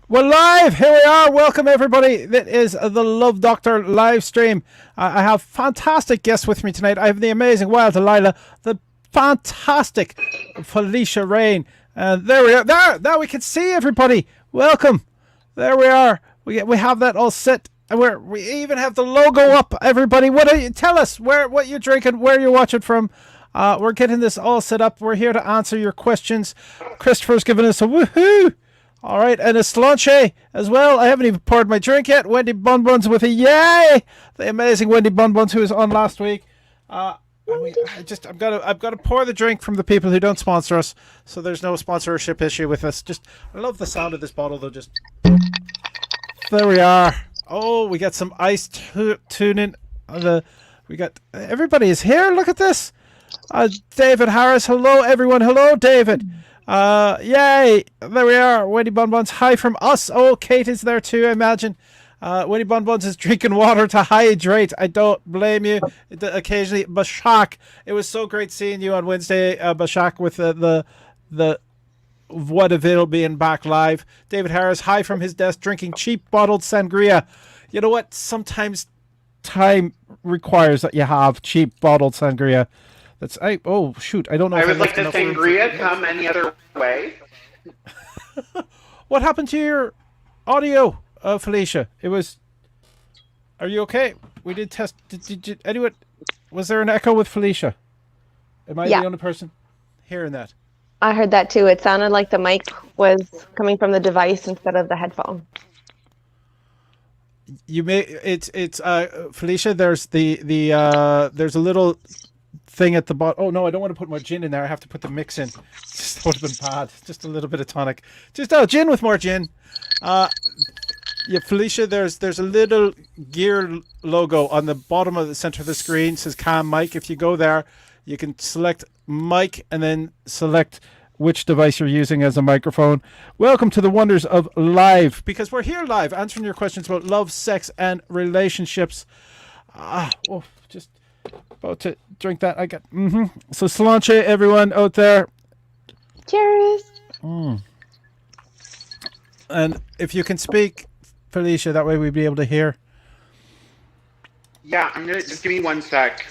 We're live. Here we are. Welcome everybody. That is the Love Doctor live stream. I have fantastic guests with me tonight. I have the amazing Wild Delilah, the fantastic Felicia Rayne, and there we are. There we can see everybody. Welcome. There we are. We have that all set. We even have the logo up. Everybody, what are you? Tell us what you're drinking, where you're watching from. We're getting this all set up. We're here to answer your questions. Christopher's giving us a woohoo. All right, and a slanche as well. I haven't even poured my drink yet. Wendy Bunbuns with a yay! The amazing Wendy Bunbuns who was on last week. I've got to pour the drink from the people who don't sponsor us, so there's no sponsorship issue with us. I love the sound of this bottle though. Just there we are. Oh, we got some ice tuning. We got everybody is here. Look at this. David Harris. Hello everyone. Hello David. Yay! There we are. Wendy Bonbons, hi from us. Oh, Kate is there too, I imagine. Wendy Bonbons is drinking water to hydrate. I don't blame you. Occasionally, Bashak. It was so great seeing you on Wednesday, Bashak, with the Vaudeville being back live. David Harris, hi from his desk, drinking cheap bottled sangria. You know what? Sometimes time requires that you have cheap bottled sangria. Oh shoot! I don't know. I would like the sangria come any other way. What happened to your audio, Felicia? Are you okay? We did test. Did anyone? Was there an echo with Felicia? Am I the only person hearing that? I heard that too. It sounded like the mic was coming from the device instead of the headphone. It's Felicia. There's there's a little thing at the bottom. Oh no, I don't want to put more gin in there. I have to put the mix in. Just would have been bad. Just a little bit of tonic. Gin with more gin. Yeah, Felicia, there's a little gear logo on the bottom of the center of the screen. It says Cam Mic. If you go there, you can select mic and then select which device you're using as a microphone. Welcome to the wonders of live, because we're here live answering your questions about love, sex, and relationships. Just about to drink that. I got So slanche, everyone out there. Cheers. And if you can speak, Felicia, that way we'd be able to hear. Yeah, I'm gonna just give me 1 sec.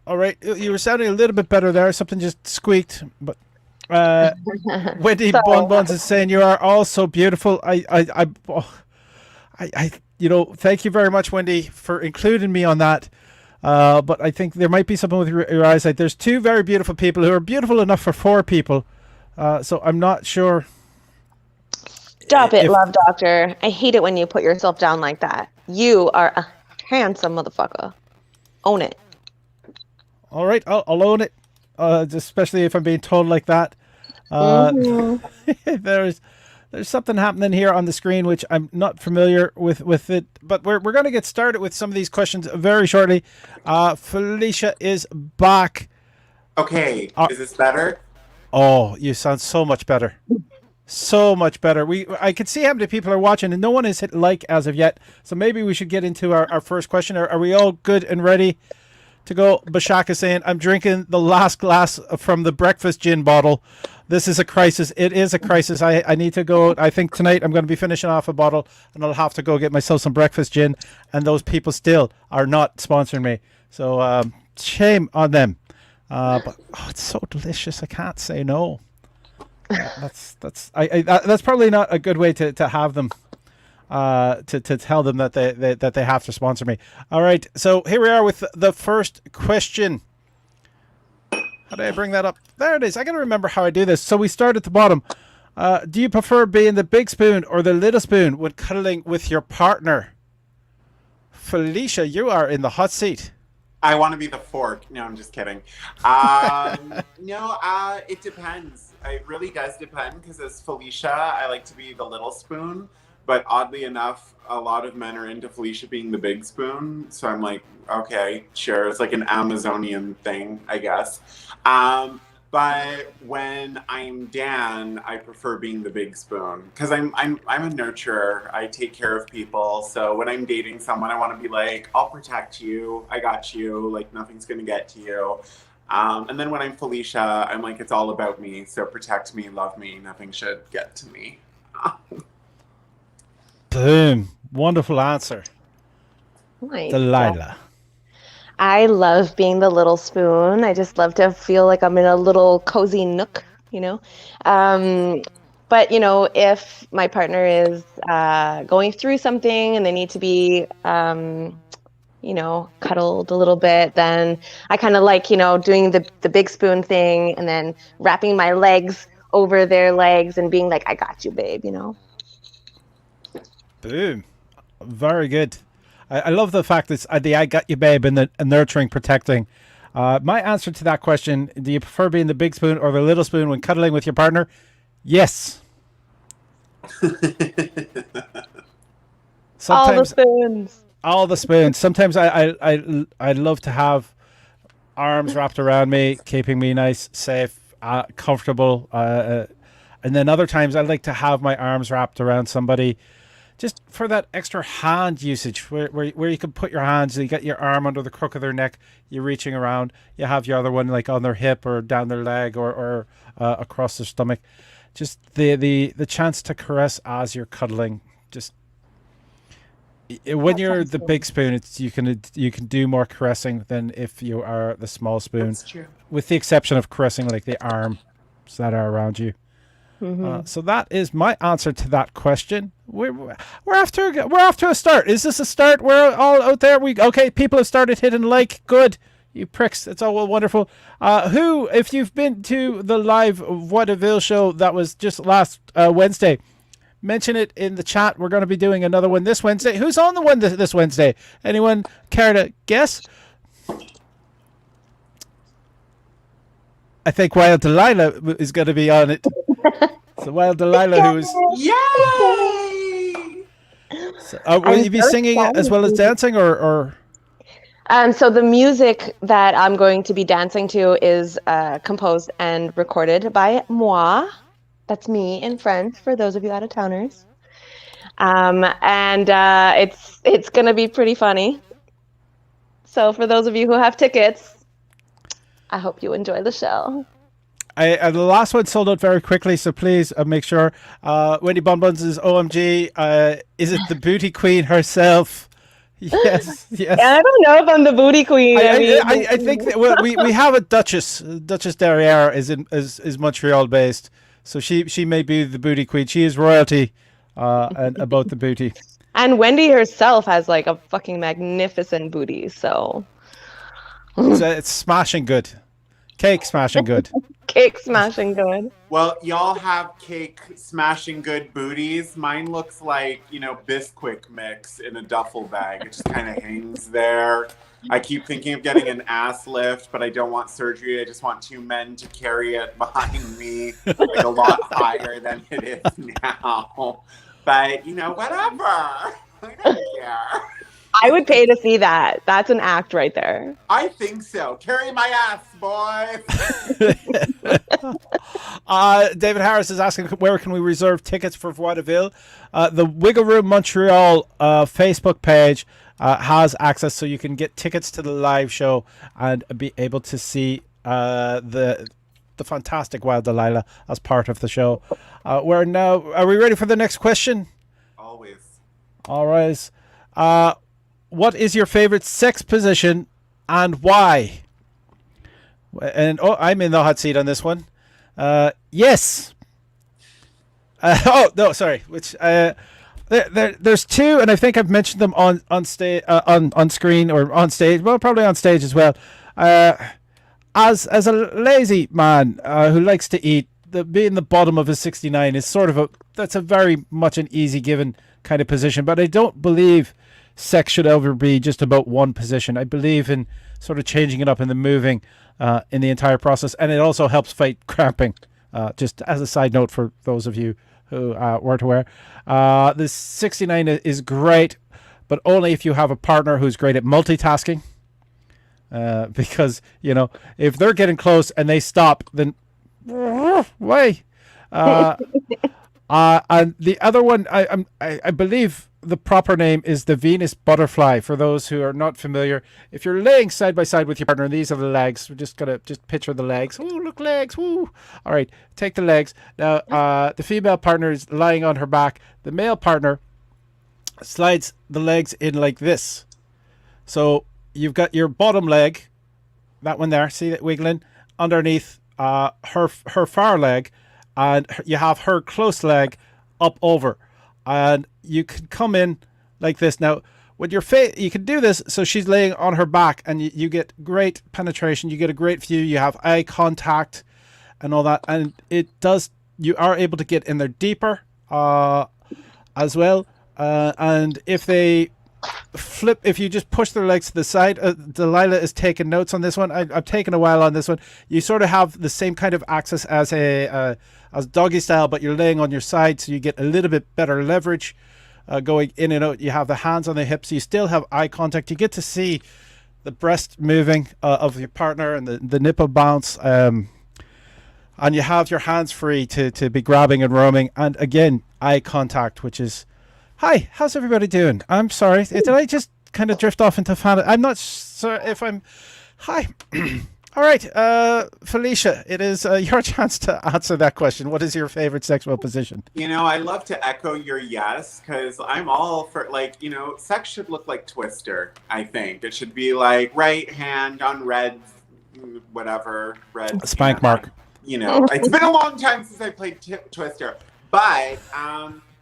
All right, you were sounding a little bit better there. Something just squeaked, but Wendy Bonbons is saying you are all so beautiful. Thank you very much, Wendy, for including me on that. But I think there might be something with your eyes. Like, there's two very beautiful people who are beautiful enough for 4 people. So I'm not sure. Stop it, Love Doctor. I hate it when you put yourself down like that. You are a handsome motherfucker. Own it. All right, I'll own it. Especially if I'm being told like that. There's something happening here on the screen which I'm not familiar with it, but we're going to get started with some of these questions very shortly. Felicia is back. Okay, is this better? Oh, you sound so much better. So much better. I can see how many people are watching, and no one has hit like as of yet. So maybe we should get into our first question. Are we all good and ready to go? Bashak is saying, I'm drinking the last glass from the breakfast gin bottle. This is a crisis. It is a crisis. I need to go. I think tonight I'm going to be finishing off a bottle, and I'll have to go get myself some breakfast gin. And those people still are not sponsoring me. So shame on them. But it's so delicious. I can't say no. That's probably not a good way to have them. To tell them that they have to sponsor me. All right, so here we are with the first question. How do I bring that up? There it is. I got to remember how I do this. So we start at the bottom. Do you prefer being the big spoon or the little spoon when cuddling with your partner? Felicia, you are in the hot seat. I want to be the fork. No, I'm just kidding. It depends. It really does depend, because as Felicia, I like to be the little spoon. But oddly enough, a lot of men are into Felicia being the big spoon. So I'm like, okay, sure. It's like an Amazonian thing, I guess. But when I'm Dan, I prefer being the big spoon, because I'm a nurturer. I take care of people. So when I'm dating someone, I want to be like, I'll protect you. I got you. Like, nothing's going to get to you. And then when I'm Felicia, I'm like, it's all about me. So protect me, love me. Nothing should get to me. Boom. Wonderful answer. My Delilah. I love being the little spoon. I just love to feel like I'm in a little cozy nook, you know. Um, but if my partner is going through something and they need to be, cuddled a little bit, then I kind of like, doing the big spoon thing and then wrapping my legs over their legs and being like, "I got you, babe," Boom. Very good. I love the fact that the "I got you, babe" and the nurturing, protecting. My answer to that question: do you prefer being the big spoon or the little spoon when cuddling with your partner? Yes. All the spoons. All the spoons. Sometimes I love to have arms wrapped around me, keeping me nice, safe, comfortable. And then other times I like to have my arms wrapped around somebody, just for that extra hand usage, where you can put your hands, you get your arm under the crook of their neck, you're reaching around, you have your other one like on their hip or down their leg or across their stomach. Just the chance to caress as you're cuddling. Just when you're the big spoon, it's you can do more caressing than if you are the small spoon. That's true. With the exception of caressing like the arms that are around you. So that is my answer to that question. We're off to a start. Is this a start? We're all out there. Okay? People have started hitting like. Good, you pricks. It's all wonderful. If you've been to the live Vaudeville show that was just last Wednesday, mention it in the chat. We're going to be doing another one this Wednesday. Who's on the one this Wednesday? Anyone care to guess? I think Wild Delilah is going to be on it. So Wild Delilah, who is... Yay! So, will you be singing as well as dancing, or? So the music that I'm going to be dancing to is composed and recorded by moi. That's me in French, for those of you out-of-towners. And it's going to be pretty funny. So for those of you who have tickets, I hope you enjoy the show. The last one sold out very quickly, so please make sure. Wendy Bonbons is OMG. Is it the booty queen herself? Yes, yes. I don't know if I'm the booty queen. I think that, we have a Duchess. Duchess Derriere is Montreal based, so she may be the booty queen. She is royalty, and about the booty. And Wendy herself has like a fucking magnificent booty, so. It's smashing good. Cake smashing good. Cake smashing good. Well, y'all have cake smashing good booties. Mine looks like, Bisquick mix in a duffel bag. It just kind of hangs there. I keep thinking of getting an ass lift, but I don't want surgery. I just want two men to carry it behind me, like a lot higher than it is now. But, whatever. I don't care. I would pay to see that. That's an act right there. I think so. Carry my ass, boys. David Harris is asking, where can we reserve tickets for Vaudeville? The Wiggle Room Montreal Facebook page has access, so you can get tickets to the live show and be able to see the fantastic Wild Delilah as part of the show. Are we ready for the next question? Always. All right. What is your favorite sex position and why? And I'm in the hot seat on this one. Yes. No, sorry. Which there's two, and I think I've mentioned them on stage, on screen or on stage. Well, probably on stage as well. As a lazy man who likes to eat, being the bottom of his 69 is that's a very much an easy given kind of position. But I don't believe sex should ever be just about one position. I believe in sort of changing it up and then moving in the entire process, and it also helps fight cramping. Just as a side note for those of you who weren't aware, the 69 is great, but only if you have a partner who's great at multitasking. Because if they're getting close and they stop, then why? And the other one, I believe the proper name is the Venus butterfly. For those who are not familiar, if you're laying side by side with your partner, and these are the legs, we're just gonna picture the legs. Oh, look, legs! Woo! All right, take the legs. Now, the female partner is lying on her back. The male partner slides the legs in like this. So you've got your bottom leg, that one there, see it wiggling underneath her far leg, and you have her close leg up over, and you can come in like this. Now, with your face, you can do this so she's laying on her back, and you get great penetration. You get a great view. You have eye contact, and all that, and it does. You are able to get in there deeper, as well. And if they flip, if you just push their legs to the side, Delilah is taking notes on this one. I've taken a while on this one. You sort of have the same kind of access as as doggy style, but you're laying on your side, so you get a little bit better leverage going in and out. You have the hands on the hips. You still have eye contact. You get to see the breast moving of your partner and the nipple bounce. And you have your hands free to be grabbing and roaming. And again, eye contact, which is, hi, how's everybody doing? I'm sorry, did I just kind of drift off into fan? I'm not sure if I'm, hi. All right, Felicia, it is your chance to answer that question. What is your favorite sexual position? You know, I love to echo your yes, because I'm all for, like, you know, sex should look like Twister, I think. It should be like right hand on red, whatever, red. Spank mark. You know, it's been a long time since I played Twister. But,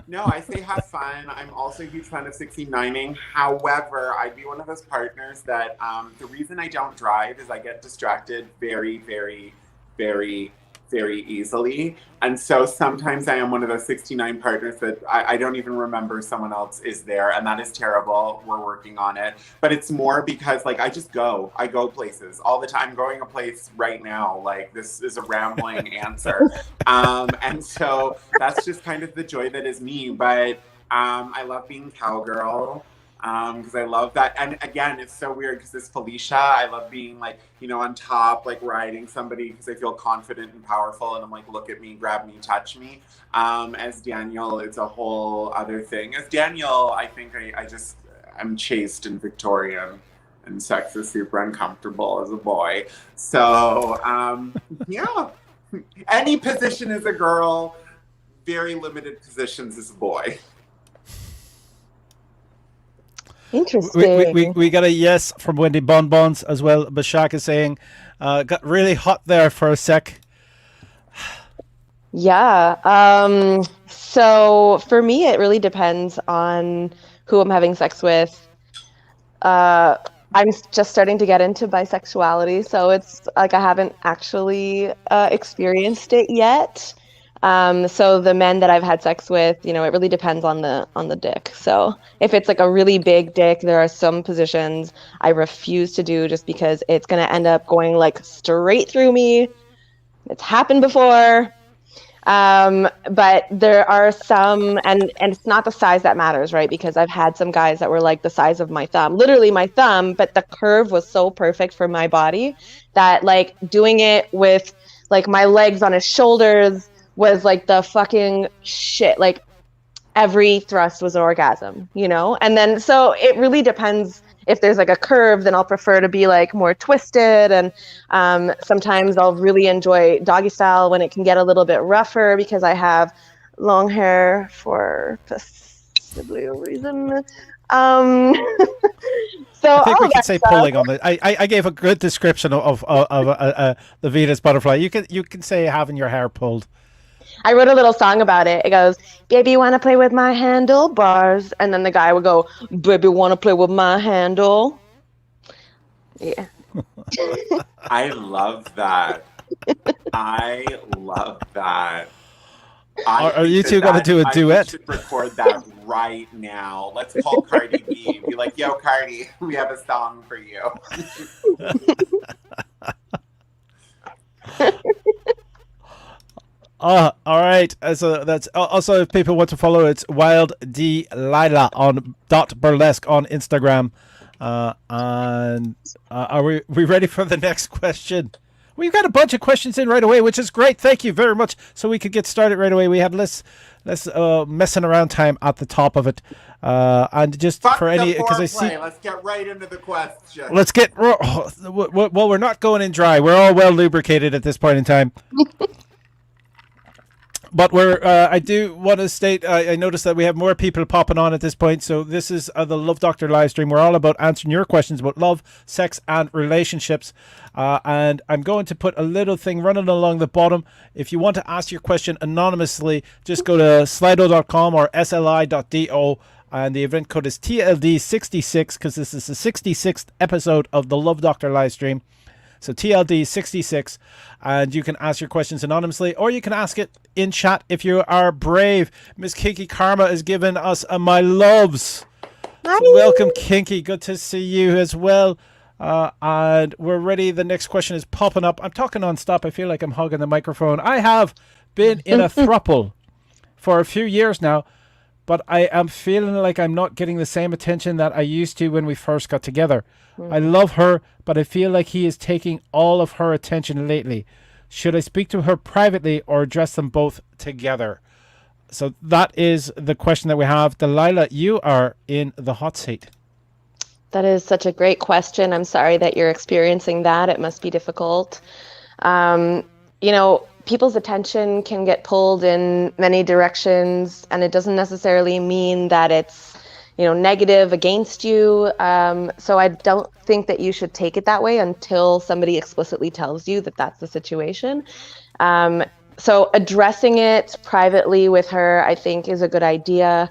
no, I say have fun. I'm also a huge fan of 69ing. However, I'd be one of those partners that the reason I don't drive is I get distracted very, very, very, very easily. And so sometimes I am one of those 69 partners that I don't even remember someone else is there. And that is terrible. We're working on it. But it's more because, like, I go places all the time. I'm going a place right now. Like, this is a rambling answer. And so that's just kind of the joy that is me. But I love being cowgirl. Because I love that. And again, it's so weird because it's Felicia. I love being, like, you know, on top, like riding somebody because I feel confident and powerful. And I'm like, look at me, grab me, touch me. As Daniel, it's a whole other thing. As Daniel, I think I'm chaste and Victorian, and sex is super uncomfortable as a boy. So, yeah, any position as a girl, very limited positions as a boy. Interesting. We got a yes from Wendy Bonbons as well. Bashak is saying, got really hot there for a sec. Yeah. So for me, it really depends on who I'm having sex with. I'm just starting to get into bisexuality, so it's like I haven't actually experienced it yet. So the men that I've had sex with, you know, it really depends on the dick. So if it's like a really big dick, there are some positions I refuse to do just because it's going to end up going like straight through me. It's happened before. But there are some, and it's not the size that matters, right? Because I've had some guys that were like the size of my thumb, literally my thumb, but the curve was so perfect for my body that, like, doing it with like my legs on his shoulders was like the fucking shit. Like, every thrust was an orgasm, you know? And then, so it really depends. If there's like a curve, then I'll prefer to be like more twisted. And sometimes I'll really enjoy doggy style when it can get a little bit rougher because I have long hair for possibly a reason. So I think we can say pulling on the. I gave a good description of the Venus butterfly. You can say having your hair pulled. I wrote a little song about it. It goes, "Baby, you want to play with my handlebars?" And then the guy would go, "Baby, want to play with my handle?" Yeah. I love that. I love that. Are you two going to do a duet? We should record that right now. Let's call Cardi B. Be like, "Yo, Cardi, we have a song for you." All right. So that's also, if people want to follow, it's Wild D Lila on .burlesque on Instagram. And are we ready for the next question? We've got a bunch of questions in right away, which is great. Thank you very much. So we could get started right away. We had less messing around time at the top of it. And just Fuck for any, because I see, let's get right into the question. Let's get. Well, we're not going in dry. We're all well lubricated at this point in time. But I do want to state, I noticed that we have more people popping on at this point. So this is the Love Doctor live stream. We're all about answering your questions about love, sex, and relationships. And I'm going to put a little thing running along the bottom. If you want to ask your question anonymously, just go to slido.com or sli.do. And the event code is TLD66 because this is the 66th episode of the Love Doctor live stream. So TLD66, and you can ask your questions anonymously, or you can ask it in chat if you are brave. Miss Kinky Karma is giving us my loves. Hi. So welcome, Kinky. Good to see you as well. And we're ready. The next question is popping up. I'm talking non-stop. I feel like I'm hogging the microphone. I have been in a throuple for a few years now, but I am feeling like I'm not getting the same attention that I used to when we first got together. I love her, but I feel like he is taking all of her attention lately. Should I speak to her privately or address them both together? So that is the question that we have. Delilah, you are in the hot seat. That is such a great question. I'm sorry that you're experiencing that. It must be difficult. People's attention can get pulled in many directions, and it doesn't necessarily mean that it's negative against you. So I don't think that you should take it that way until somebody explicitly tells you that that's the situation. So addressing it privately with her, I think, is a good idea,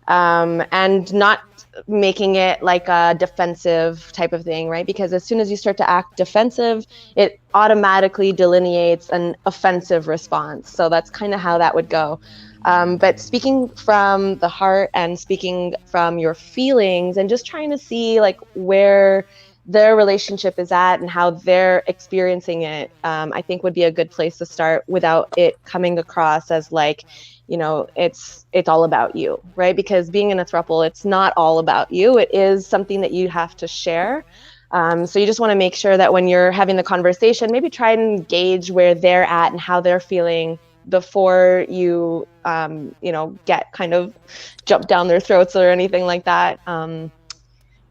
and not making it like a defensive type of thing, right? Because as soon as you start to act defensive, it automatically delineates an offensive response. So that's kind of how that would go. But speaking from the heart and speaking from your feelings and just trying to see like where their relationship is at and how they're experiencing it, I think would be a good place to start without it coming across as like, it's all about you, right? Because being in a throuple, it's not all about you. It is something that you have to share. So you just want to make sure that when you're having the conversation, maybe try and gauge where they're at and how they're feeling before you, get kind of jumped down their throats or anything like that.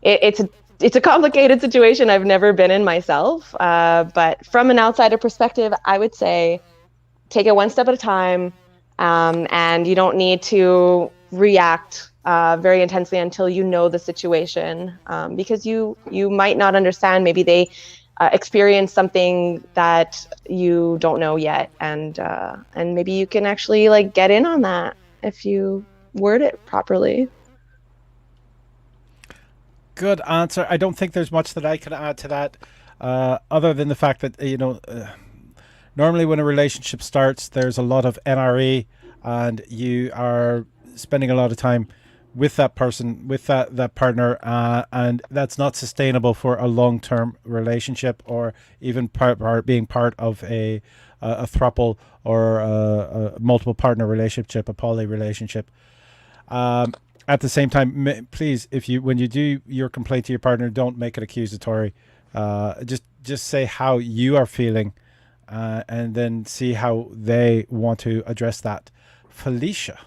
It's a complicated situation I've never been in myself. But from an outsider perspective, I would say take it one step at a time. And you don't need to react very intensely until you know the situation, because you might not understand. Maybe they experience something that you don't know yet, and maybe you can actually like get in on that if you word it properly. Good answer. I don't think there's much that I can add to that, other than the fact that normally when a relationship starts, there's a lot of NRE, and you are spending a lot of time with that person, with that partner, and that's not sustainable for a long-term relationship, or even being part of a throuple or a multiple partner relationship, a poly relationship. At the same time, please, when you do your complaint to your partner, don't make it accusatory. Just say how you are feeling, and then see how they want to address that. Felicia.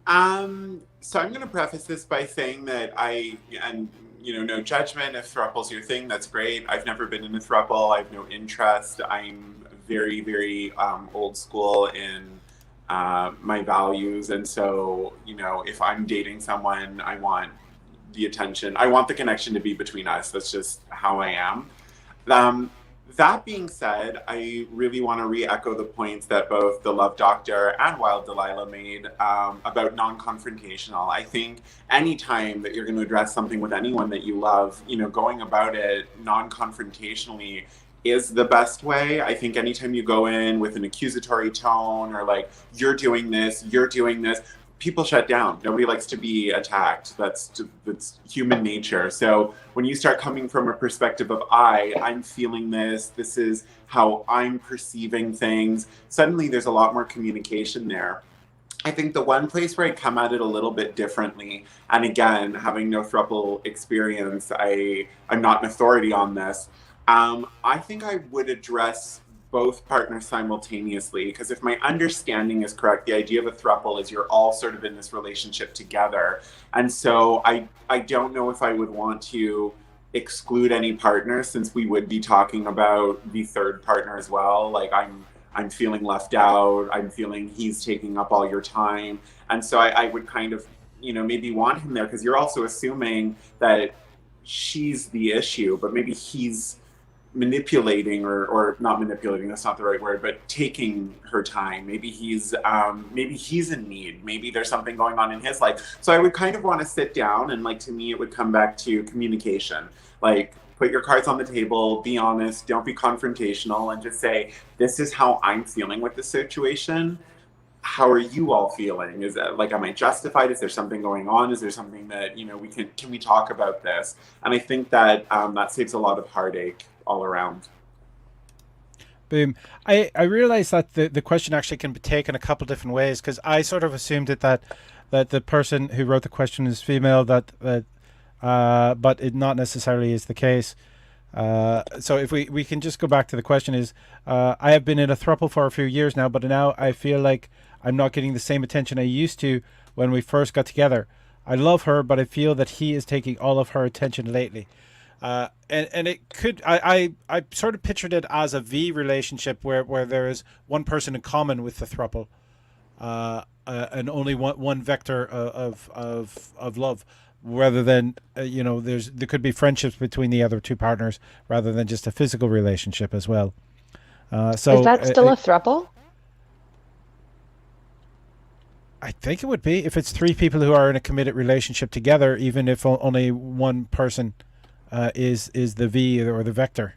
So I'm going to preface this by saying that no judgment. If throuple's your thing, that's great. I've never been in a throuple. I have no interest. I'm very, very old school in my values. And so, if I'm dating someone, I want the attention. I want the connection to be between us. That's just how I am. That being said, I really want to re-echo the points that both the Love Doctor and Wild Delilah made about non-confrontational. I think anytime that you're going to address something with anyone that you love, going about it non-confrontationally is the best way. I think anytime you go in with an accusatory tone or like, you're doing this, people shut down. Nobody likes to be attacked. That's human nature. So when you start coming from a perspective of I'm feeling this is how I'm perceiving things, suddenly there's a lot more communication there. I think the one place where I come at it a little bit differently, and again, having no throuple experience, I'm not an authority on this. I think I would address both partners simultaneously, because if my understanding is correct, the idea of a throuple is you're all sort of in this relationship together. And so I don't know if I would want to exclude any partner, since we would be talking about the third partner as well. Like I'm feeling left out. I'm feeling he's taking up all your time. And so I would kind of, maybe want him there because you're also assuming that she's the issue, but maybe he's manipulating or not manipulating, that's not the right word, but taking her time. Maybe he's in need. Maybe there's something going on in his life. So I would kind of want to sit down and, like, to me it would come back to communication. Like, put your cards on the table, be honest, don't be confrontational, and just say, this is how I'm feeling with the situation. How are you all feeling? Is that, like, am I justified? Is there something going on? Is there something that, can we talk about this? And I think that that saves a lot of heartache all around. Boom. I realize that the question actually can be taken a couple different ways, because I sort of assumed that the person who wrote the question is female, but it not necessarily is the case. So if we can just go back to the question is, I have been in a throuple for a few years now, but now I feel like I'm not getting the same attention I used to when we first got together. I love her, but I feel that he is taking all of her attention lately. And it could, I sort of pictured it as a V relationship where there is one person in common with the throuple, and only one vector of love, rather than there could be friendships between the other two partners rather than just a physical relationship as well. So is that still a throuple? I think it would be if it's three people who are in a committed relationship together, even if only one person is the V or the vector.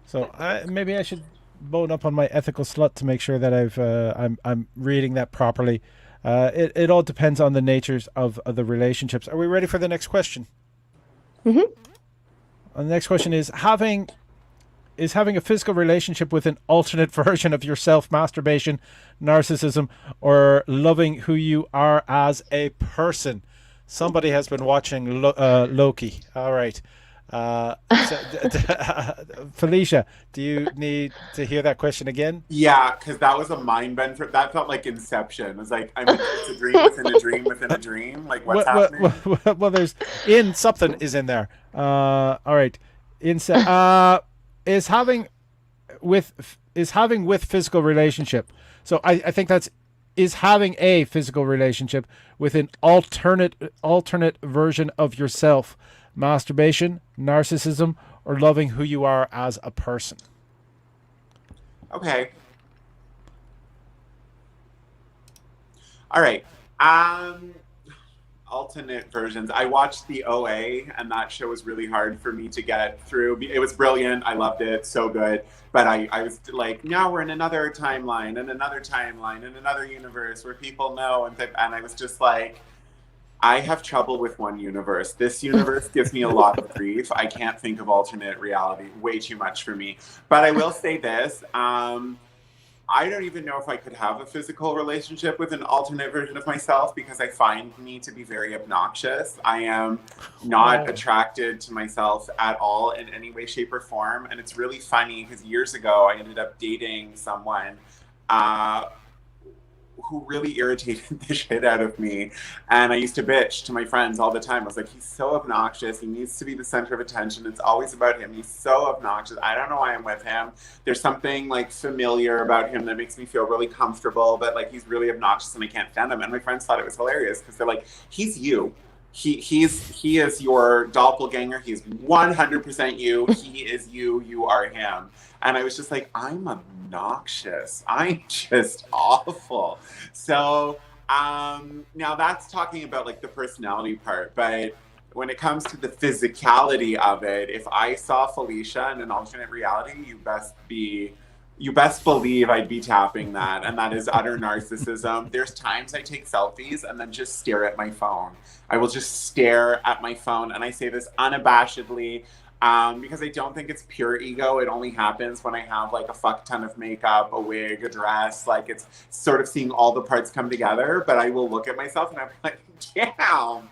So maybe I should bone up on my ethical slut to make sure that I'm reading that properly. It all depends on the natures of the relationships. Are we ready for the next question? Mm-hmm. The next question is having a physical relationship with an alternate version of yourself masturbation, narcissism, or loving who you are as a person. Somebody has been watching Loki. All right. Felicia, do you need to hear that question again? Yeah, because that was a mind bend. That felt like Inception. It was like, it's a dream within a dream within a dream. Like, what's happening? Well, there's something is in there. All right. Is having with physical relationship. So I think that's is having a physical relationship with an alternate version of yourself, masturbation, narcissism, or loving who you are as a person. Okay. All right. Alternate versions. I watched the OA, and that show was really hard for me to get through. It was brilliant. I loved it. So good. But I was like, now we're in another timeline and another timeline and another universe where people know. And I was just like, I have trouble with one universe. This universe gives me a lot of grief. I can't think of alternate reality. Way too much for me. But I will say this. I don't even know if I could have a physical relationship with an alternate version of myself because I find me to be very obnoxious. I am not attracted to myself at all in any way, shape, or form. And it's really funny because years ago I ended up dating someone who really irritated the shit out of me. And I used to bitch to my friends all the time. I was like, he's so obnoxious. He needs to be the center of attention. It's always about him. He's so obnoxious. I don't know why I'm with him. There's something like familiar about him that makes me feel really comfortable, but like he's really obnoxious and I can't stand him. And my friends thought it was hilarious because they're like, he's you. He is your doppelganger. He's 100% you. He is you. You are him. And I was just like, I'm obnoxious. I'm just awful. So now that's talking about like the personality part. But when it comes to the physicality of it, if I saw Felicia in an alternate reality, you best believe I'd be tapping that. And that is utter narcissism. There's times I take selfies and then just stare at my phone. I will just stare at my phone. And I say this unabashedly because I don't think it's pure ego. It only happens when I have like a fuck ton of makeup, a wig, a dress. Like it's sort of seeing all the parts come together. But I will look at myself and I'm like, damn,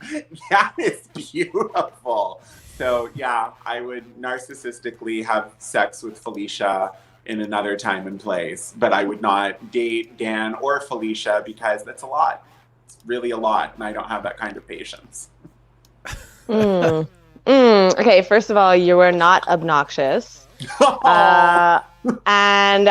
that is beautiful. So yeah, I would narcissistically have sex with Felicia in another time and place, but I would not date Dan or Felicia because that's a lot. It's really a lot, and I don't have that kind of patience. Okay, first of all, you were not obnoxious. Uh, and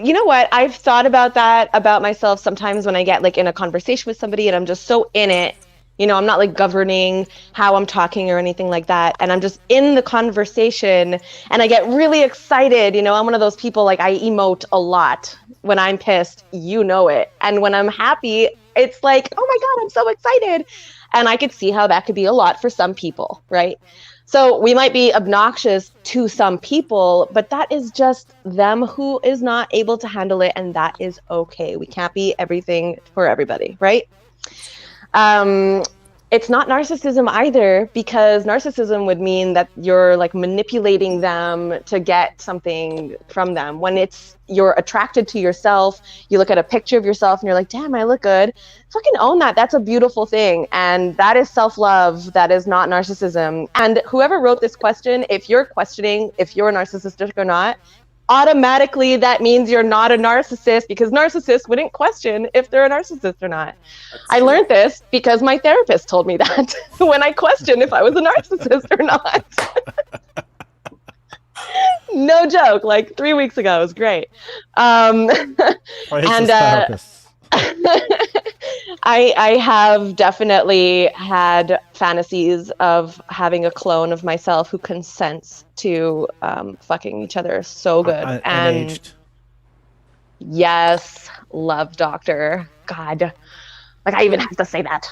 you know what? I've thought about that about myself sometimes when I get like in a conversation with somebody and I'm just so in it. You know, I'm not like governing how I'm talking or anything like that. And I'm just in the conversation and I get really excited. You know, I'm one of those people like I emote a lot. When I'm pissed, you know it. And when I'm happy, it's like, oh my God, I'm so excited. And I could see how that could be a lot for some people, right? So we might be obnoxious to some people, but that is just them who is not able to handle it, and that is okay. We can't be everything for everybody, right? Um, it's not narcissism either, because narcissism would mean that you're like manipulating them to get something from them. When it's you're attracted to yourself, you look at a picture of yourself and you're like, damn, I look good. Fucking own that. That's a beautiful thing. And that is self-love. That is not narcissism. And whoever wrote this question, if you're questioning if you're narcissistic or not, automatically that means you're not a narcissist, because narcissists wouldn't question if they're a narcissist or not. I learned this because my therapist told me that when I questioned if I was a narcissist or not. No joke, like 3 weeks ago. It was great. Therapist. I have definitely had fantasies of having a clone of myself who consents to fucking each other so good. And aged. Yes, love Doctor. God, like I even have to say that.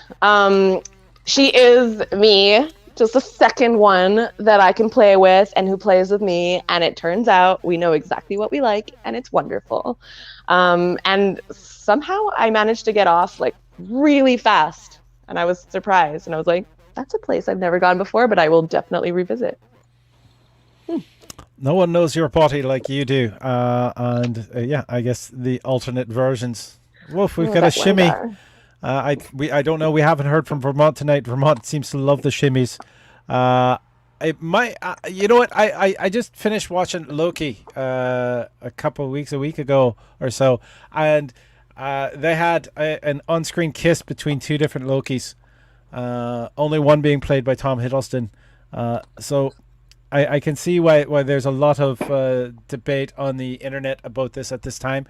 She is me, just a second one that I can play with and who plays with me. And it turns out we know exactly what we like, and it's wonderful. And somehow I managed to get off like really fast, and I was surprised. And I was like, that's a place I've never gone before, but I will definitely revisit. No one knows your body like you do. Yeah, I guess the alternate versions. Woof, we've got a shimmy. I don't know. We haven't heard from Vermont tonight. Vermont seems to love the shimmies. You know what? I just finished watching Loki a week ago or so, and they had an on-screen kiss between two different Lokis. Only one being played by Tom Hiddleston. So I can see why there's a lot of debate on the internet about this at this time.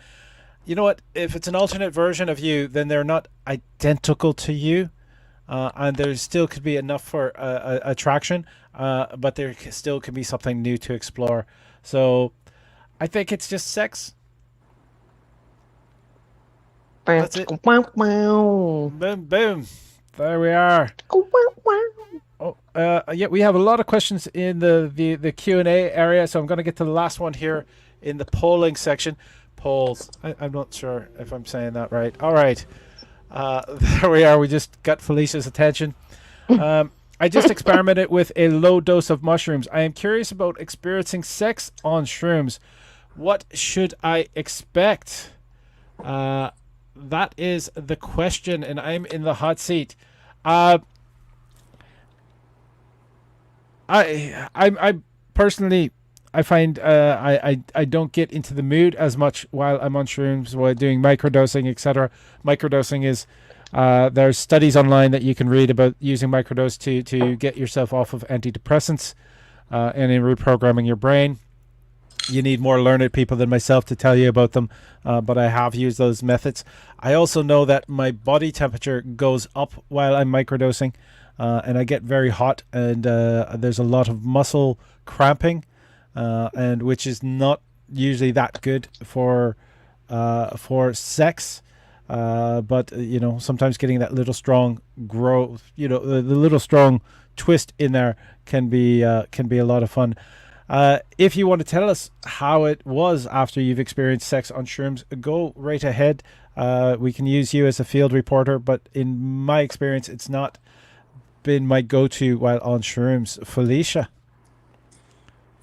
You know what? If it's an alternate version of you, then they're not identical to you, and there still could be enough for attraction, but there still can be something new to explore. So I think it's just sex. That's it. Boom, boom. There we are. Oh, yeah, we have a lot of questions in the Q&A area, so I'm going to get to the last one here in the polling section. Polls. I'm not sure if I'm saying that right. All right. There we are. We just got Felicia's attention. I just experimented with a low dose of mushrooms. I am curious about experiencing sex on shrooms. What should I expect? That is the question, and I'm in the hot seat. I personally, I find I don't get into the mood as much while I'm on shrooms, while doing microdosing, etc. Microdosing is there's studies online that you can read about using microdose to get yourself off of antidepressants and in reprogramming your brain. You need more learned people than myself to tell you about them, but I have used those methods. I also know that my body temperature goes up while I'm microdosing, and I get very hot, and there's a lot of muscle cramping, and which is not usually that good for sex. But you know, sometimes getting that little strong growth, you know, the little strong twist in there can be a lot of fun. If you want to tell us how it was after you've experienced sex on shrooms, go right ahead. We can use you as a field reporter, but in my experience, it's not been my go-to while on shrooms. Felicia.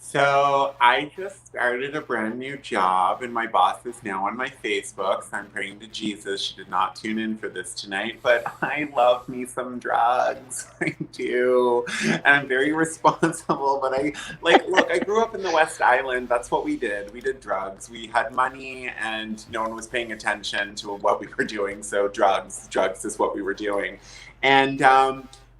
So I just started a brand new job, and my boss is now on my Facebook, so I'm praying to Jesus she did not tune in for this tonight, but I love me some drugs. I do. And I'm very responsible, but look, I grew up in the West Island. That's what we did. We did drugs. We had money, and no one was paying attention to what we were doing, so drugs is what we were doing. And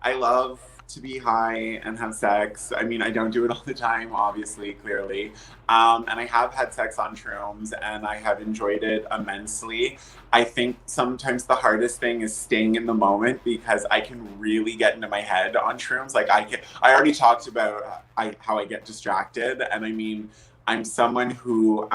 I love to be high and have sex. I mean, I don't do it all the time, obviously, clearly. And I have had sex on shrooms and I have enjoyed it immensely. I think sometimes the hardest thing is staying in the moment because I can really get into my head on shrooms. Like I already talked about how I get distracted. And I mean, I'm someone who,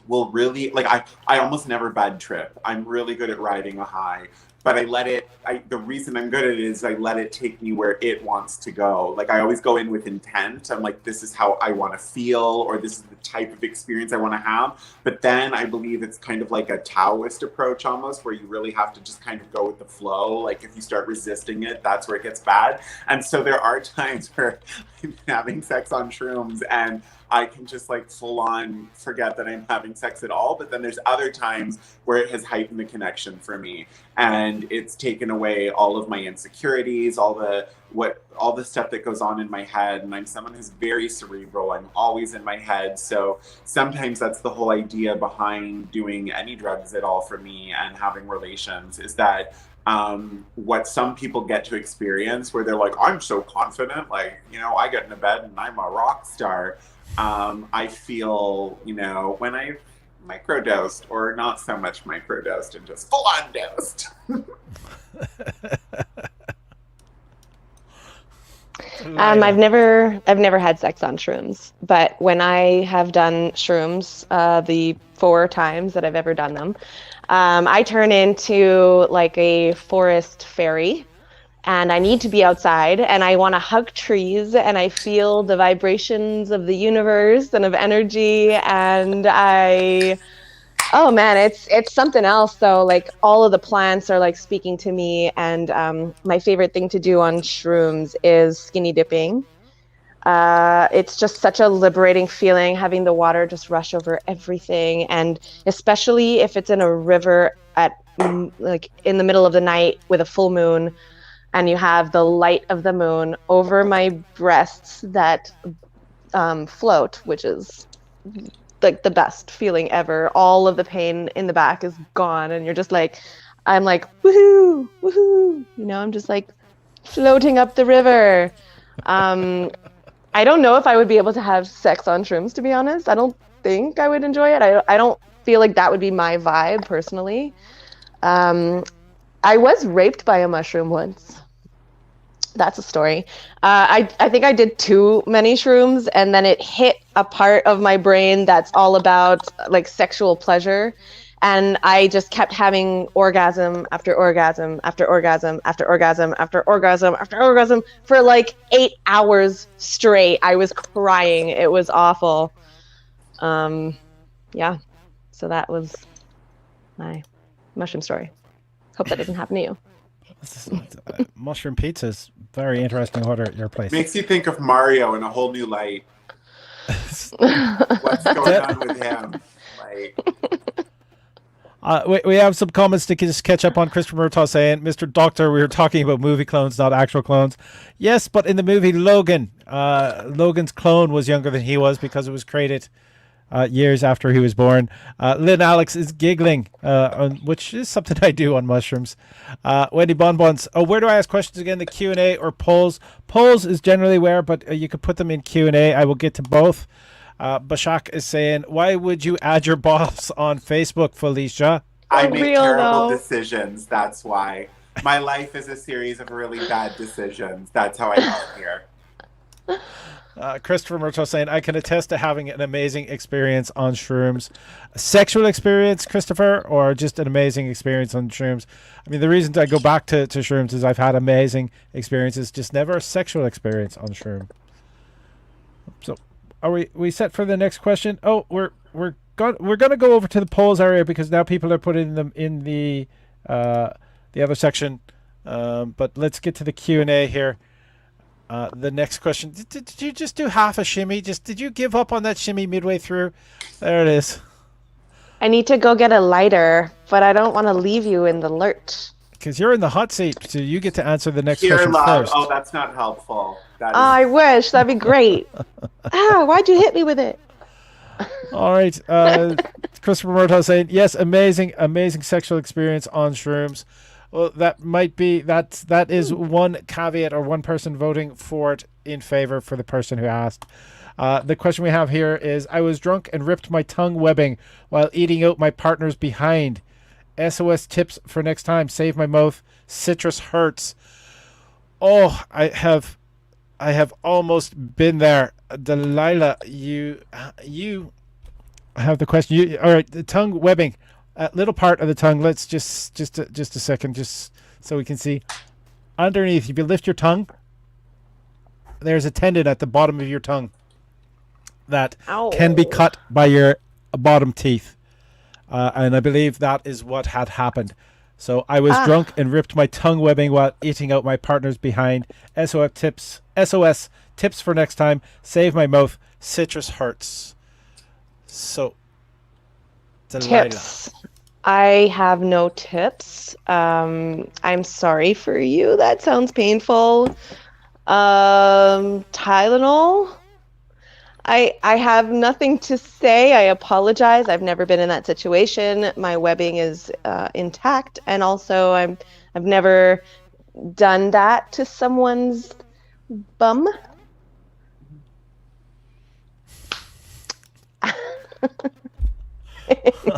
will really like I almost never bad trip. I'm really good at riding a high, but the reason I'm good at it is I let it take me where it wants to go. Like I always go in with intent. I'm like, this is how I want to feel, or this is the type of experience I want to have. But then I believe it's kind of like a Taoist approach almost, where you really have to just kind of go with the flow. Like if you start resisting it, that's where it gets bad. And so there are times where I'm having sex on shrooms and I can just like full on forget that I'm having sex at all. But then there's other times where it has heightened the connection for me, and it's taken away all of my insecurities, all the stuff that goes on in my head. And I'm someone who's very cerebral. I'm always in my head. So sometimes that's the whole idea behind doing any drugs at all for me and having relations, is that what some people get to experience where they're like, I'm so confident, like, you know, I get into bed and I'm a rock star. I feel, you know, when I've microdosed or not so much microdosed and just full on dosed. I've never had sex on shrooms, but when I have done shrooms, the 4 times that I've ever done them, I turn into like a forest fairy. And I need to be outside and I want to hug trees and I feel the vibrations of the universe and of energy. And oh man, it's something else though. Like all of the plants are like speaking to me. And my favorite thing to do on shrooms is skinny dipping. It's just such a liberating feeling, having the water just rush over everything. And especially if it's in a river at like in the middle of the night with a full moon, and you have the light of the moon over my breasts that float, which is like the best feeling ever. All of the pain in the back is gone, and you're just like, I'm like, woohoo, woohoo. You know, I'm just like floating up the river. I don't know if I would be able to have sex on shrooms, to be honest. I don't think I would enjoy it. I don't feel like that would be my vibe personally. I was raped by a mushroom once. That's a story. I think I did too many shrooms, and then it hit a part of my brain that's all about like sexual pleasure, and I just kept having orgasm after orgasm after orgasm after orgasm after orgasm after orgasm for like 8 hours straight. I was crying. It was awful. Yeah. So that was my mushroom story. Hope that didn't happen to you. Mushroom pizza is very interesting order at your place. Makes you think of Mario in a whole new light. What's going on with him? Like, we have some comments to just catch up on. Christopher Murtaugh saying, Mr. Doctor, we were talking about movie clones, not actual clones. Yes, but in the movie Logan, Logan's clone was younger than he was because it was created years after he was born. Lynn Alex is giggling, which is something I do on mushrooms. Wendy Bonbons, where do I ask questions again? The Q&A or polls? Polls is generally where, but you could put them in Q&A. I will get to both. Bashak is saying, why would you add your boss on Facebook, Felicia? I make terrible decisions. That's why. My life is a series of really bad decisions. That's how I got here. Christopher Murtaugh saying, I can attest to having an amazing experience on shrooms. A sexual experience, Christopher, or just an amazing experience on shrooms? I mean, the reason I go back to shrooms is I've had amazing experiences, just never a sexual experience on shroom. So are we set for the next question? Oh, we're gonna go over to the polls area because now people are putting them in the other section. But let's get to the Q&A here. The next question. Did you just do half a shimmy? Did you give up on that shimmy midway through? There it is. I need to go get a lighter, but I don't want to leave you in the lurch. Because you're in the hot seat, so you get to answer the next Here, question love. first. Oh, that's not helpful. I wish. That'd be great. Why'd you hit me with it? All right. Christopher Murtaugh saying, yes, amazing sexual experience on shrooms. Well, that is one caveat or one person voting for it in favor for the person who asked. The question we have here is: I was drunk and ripped my tongue webbing while eating out my partner's behind. SOS tips for next time. Save my mouth. Citrus hurts. Oh, I have almost been there. Delilah, you have the question. All right, the tongue webbing. Little part of the tongue. Let's just a second, just so we can see. Underneath, if you lift your tongue, there's a tendon at the bottom of your tongue that can be cut by your bottom teeth. And I believe that is what had happened. So I was drunk and ripped my tongue webbing while eating out my partner's behind. SOS tips for next time. Save my mouth. Citrus hurts. So, Delilah. Tips. I have no tips. I'm sorry for you. That sounds painful. Tylenol. I have nothing to say. I apologize. I've never been in that situation. My webbing is intact, and also I've never done that to someone's bum.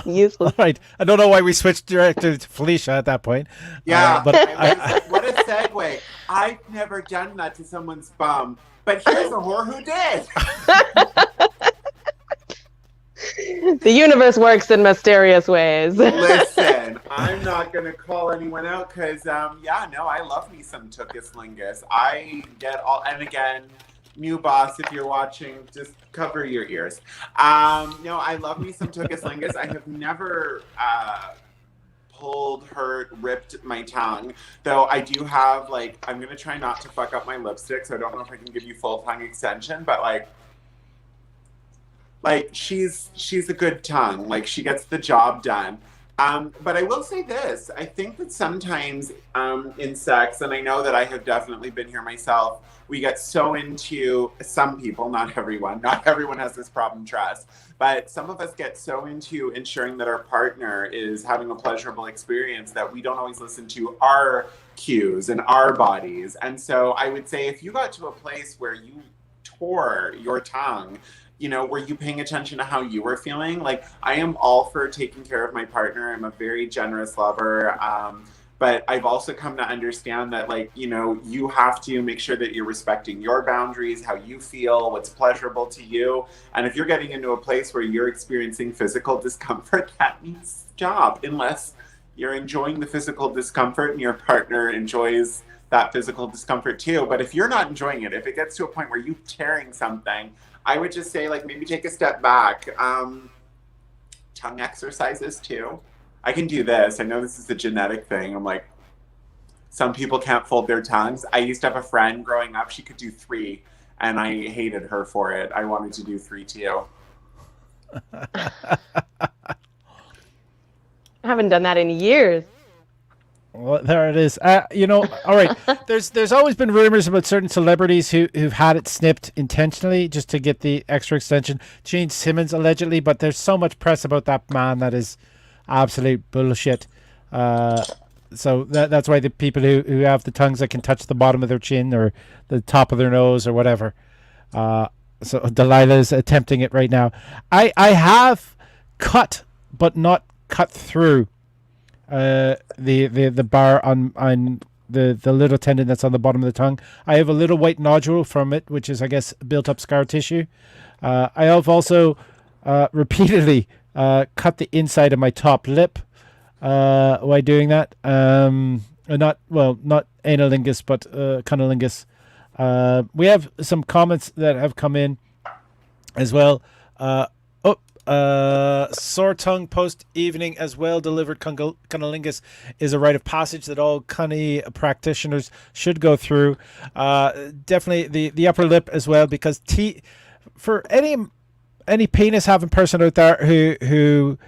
Useless. All right. I don't know why we switched directly to Felicia at that point. Yeah, but what a segue. I've never done that to someone's bum, but here's a whore who did. The universe works in mysterious ways. Listen, I'm not going to call anyone out because, I love me some Tuchus Lingus. I get all, and again, new boss, if you're watching, just cover your ears. I love me some Tuchus Lingus. I have never pulled, hurt, ripped my tongue. Though I do have, I'm going to try not to fuck up my lipstick, so I don't know if I can give you full tongue extension, but she's a good tongue. She gets the job done. But I will say this. I think that sometimes in sex, and I know that I have definitely been here myself, we get so into, some people, not everyone has this problem, trust, but some of us get so into ensuring that our partner is having a pleasurable experience that we don't always listen to our cues and our bodies. And so I would say if you got to a place where you tore your tongue, were you paying attention to how you were feeling? I am all for taking care of my partner. I'm a very generous lover. But I've also come to understand that, you have to make sure that you're respecting your boundaries, how you feel, what's pleasurable to you. And if you're getting into a place where you're experiencing physical discomfort, that means job, unless you're enjoying the physical discomfort and your partner enjoys that physical discomfort too. But if you're not enjoying it, if it gets to a point where you're tearing something, I would just say, maybe take a step back. Tongue exercises too. I can do this. I know this is a genetic thing. I'm some people can't fold their tongues. I used to have a friend growing up. She could do 3, and I hated her for it. I wanted to do 3 too. I haven't done that in years. Well, there it is. All right. There's always been rumors about certain celebrities who've had it snipped intentionally just to get the extra extension. Gene Simmons allegedly, but there's so much press about that man that is absolute bullshit. So that's why the people who have the tongues that can touch the bottom of their chin or the top of their nose or whatever. So Delilah is attempting it right now. I have cut, but not cut through the bar on the little tendon that's on the bottom of the tongue. I have a little white nodule from it, which is, I guess, built up scar tissue. I have also repeatedly cut the inside of my top lip while doing that. Not analingus, but cunnilingus. We have some comments that have come in as well. Sore tongue post evening as well delivered cunnilingus is a rite of passage that all cunny practitioners should go through. Definitely the upper lip as well, because for any penis having person out there who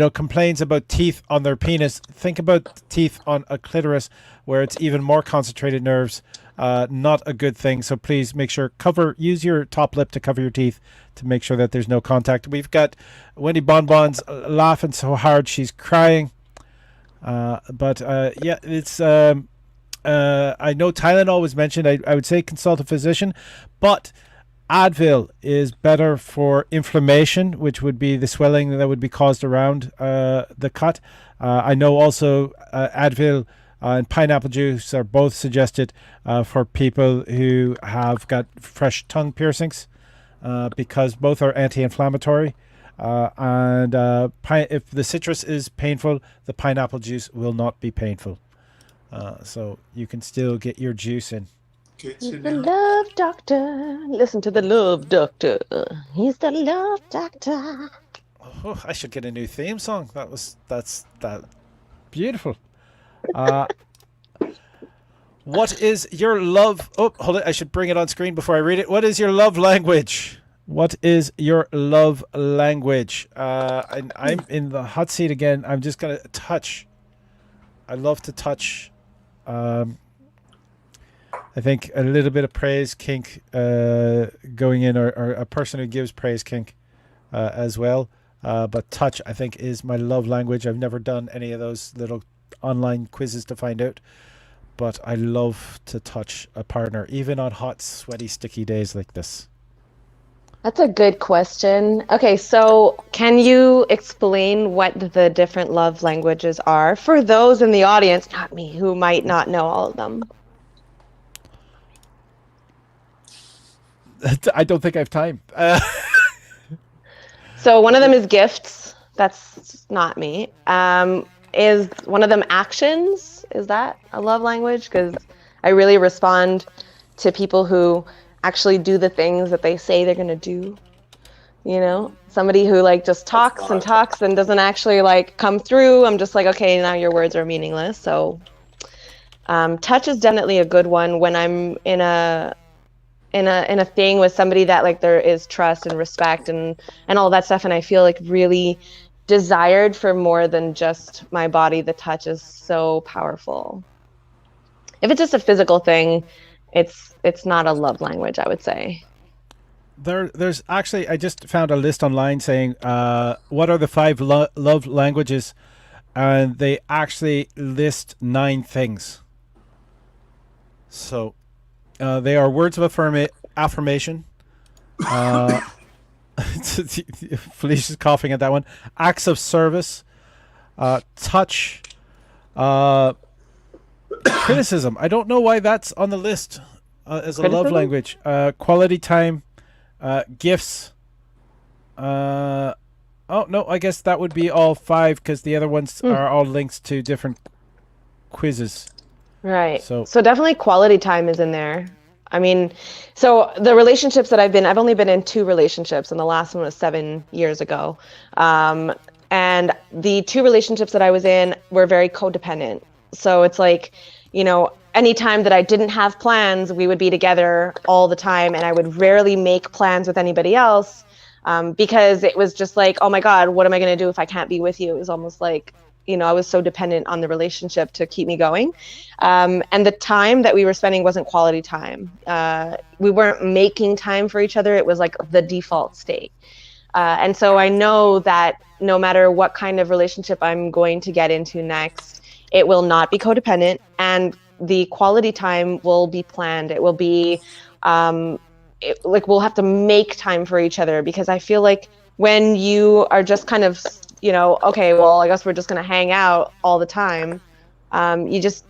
complains about teeth on their penis, think about teeth on a clitoris where it's even more concentrated nerves. Not a good thing. So please make sure use your top lip to cover your teeth to make sure that there's no contact. We've got Wendy Bonbons laughing so hard she's crying. Yeah, it's. I know Tylenol was mentioned. I would say consult a physician, but Advil is better for inflammation, which would be the swelling that would be caused around the cut. I know also Advil and pineapple juice are both suggested for people who have got fresh tongue piercings because both are anti-inflammatory. If the citrus is painful, the pineapple juice will not be painful. So you can still get your juice in. Good He's to the know. love doctor. Listen to the love doctor. He's the love doctor. Oh, I should get a new theme song. That's beautiful. Uh, what is your love? Oh, hold it. I should bring it on screen before I read it. What is your love language? What is your love language? I'm in the hot seat again. I'm just gonna touch. I love to touch. I think a little bit of praise kink going in, or a person who gives praise kink as well. But touch, I think, is my love language. I've never done any of those little online quizzes to find out. But I love to touch a partner, even on hot, sweaty, sticky days like this. That's a good question. Okay, so can you explain what the different love languages are for those in the audience, not me, who might not know all of them? I don't think I have time. So one of them is gifts. That's not me. Is one of them actions? Is that a love language? Because I really respond to people who actually do the things that they say they're going to do. You know, somebody who like just talks and talks and doesn't actually like come through. I'm just like, okay, now your words are meaningless. So touch is definitely a good one when I'm in a thing with somebody that like there is trust and respect and all that stuff, and I feel like really desired for more than just my body. The touch is so powerful. If it's just a physical thing, it's not a love language, I would say. There's actually, I just found a list online saying what are the 5 love languages, and they actually list 9 things. So they are words of affirmation. Felicia's coughing at that one. Acts of service, touch, criticism. I don't know why that's on the list as a love Criticism? language. Quality time, gifts. Oh no, I guess that would be all 5 because the other ones are all links to different quizzes. Right. So Definitely quality time is in there. I mean, so the relationships that I've only been in 2 relationships, and the last one was 7 years ago. And the 2 relationships that I was in were very codependent. So it's like, you know, anytime that I didn't have plans, we would be together all the time, and I would rarely make plans with anybody else because it was just like, oh my God, what am I going to do if I can't be with you? It was almost like, you know, I was so dependent on the relationship to keep me going. And the time that we were spending wasn't quality time. We weren't making time for each other. It was like the default state. And so I know that no matter what kind of relationship I'm going to get into next, it will not be codependent, and the quality time will be planned. It will be like we'll have to make time for each other, because I feel like when you are just kind of, you know, okay, well, I guess we're just going to hang out all the time, you just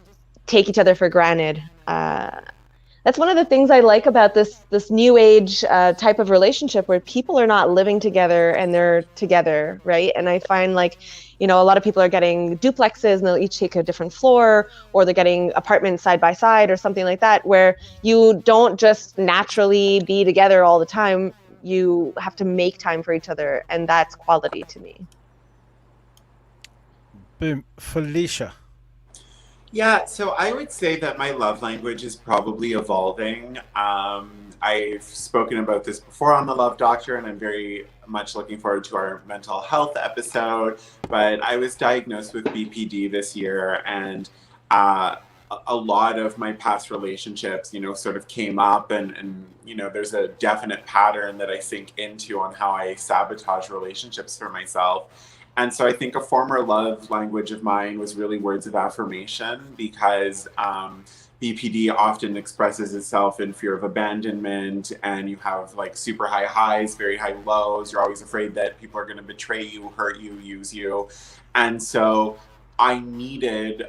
take each other for granted. That's one of the things I like about this new age type of relationship, where people are not living together and they're together, right? And I find like, you know, a lot of people are getting duplexes and they'll each take a different floor, or they're getting apartments side by side or something like that, where you don't just naturally be together all the time. You have to make time for each other, and that's quality to me. boom, Felicia. Yeah, so I would say that my love language is probably evolving. I've spoken about this before on The Love Doctor, and I'm very much looking forward to our mental health episode. But I was diagnosed with BPD this year, and a lot of my past relationships, you know, sort of came up, and you know, there's a definite pattern that I sink into on how I sabotage relationships for myself. And so I think a former love language of mine was really words of affirmation because BPD often expresses itself in fear of abandonment, and you have like super high highs, very high lows. You're always afraid that people are going to betray you, hurt you, use you. And so I needed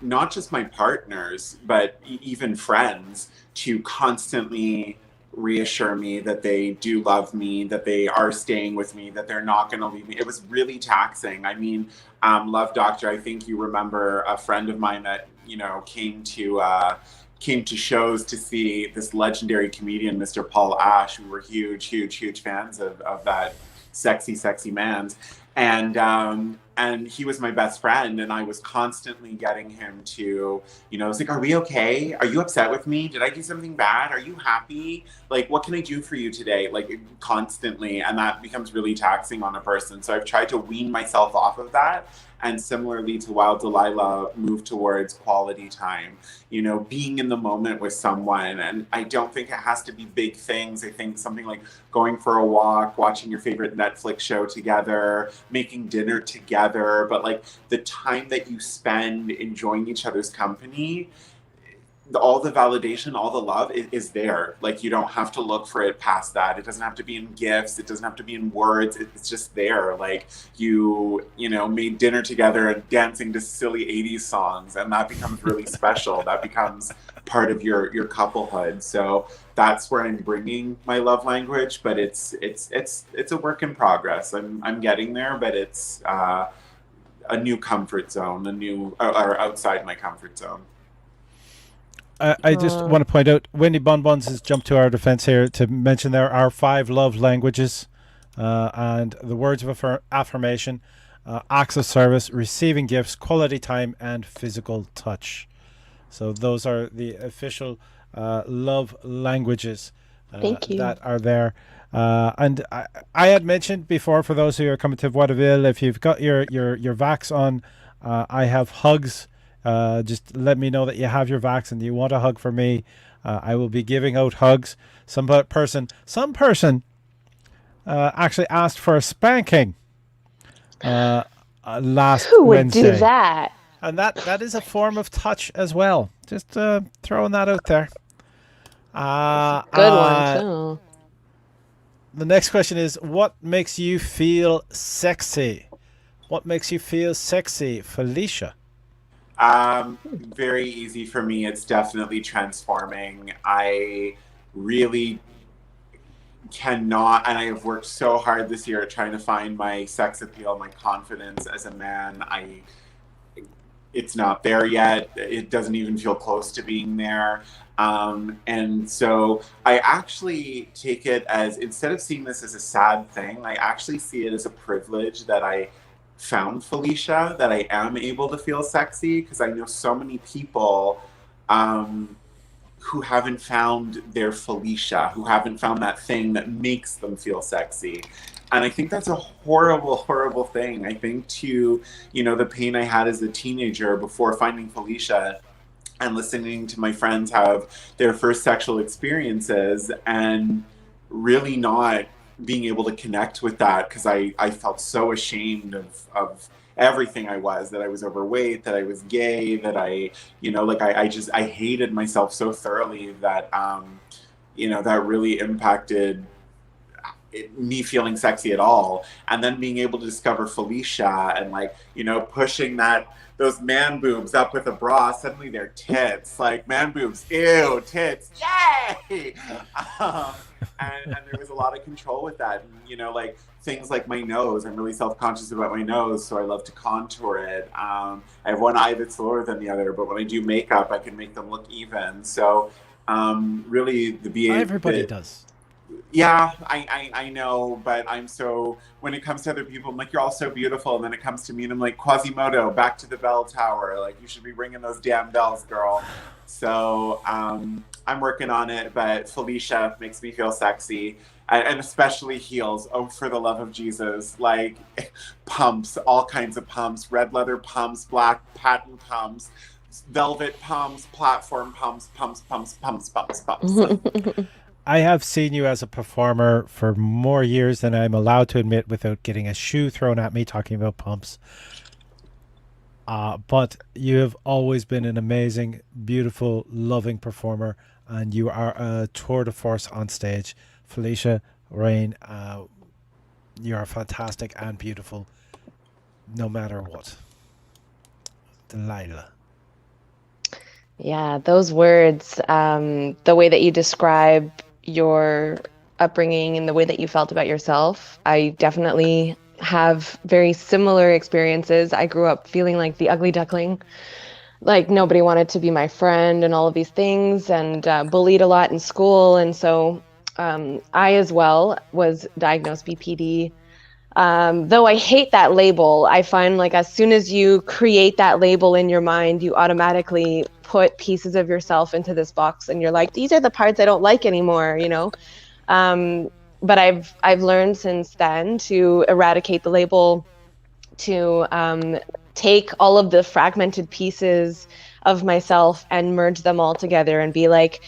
not just my partners, but even friends to constantly reassure me that they do love me, that they are staying with me, that they're not going to leave me. It was really taxing. I mean, Love Doctor, I think you remember a friend of mine that, you know, came to shows to see this legendary comedian, Mr. Paul Ash. We were huge fans of that sexy man. And he was my best friend, and I was constantly getting him to, you know, it's like, are we okay? Are you upset with me? Did I do something bad? Are you happy? Like, what can I do for you today? Like, constantly. And that becomes really taxing on a person. So I've tried to wean myself off of that. And similarly to Wild Delilah, move towards quality time, you know, being in the moment with someone. And I don't think it has to be big things. I think something like going for a walk, watching your favorite Netflix show together, making dinner together, but like the time that you spend enjoying each other's company, all the validation, all the love is there. Like, you don't have to look for it past that. It doesn't have to be in gifts. It doesn't have to be in words. It's just there. Like, you know, made dinner together and dancing to silly 80s songs, and that becomes really special. That becomes part of your couplehood. So that's where I'm bringing my love language, but it's a work in progress. I'm getting there, but it's a new comfort zone, or outside my comfort zone. I just want to point out, Wendy Bonbons has jumped to our defense here to mention there are 5 love languages, and the words of affirmation, acts of service, receiving gifts, quality time, and physical touch. So those are the official love languages Thank you. that are there. And I had mentioned before, for those who are coming to Vaudeville, if you've got your vax on, I have hugs. Just let me know that you have your vax and you want a hug from me. I will be giving out hugs. Some person actually asked for a spanking last Who would Wednesday. do that? And that is a form of touch as well. Just throwing that out there. Good one too. The next question is, what makes you feel sexy? What makes you feel sexy, Felicia? Very easy for me. It's definitely transforming. I really cannot, and I have worked so hard this year at trying to find my sex appeal, my confidence as a man. It's not there yet. It doesn't even feel close to being there. And so I actually take it as, instead of seeing this as a sad thing, I actually see it as a privilege that I found Felicia, that I am able to feel sexy, because I know so many people who haven't found their Felicia, who haven't found that thing that makes them feel sexy. And I think that's a horrible thing. I think to, you know, the pain I had as a teenager before finding Felicia and listening to my friends have their first sexual experiences and really not being able to connect with that, because I felt so ashamed of everything I was, that I was overweight, that I was gay, that I, you know, like I hated myself so thoroughly that, you know, that really impacted me feeling sexy at all. And then being able to discover Felicia and, like, you know, pushing those man boobs up with a bra, suddenly they're tits, like man boobs, ew, tits, yay! And there was a lot of control with that. And, you know, like things like my nose, I'm really self-conscious about my nose, so I love to contour it. I have one eye that's lower than the other, but when I do makeup, I can make them look even. So really the BA... Everybody does. Yeah, I know, but when it comes to other people, I'm like, you're all so beautiful. And then it comes to me and I'm like, Quasimodo, back to the bell tower. Like, you should be ringing those damn bells, girl. So I'm working on it, but Felicia makes me feel sexy. And especially heels. Oh, for the love of Jesus. Like, pumps, all kinds of pumps, red leather pumps, black patent pumps, velvet pumps, platform pumps. I have seen you as a performer for more years than I'm allowed to admit without getting a shoe thrown at me talking about pumps. But you have always been an amazing, beautiful, loving performer, and you are a tour de force on stage. Felicia Rayne, you are fantastic and beautiful no matter what. Delilah. Yeah, those words, the way that you describe your upbringing and the way that you felt about yourself, I definitely have very similar experiences. I grew up feeling like the ugly duckling, like nobody wanted to be my friend and all of these things, and bullied a lot in school. And so I as well was diagnosed BPD. Though I hate that label, I find like as soon as you create that label in your mind, you automatically put pieces of yourself into this box, and you're like, these are the parts I don't like anymore, you know? Um, but I've learned since then to eradicate the label, to take all of the fragmented pieces of myself and merge them all together and be like,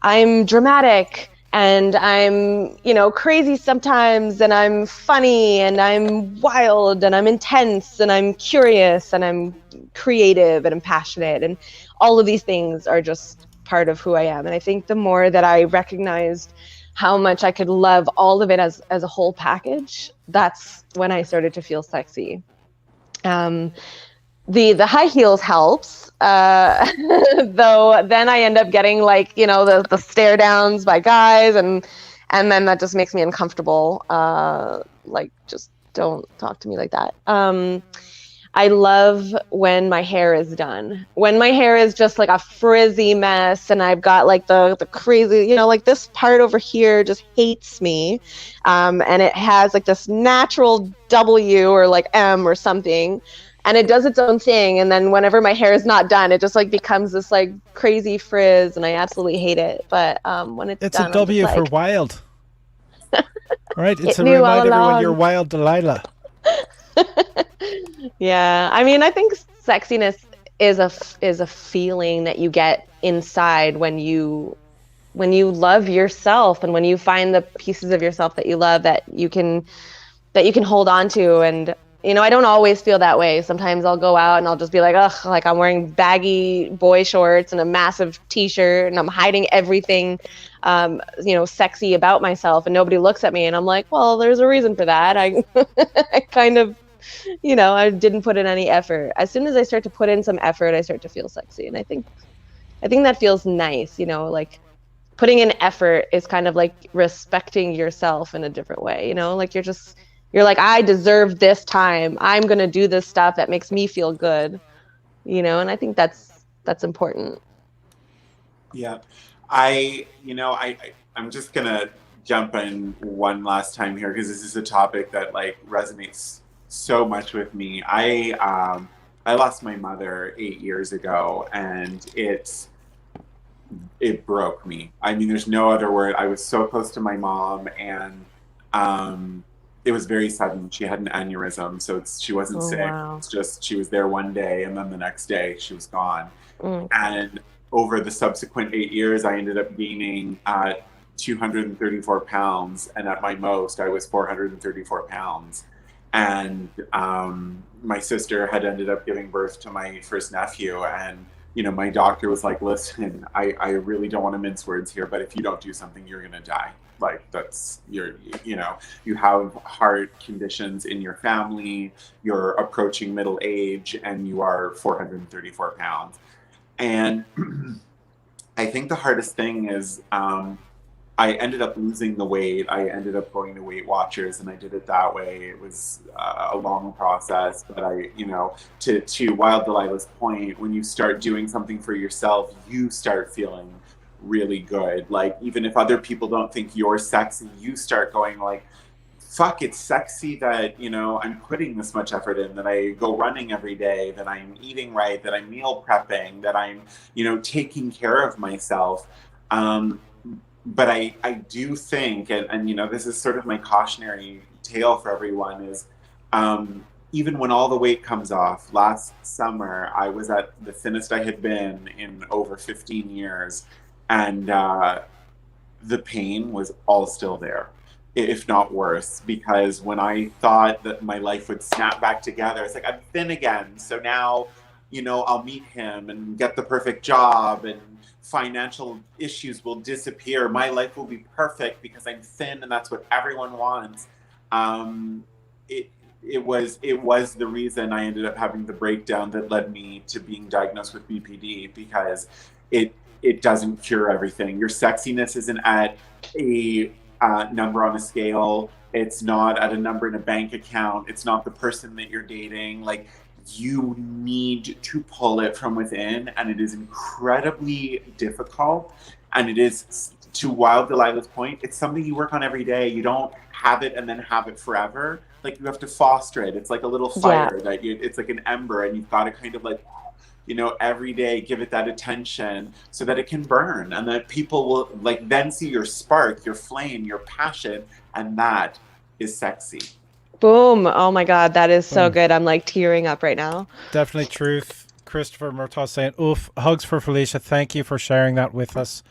I'm dramatic and I'm, you know, crazy sometimes, and I'm funny and I'm wild and I'm intense and I'm curious and I'm creative and I'm passionate, and all of these things are just part of who I am. And I think the more that I recognized how much I could love all of it as a whole package, that's when I started to feel sexy. Um, the high heels helps, though then I end up getting like, you know, the stare downs by guys, and then that just makes me uncomfortable. Like, just don't talk to me like that. I love when my hair is done. When my hair is just like a frizzy mess and I've got like the crazy, you know, like this part over here just hates me. And it has like this natural W or like M or something. And it does its own thing. And then whenever my hair is not done, it just like becomes this like crazy frizz, and I absolutely hate it. But when it's It's a done, I'm just W for like, wild. Right? It's it a knew all remind everyone you're along. wild, Delilah. Yeah, I mean, I think sexiness is a feeling that you get inside when you love yourself, and when you find the pieces of yourself that you love, that you can hold on to. And you know, I don't always feel that way. Sometimes I'll go out and I'll just be like, ugh, like I'm wearing baggy boy shorts and a massive t-shirt and I'm hiding everything, you know, sexy about myself, and nobody looks at me, and I'm like, well, there's a reason for that. I I kind of, you know, I didn't put in any effort. As soon as I start to put in some effort, I start to feel sexy. And I think that feels nice, you know, like putting in effort is kind of like respecting yourself in a different way, you know, like you're like, I deserve this time. I'm going to do this stuff that makes me feel good, you know, and I think that's important. Yeah. I'm just gonna jump in one last time here because this is a topic that like resonates so much with me. I lost my mother 8 years ago, and it broke me. I mean, there's no other word. I was so close to my mom, and it was very sudden. She had an aneurysm, so she wasn't Oh, sick. wow. It's just she was there one day, and then the next day she was gone. Mm. And over the subsequent 8 years, I ended up gaining 234 pounds, and at my most, I was 434 pounds. And my sister had ended up giving birth to my first nephew, and my doctor was like, "Listen, I really don't want to mince words here, but if you don't do something, you're gonna die. Like you have heart conditions in your family, you're approaching middle age, and you are 434 pounds." And I think the hardest thing is I ended up losing the weight. I ended up going to Weight Watchers, and I did it that way. It was a long process, but to Wild Delilah's point, when you start doing something for yourself, you start feeling really good. Like, even if other people don't think you're sexy, you start going like, fuck, it's sexy that, I'm putting this much effort in, that I go running every day, that I'm eating right, that I'm meal prepping, that I'm, taking care of myself. But I do think, and this is sort of my cautionary tale for everyone, is even when all the weight comes off, last summer, I was at the thinnest I had been in over 15 years. And the pain was all still there, if not worse, because when I thought that my life would snap back together, it's like I'm thin again. So now, I'll meet him and get the perfect job and financial issues will disappear. My life will be perfect because I'm thin and that's what everyone wants. Um, it, it was the reason I ended up having the breakdown that led me to being diagnosed with BPD, because it doesn't cure everything. Your sexiness isn't at a number on a scale. It's not at a number in a bank account. It's not the person that you're dating. Like, you need to pull it from within, and it is incredibly difficult. And it is, to Wild Delilah's point, it's something you work on every day. You don't have it and then have it forever. Like, you have to foster it. It's like a little fire it's like an ember, and you've got to kind of like, every day give it that attention so that it can burn, and that people will like then see your spark, your flame, your passion, and that is sexy. Boom. Oh my God, that is so good. I'm like tearing up right now. Definitely truth. Christopher Murtaugh saying, oof, hugs for Felicia. Thank you for sharing that with us.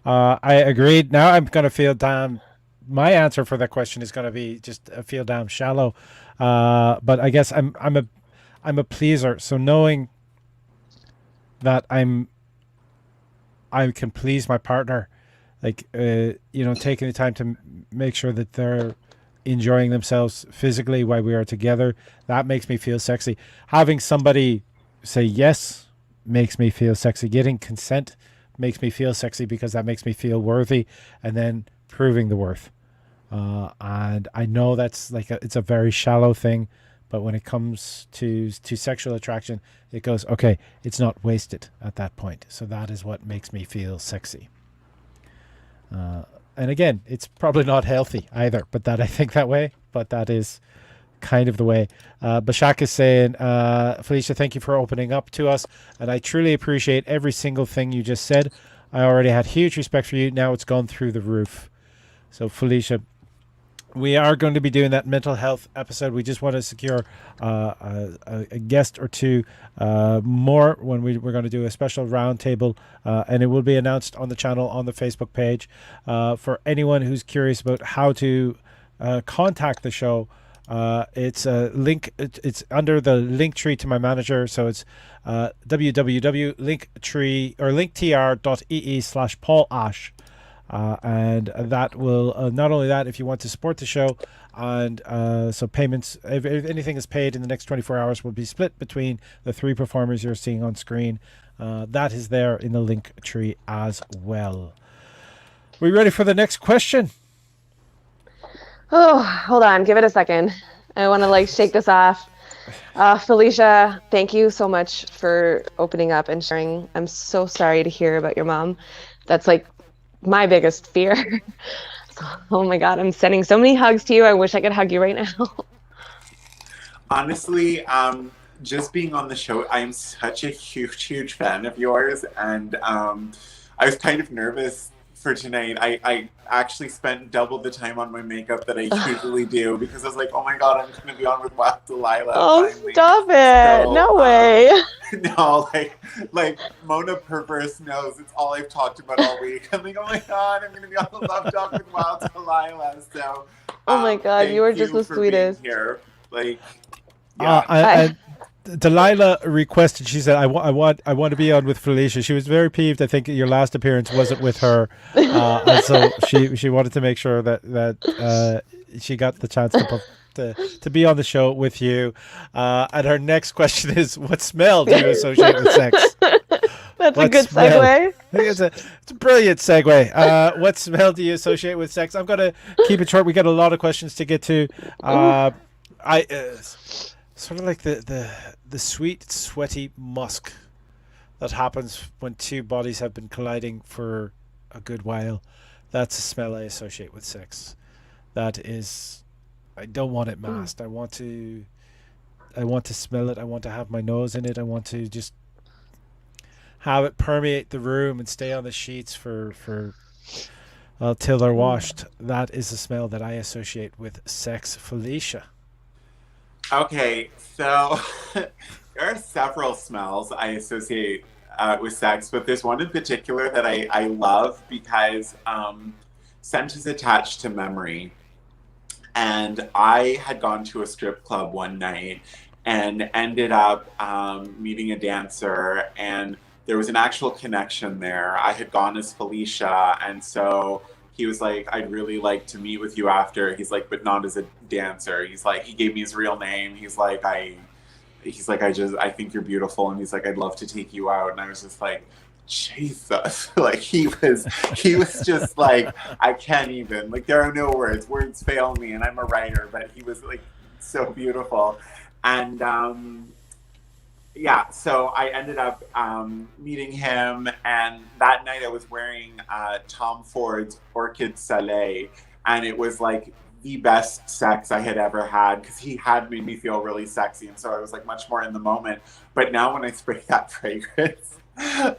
I agreed. Now I'm going to feel damn, my answer for that question is going to be just feel damn shallow. But I guess I'm a pleaser. So knowing that I can please my partner, like, taking the time to make sure that they're enjoying themselves physically while we are together, that makes me feel sexy. Having somebody say yes makes me feel sexy. Getting consent makes me feel sexy, because that makes me feel worthy, and then proving the worth. And I know that's like it's a very shallow thing, but when it comes to sexual attraction, it goes, okay, it's not wasted at that point. So that is what makes me feel sexy. And again, it's probably not healthy either, but that I think that way, but that is kind of the way. Bashak is saying, Felicia, thank you for opening up to us, and I truly appreciate every single thing you just said. I already had huge respect for you. Now it's gone through the roof. So Felicia, we are going to be doing that mental health episode. We just want to secure a guest or two more when we're going to do a special roundtable, and it will be announced on the channel, on the Facebook page. For anyone who's curious about how to contact the show, it's a link. It's under the link tree to my manager. So it's www.linktree or linktr.ee/Paul Ash. And that will not only that, if you want to support the show, and so payments, if anything is paid in the next 24 hours, will be split between the three performers you're seeing on screen. That is there in the link tree as well. We ready for the next question? Oh, hold on, give it a second. I want to shake this off. Felicia, thank you so much for opening up and sharing. I'm so sorry to hear about your mom. That's my biggest fear. Oh my God, I'm sending so many hugs to you. I wish I could hug you right now. Honestly, just being on the show, I am such a huge fan of yours, and I was kind of nervous for tonight. I actually spent double the time on my makeup that I usually do, because I was like, oh my God, I'm going to be on with Wild Delilah. Oh, finally. stop it. So, no way. No, like Mona Perverse knows it's all I've talked about all week. I'm like, oh my God, I'm going to be on the Love Talk with Wild Delilah. So, oh my God, you are just the sweetest. Here. Yeah. Delilah requested. She said, "I want to be on with Felicia." She was very peeved. I think your last appearance wasn't with her, and so she wanted to make sure that she got the chance to be on the show with you. And her next question is, "What smell do you associate with sex?" That's a good segue. It's a brilliant segue. What smell do you associate with sex? I'm gonna keep it short. We got a lot of questions to get to. Sort of like the sweet, sweaty musk that happens when two bodies have been colliding for a good while. That's a smell I associate with sex. That is, I don't want it masked. I want to smell it. I want to have my nose in it. I want to just have it permeate the room and stay on the sheets for till they're washed. That is the smell that I associate with sex. Felicia. Okay, so there are several smells I associate with sex, but there's one in particular that I love, because scent is attached to memory. And I had gone to a strip club one night and ended up meeting a dancer, and there was an actual connection there. I had gone as Felicia, and so he was like, I'd really like to meet with you after. He's like, but not as a dancer. He's like, he gave me his real name. I think you're beautiful, and he's like, I'd love to take you out. And I was just like, Jesus. Like he was just like, I can't even, like, there are no words fail me, and I'm a writer, but he was like so beautiful. And yeah, so I ended up meeting him, and that night I was wearing Tom Ford's Orchid Soleil, and it was like the best sex I had ever had, because he had made me feel really sexy, and so I was like much more in the moment. But now when I spray that fragrance,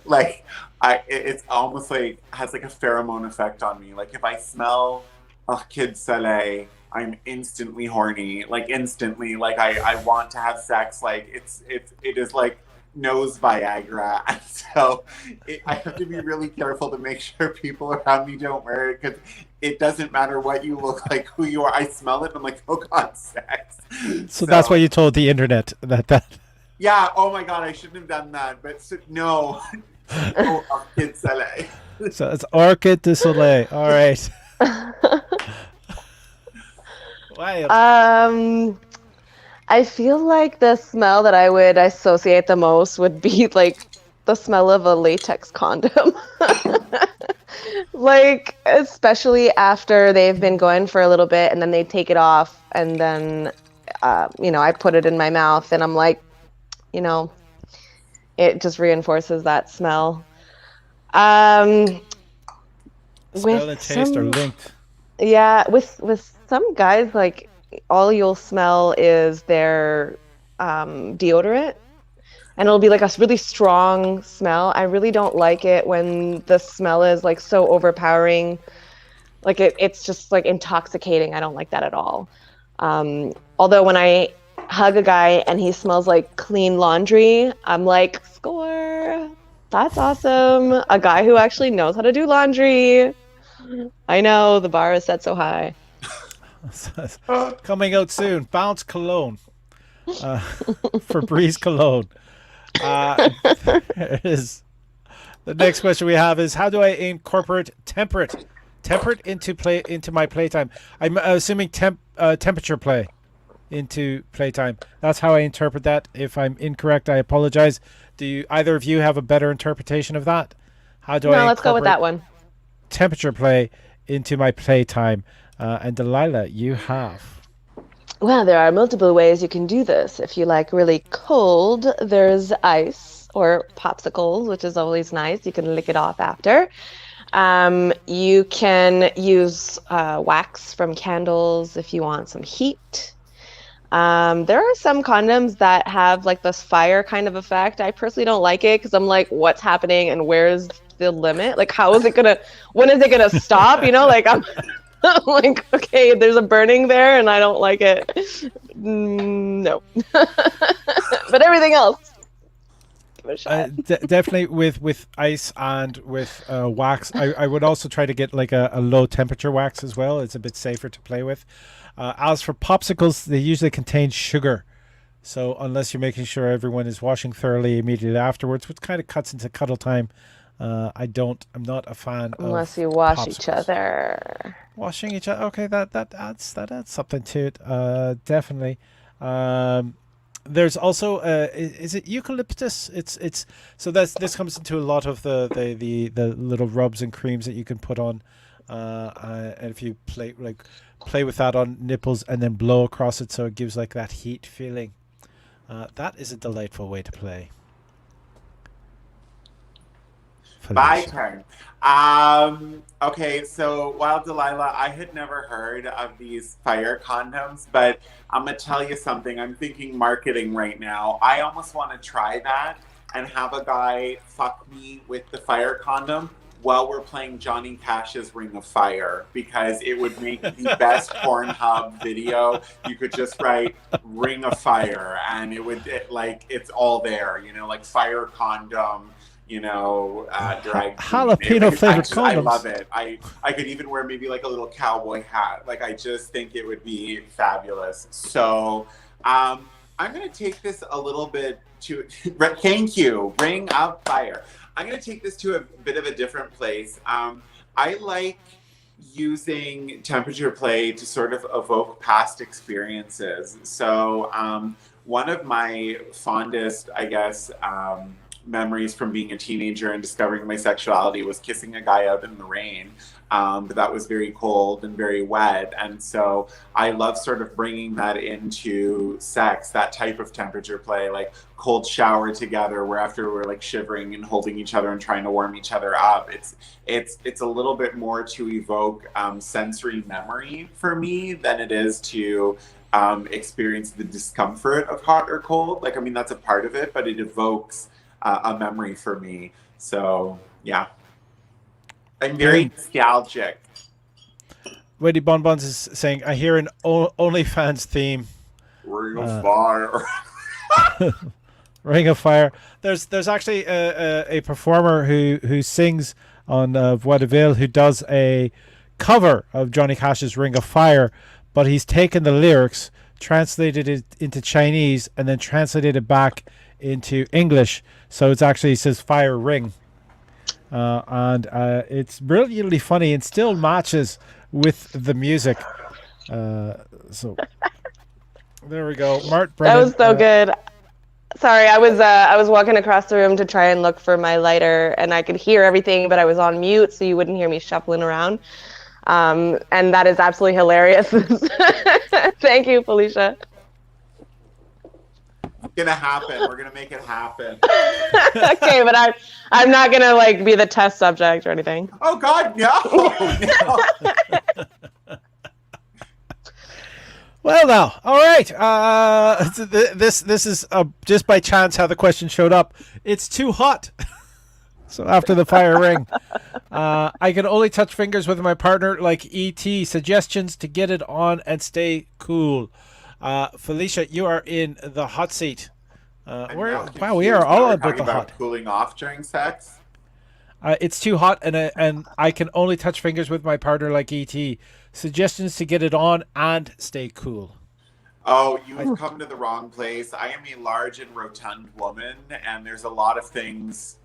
like it's almost like has like a pheromone effect on me. Like if I smell Orchid Soleil, I'm instantly horny, like instantly, like I want to have sex. Like it is like nose Viagra. And so I have to be really careful to make sure people around me don't wear it, because it doesn't matter what you look like, who you are. I smell it and I'm like, oh God, sex. So that's why you told the internet that. Yeah, oh my God, I shouldn't have done that. But no, oh, Orchid Soleil. So it's Orchid de Soleil. All right. I feel like the smell that I would associate the most would be like the smell of a latex condom. Like, especially after they've been going for a little bit and then they take it off, and then, I put it in my mouth, and I'm like, it just reinforces that smell. Smell and taste are linked. Yeah, with some guys, like, all you'll smell is their deodorant, and it'll be like a really strong smell. I really don't like it when the smell is like so overpowering. Like it's just like intoxicating. I don't like that at all. Although when I hug a guy and he smells like clean laundry, I'm like, score. That's awesome. A guy who actually knows how to do laundry. I know, the bar is set so high. Coming out soon, Bounce Cologne. Febreze Cologne. Is the next question we have is, how do I incorporate temperate into my playtime? I'm assuming temperature play into playtime. That's how I interpret that. If I'm incorrect, I apologize. Do either of you have a better interpretation of that? How do I? No, let's go with that one. Temperature play into my playtime. And Delilah, you have. Well, there are multiple ways you can do this. If you like really cold, there's ice or popsicles, which is always nice. You can lick it off after. You can use wax from candles if you want some heat. There are some condoms that have like this fire kind of effect. I personally don't like it because I'm like, what's happening and where's the limit? Like, when is it gonna stop? Like I'm like, okay, there's a burning there and I don't like it. No. But everything else, give it a shot. Definitely with ice and with wax. I would also try to get like a low temperature wax as well. It's a bit safer to play with. As for popsicles, they usually contain sugar. So unless you're making sure everyone is washing thoroughly immediately afterwards, which kind of cuts into cuddle time, I'm not a fan unless of you wash popsicles. each other. Washing each other. Okay, that adds something to it. Definitely. There's also is it eucalyptus? It's so this comes into a lot of the little rubs and creams that you can put on, and if you play with that on nipples and then blow across it, so it gives like that heat feeling. That is a delightful way to play. My turn. Okay, so while Delilah, I had never heard of these fire condoms, but I'm gonna tell you something. I'm thinking marketing right now. I almost want to try that and have a guy fuck me with the fire condom while we're playing Johnny Cash's Ring of Fire, because it would make the best Pornhub video. You could just write Ring of Fire and it's all there, like fire condom, drag queen. Jalapeno flavored I condoms. love it. I could even wear maybe like a little cowboy hat. Like I just think it would be fabulous. So I'm gonna take this a little bit to thank you. Ring of fire. I'm gonna take this to a bit of a different place. I like using temperature play to sort of evoke past experiences. So one of my fondest, I guess, memories from being a teenager and discovering my sexuality was kissing a guy out in the rain. But that was very cold and very wet. And so I love sort of bringing that into sex, that type of temperature play, like cold shower together, where after we're like shivering and holding each other and trying to warm each other up. It's a little bit more to evoke sensory memory for me than it is to experience the discomfort of hot or cold. Like, I mean, that's a part of it, but it evokes a memory for me. So, yeah. I'm very nostalgic. Wendy Bonbons is saying, I hear an OnlyFans theme. Ring of Fire. Ring of Fire. There's actually a performer who sings on Vaudeville who does a cover of Johnny Cash's Ring of Fire, but he's taken the lyrics, translated it into Chinese, and then translated it back into English. So it says Fire Ring. And it's brilliantly funny and still matches with the music. So there we go. Mart Brennan. That was so good. Sorry, I was walking across the room to try and look for my lighter, and I could hear everything, but I was on mute, so you wouldn't hear me shuffling around. And that is absolutely hilarious. Thank you, Felicia. It's gonna happen. We're gonna make it happen. Okay, but I'm not gonna like be the test subject or anything. Oh God, no! No. Well, now, all right. This is just by chance how the question showed up. It's too hot. So after the fire ring, I can only touch fingers with my partner like E.T. Suggestions to get it on and stay cool. Felicia, you are in the hot seat. We are all about the hot. Cooling off during sex. It's too hot, and I can only touch fingers with my partner like ET. Suggestions to get it on and stay cool. Oh, you've come to the wrong place. I am a large and rotund woman, and there's a lot of things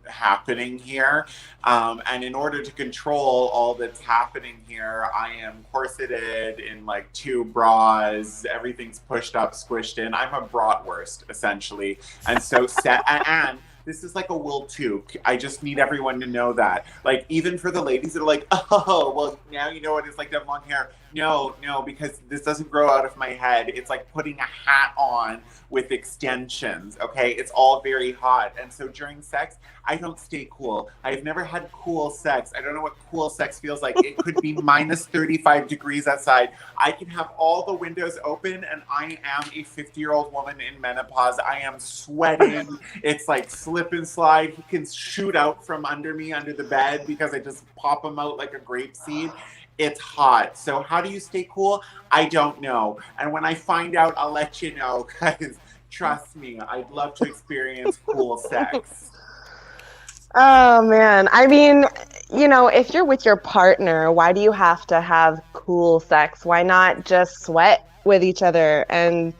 happening here. And in order to control all that's happening here, I am corseted in like 2 bras. Everything's pushed up, squished in. I'm a bratwurst, essentially. And so and this is like a wool toque. I just need everyone to know that. Like, even for the ladies that are like, oh, well, now you know what it's like to have long hair. No, because this doesn't grow out of my head. It's like putting a hat on with extensions, okay? It's all very hot. And so during sex, I don't stay cool. I've never had cool sex. I don't know what cool sex feels like. It could be minus 35 degrees outside. I can have all the windows open, and I am a 50-year-old woman in menopause. I am sweating. It's like slip and slide. He can shoot out from under me, under the bed, because I just pop him out like a grapeseed. It's hot. So how do you stay cool? I don't know. And when I find out, I'll let you know, because trust me, I'd love to experience cool sex. Oh, man. I mean, if you're with your partner, why do you have to have cool sex? Why not just sweat with each other and,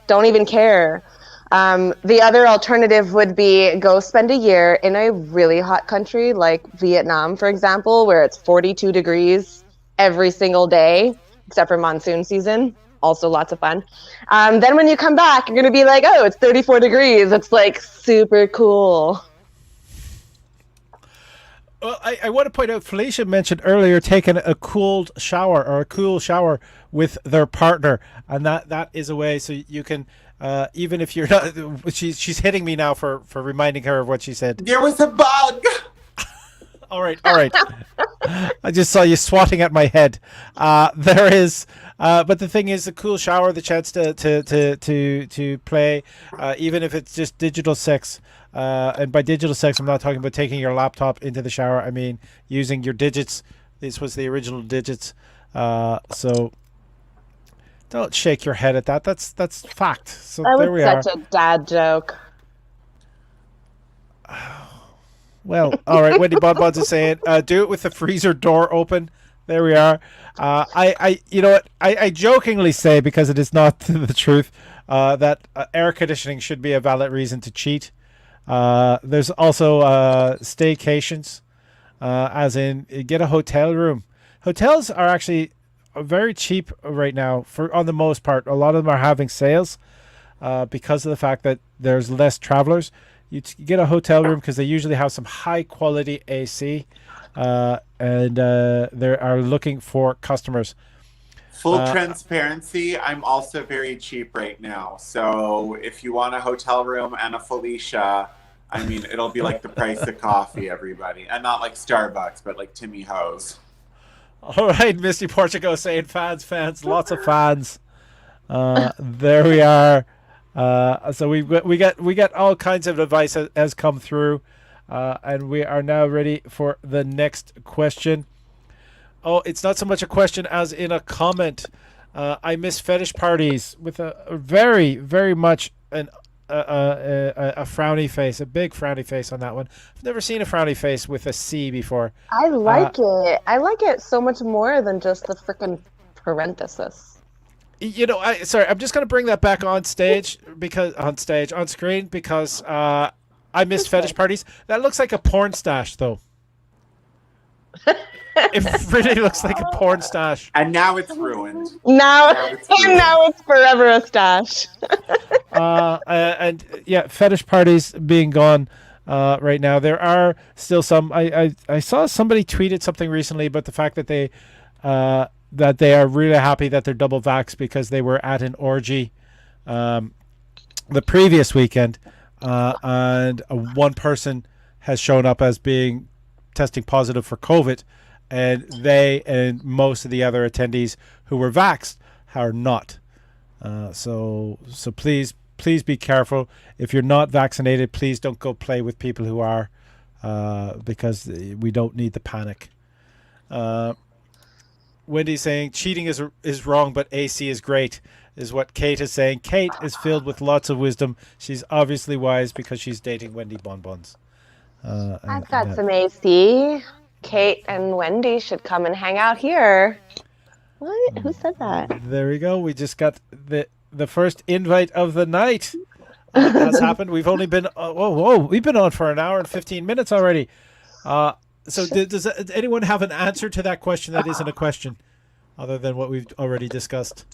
don't even care? The other alternative would be go spend a year in a really hot country like Vietnam, for example, where it's 42 degrees every single day, except for monsoon season. Also lots of fun. Then when you come back, you're going to be like, oh, it's 34 degrees. It's super cool. Well, I want to point out, Felicia mentioned earlier taking a cold shower or a cool shower with their partner, and that is a way so you can, even if you're not, she's hitting me now for reminding her of what she said. There was a bug. All right. I just saw you swatting at my head. There is, but the thing is, a cool shower, the chance to play, even if it's just digital sex. And by digital sex, I'm not talking about taking your laptop into the shower. I mean using your digits. This was the original digits. So don't shake your head at that. That's fact. So That there we was are. such a dad joke. Well, all right. Wendy Bonbons is saying, do it with the freezer door open. There we are. You know what? I jokingly say, because it is not the truth, that air conditioning should be a valid reason to cheat. There's also staycations, as in get a hotel room. Hotels are actually very cheap right now for on the most part. A lot of them are having sales because of the fact that there's less travelers. You get a hotel room because they usually have some high quality AC, and they are looking for customers. Full transparency, I'm also very cheap right now. So if you want a hotel room and a Felicia, I mean, it'll be like the price of coffee, everybody. And not like Starbucks, but like Timmy Ho's. All right, Misty Portugal saying fans, lots of fans. There we are. So we get all kinds of advice has come through, and we are now ready for the next question. Oh, it's not so much a question as in a comment. I miss fetish parties with a very, very much a frowny face, a big frowny face on that one. I've never seen a frowny face with a C before. I like it. I like it so much more than just the freaking parenthesis. You know, I'm just going to bring that back on screen because I miss fetish parties. That looks like a porn stash, though. It really looks like a porn stash. And now it's ruined. Now it's forever a stash. And yeah, fetish parties being gone right now. There are still some. I saw somebody tweeted something recently about the fact that they are really happy that they're double vaxxed because they were at an orgy the previous weekend, and one person has shown up as being testing positive for COVID. And they and most of the other attendees who were vaxxed are not. So please be careful. If you're not vaccinated, please don't go play with people who are, because we don't need the panic. Wendy's saying cheating is wrong, but AC is great, is what Kate is saying. Kate is filled with lots of wisdom. She's obviously wise because she's dating Wendy Bonbons. I've got some AC. Kate and Wendy should come and hang out here. What? Who said that? There we go. We just got the first invite of the night. Has happened. We've only been we've been on for an hour and 15 minutes already. So does anyone have an answer to that question that isn't a question, other than what we've already discussed?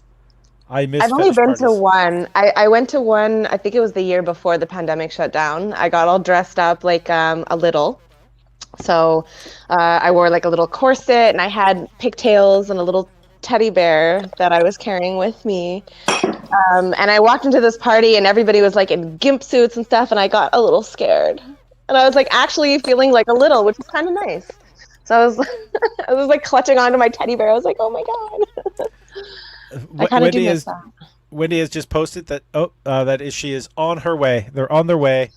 I've only been to one. I went to one. I think it was the year before the pandemic shut down. I got all dressed up like a little. So I wore like a little corset, and I had pigtails and a little teddy bear that I was carrying with me. And I walked into this party, and everybody was like in gimp suits and stuff, and I got a little scared. And I was like actually feeling like a little, which was kind of nice. So I was like clutching onto my teddy bear. I was like, oh my god. I kind of do miss that. Wendy has just posted that she is on her way. They're on their way.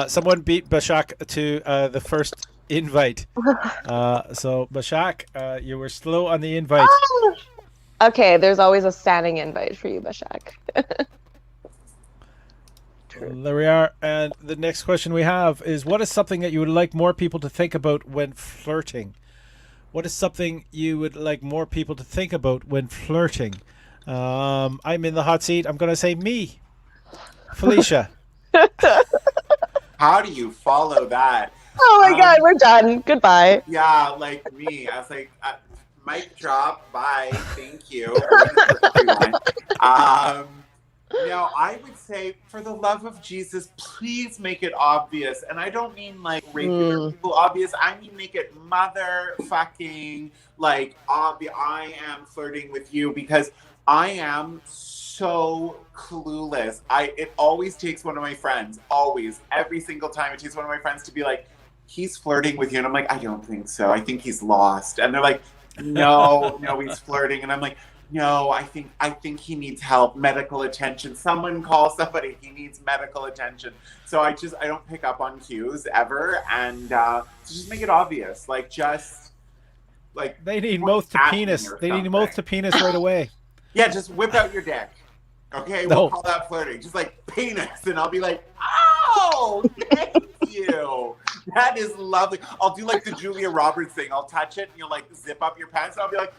Someone beat Bashak to the first invite. So Bashak, you were slow on the invite. Okay, there's always a standing invite for you, Bashak. There we are. And the next question we have is, what is something that you would like more people to think about when flirting? What is something you would like more people to think about when flirting? I'm in the hot seat. I'm going to say me. Felicia. How do you follow that? Oh my god, we're done. Goodbye. Yeah, like me. I was like, mic drop. Bye. Thank you. No, I would say, for the love of Jesus, please make it obvious. And I don't mean like regular people obvious. I mean make it motherfucking like obvious. I am flirting with you, because I am so clueless. It always takes one of my friends, always, every single time it takes one of my friends to be like, he's flirting with you. And I'm like, I don't think so. I think he's lost. And they're like, no, he's flirting. And I'm like, no, I think he needs help, medical attention. Someone call somebody. He needs medical attention. So I don't pick up on cues ever. And so just make it obvious. Like, just like, they need mouth to penis. They need mouth to penis right away. Yeah, just whip out your dick. Okay, we'll call that flirting. Just like penis, and I'll be like, oh, thank you. That is lovely. I'll do like the Julia Roberts thing. I'll touch it and you'll like zip up your pants and I'll be like,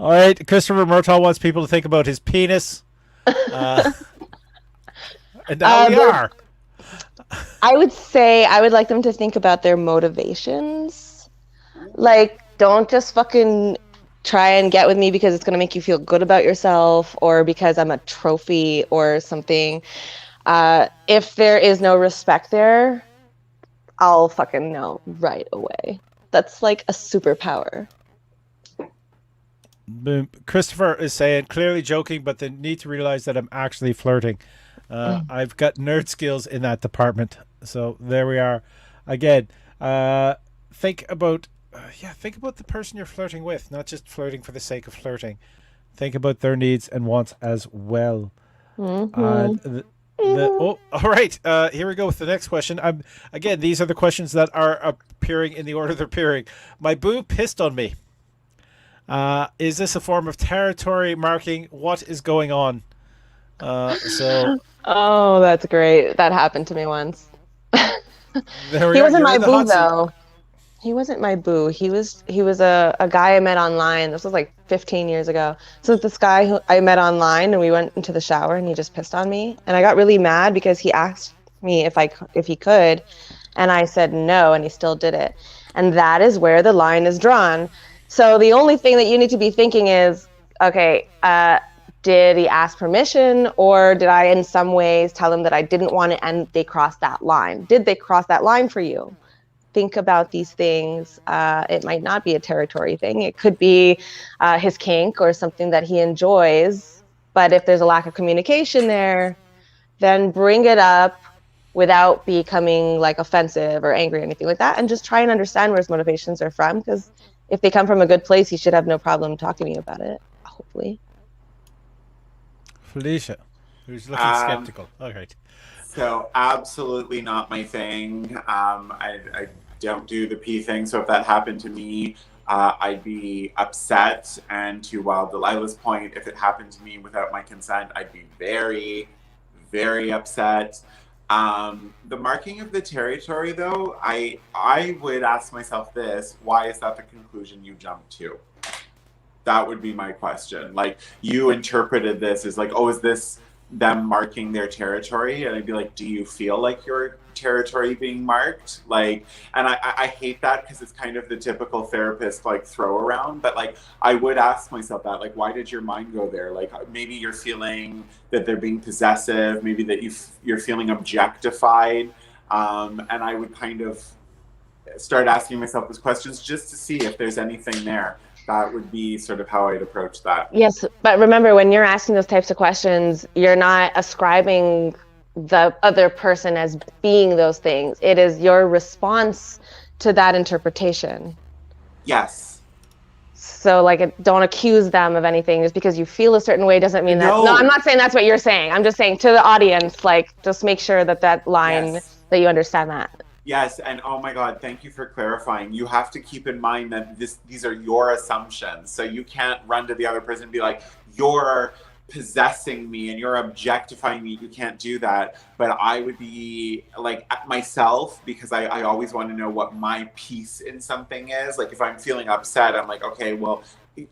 All right, Christopher Murtaugh wants people to think about his penis. And now we are. I would say I would like them to think about their motivations. Like, don't just fucking try and get with me because it's going to make you feel good about yourself or because I'm a trophy or something. If there is no respect there, I'll fucking know right away. That's like a superpower. Boom. Christopher is saying, clearly joking, but they need to realize that I'm actually flirting. I've got nerd skills in that department. So there we are. Again, think about the person you're flirting with, not just flirting for the sake of flirting. Think about their needs and wants as well. Mm-hmm. All right. Here we go with the next question. Again, these are the questions that are appearing in the order they're appearing. My boo pissed on me. Is this a form of territory marking? What is going on? Oh, that's great. That happened to me once. There we He are. wasn't You're my in the boo hot seat. though. He wasn't my boo. He was a guy I met online. This was like 15 years ago. So this guy who I met online and we went into the shower and he just pissed on me. And I got really mad because he asked me if he could, and I said no, and he still did it. And that is where the line is drawn. So the only thing that you need to be thinking is, okay, did he ask permission, or did I in some ways tell him that I didn't want it and they crossed that line? Did they cross that line for you? Think about these things. It might not be a territory thing. It could be his kink or something that he enjoys. But if there's a lack of communication there, then bring it up without becoming like offensive or angry or anything like that, and just try and understand where his motivations are from. Because if they come from a good place, he should have no problem talking to you about it, hopefully. Felicia, who's looking skeptical. All right. So absolutely not my thing. I don't do the pee thing. So if that happened to me, I'd be upset. And to Wild Delilah's point, if it happened to me without my consent, I'd be very, very upset. The marking of the territory, though, I would ask myself this: why is that the conclusion you jumped to? That would be my question. Like, you interpreted this as like, oh, is this them marking their territory? And I'd be like, do you feel like your territory being marked? Like, and I hate that because it's kind of the typical therapist like throw around, but like I would ask myself that, like, why did your mind go there? Like, maybe you're feeling that they're being possessive, maybe that you're feeling objectified, and I would kind of start asking myself those questions just to see if there's anything there. That would be sort of how I'd approach that. Yes, but remember, when you're asking those types of questions, you're not ascribing the other person as being those things. It is your response to that interpretation. Yes. So, like, don't accuse them of anything. Just because you feel a certain way doesn't mean that. No. No, I'm not saying that's what you're saying. I'm just saying to the audience, like, just make sure that line, Yes. that you understand that. Yes, and oh my God, thank you for clarifying. You have to keep in mind that these are your assumptions. So you can't run to the other person and be like, you're possessing me and you're objectifying me. You can't do that. But I would be like myself, because I always want to know what my piece in something is. Like, if I'm feeling upset, I'm like, okay, well,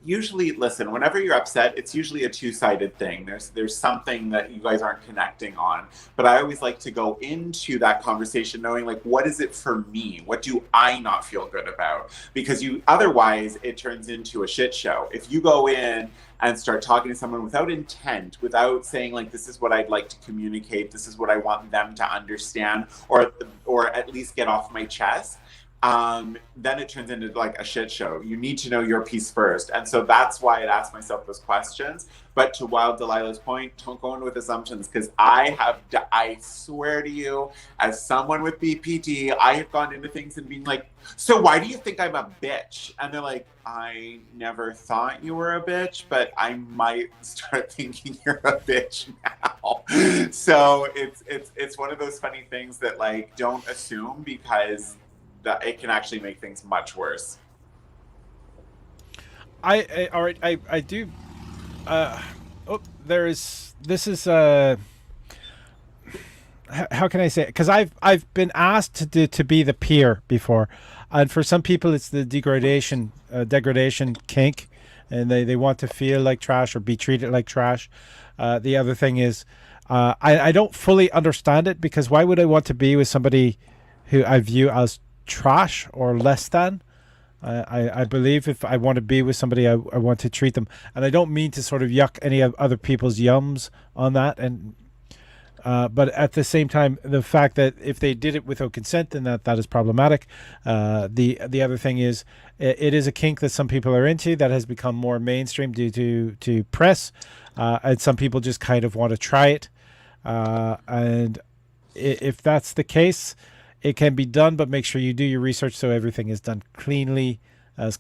usually, listen, whenever you're upset, it's usually a two-sided thing. There's something that you guys aren't connecting on. But I always like to go into that conversation knowing, like, what is it for me? What do I not feel good about? Because otherwise it turns into a shit show. If you go in and start talking to someone without intent, without saying, like, this is what I'd like to communicate, this is what I want them to understand, or at least get off my chest, then it turns into like a shit show. You need to know your piece first. And so that's why I'd ask myself those questions. But to Wild Delilah's point, don't go in with assumptions, because I swear to you, as someone with BPD, I have gone into things and being like, so why do you think I'm a bitch? And they're like, I never thought you were a bitch, but I might start thinking you're a bitch now. So it's one of those funny things that, like, don't assume, because that it can actually make things much worse. All right. I do. This is how can I say it? Because I've been asked to be the peer before, and for some people it's the degradation kink, and they want to feel like trash or be treated like trash. The other thing is, I don't fully understand it, because why would I want to be with somebody who I view as trash or less than? I believe if I want to be with somebody, I want to treat them, and I don't mean to sort of yuck any of other people's yums on that. And but at the same time, the fact that if they did it without consent, then that is problematic. The other thing is, it is a kink that some people are into that has become more mainstream due to press, and some people just kind of want to try it. And if that's the case, it can be done, but make sure you do your research so everything is done cleanly as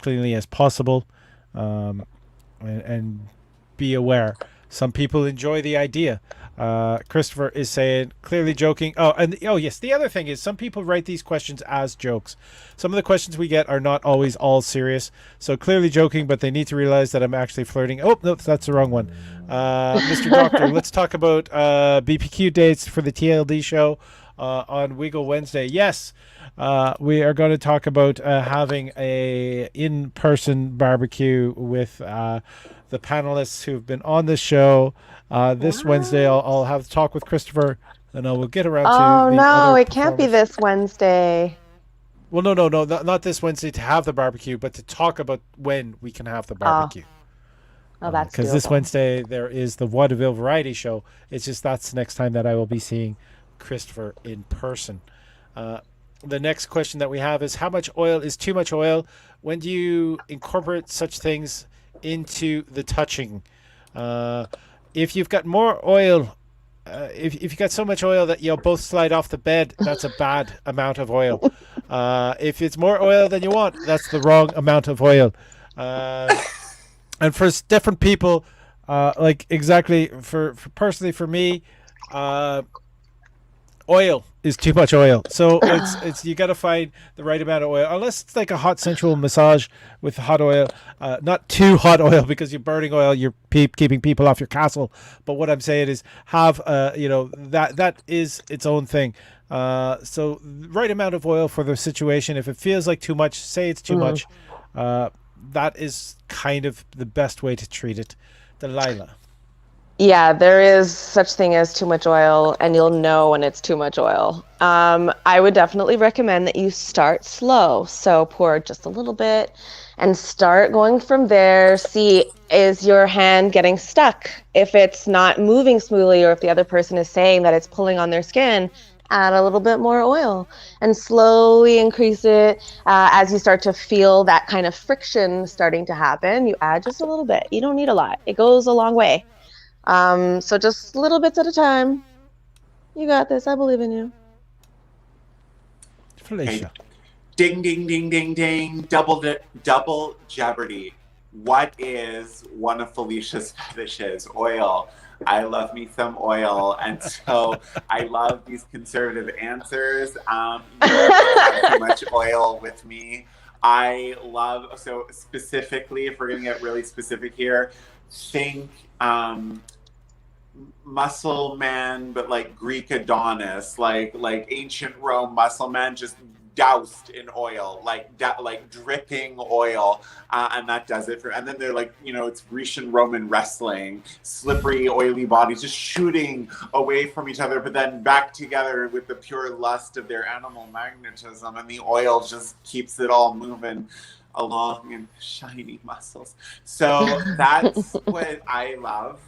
possible, and be aware. Some people enjoy the idea. Christopher is saying, clearly joking. Oh yes, the other thing is, some people write these questions as jokes. Some of the questions we get are not always all serious. So clearly joking, but they need to realize that I'm actually flirting. Oh, no, that's the wrong one. Mr. Doctor, let's talk about BPQ dates for the TLD show on Wiggle Wednesday. Yes, we are going to talk about having a in-person barbecue with the panelists who've been on the show. This Wednesday, I'll have a talk with Christopher, and I will get around to the no, other it can't be this Wednesday. Well, no, not this Wednesday to have the barbecue, but to talk about when we can have the barbecue. Oh, that's because this doable. Wednesday there is the Vaudeville Variety Show. It's just that's the next time that I will be seeing Christopher in person. The next question that we have is, how much oil is too much oil? When do you incorporate such things into the touching? If you've got more oil, if you've got so much oil that you'll both slide off the bed, that's a bad amount of oil. If it's more oil than you want, that's the wrong amount of oil. And for different people, like exactly for personally for me, oil is too much oil. So it's you got to find the right amount of oil, unless it's like a hot sensual massage with hot oil, not too hot oil, because you're burning oil, you're keeping people off your castle. But what I'm saying is, have that is its own thing. So right amount of oil for the situation. If it feels like too much, say it's too much. That is kind of the best way to treat it. Delilah. Yeah, there is such thing as too much oil, and you'll know when it's too much oil. I would definitely recommend that you start slow. So pour just a little bit and start going from there. See, is your hand getting stuck? If it's not moving smoothly, or if the other person is saying that it's pulling on their skin, add a little bit more oil and slowly increase it. As you start to feel that kind of friction starting to happen, you add just a little bit. You don't need a lot. It goes a long way. So just little bits at a time. You got this. I believe in you. Felicia. Okay. Ding, ding, ding, ding, ding. Double jeopardy. What is one of Felicia's fetishes? Oil. I love me some oil, and so I love these conservative answers. You have too much oil with me. I love, so specifically, if we're gonna get really specific here, think muscle man, but like Greek Adonis, like ancient Rome muscle man, just doused in oil, like dripping oil, and that does it for. And then they're like, it's Grecian Roman wrestling, slippery, oily bodies just shooting away from each other, but then back together with the pure lust of their animal magnetism, and the oil just keeps it all moving along in shiny muscles. So that's what I love.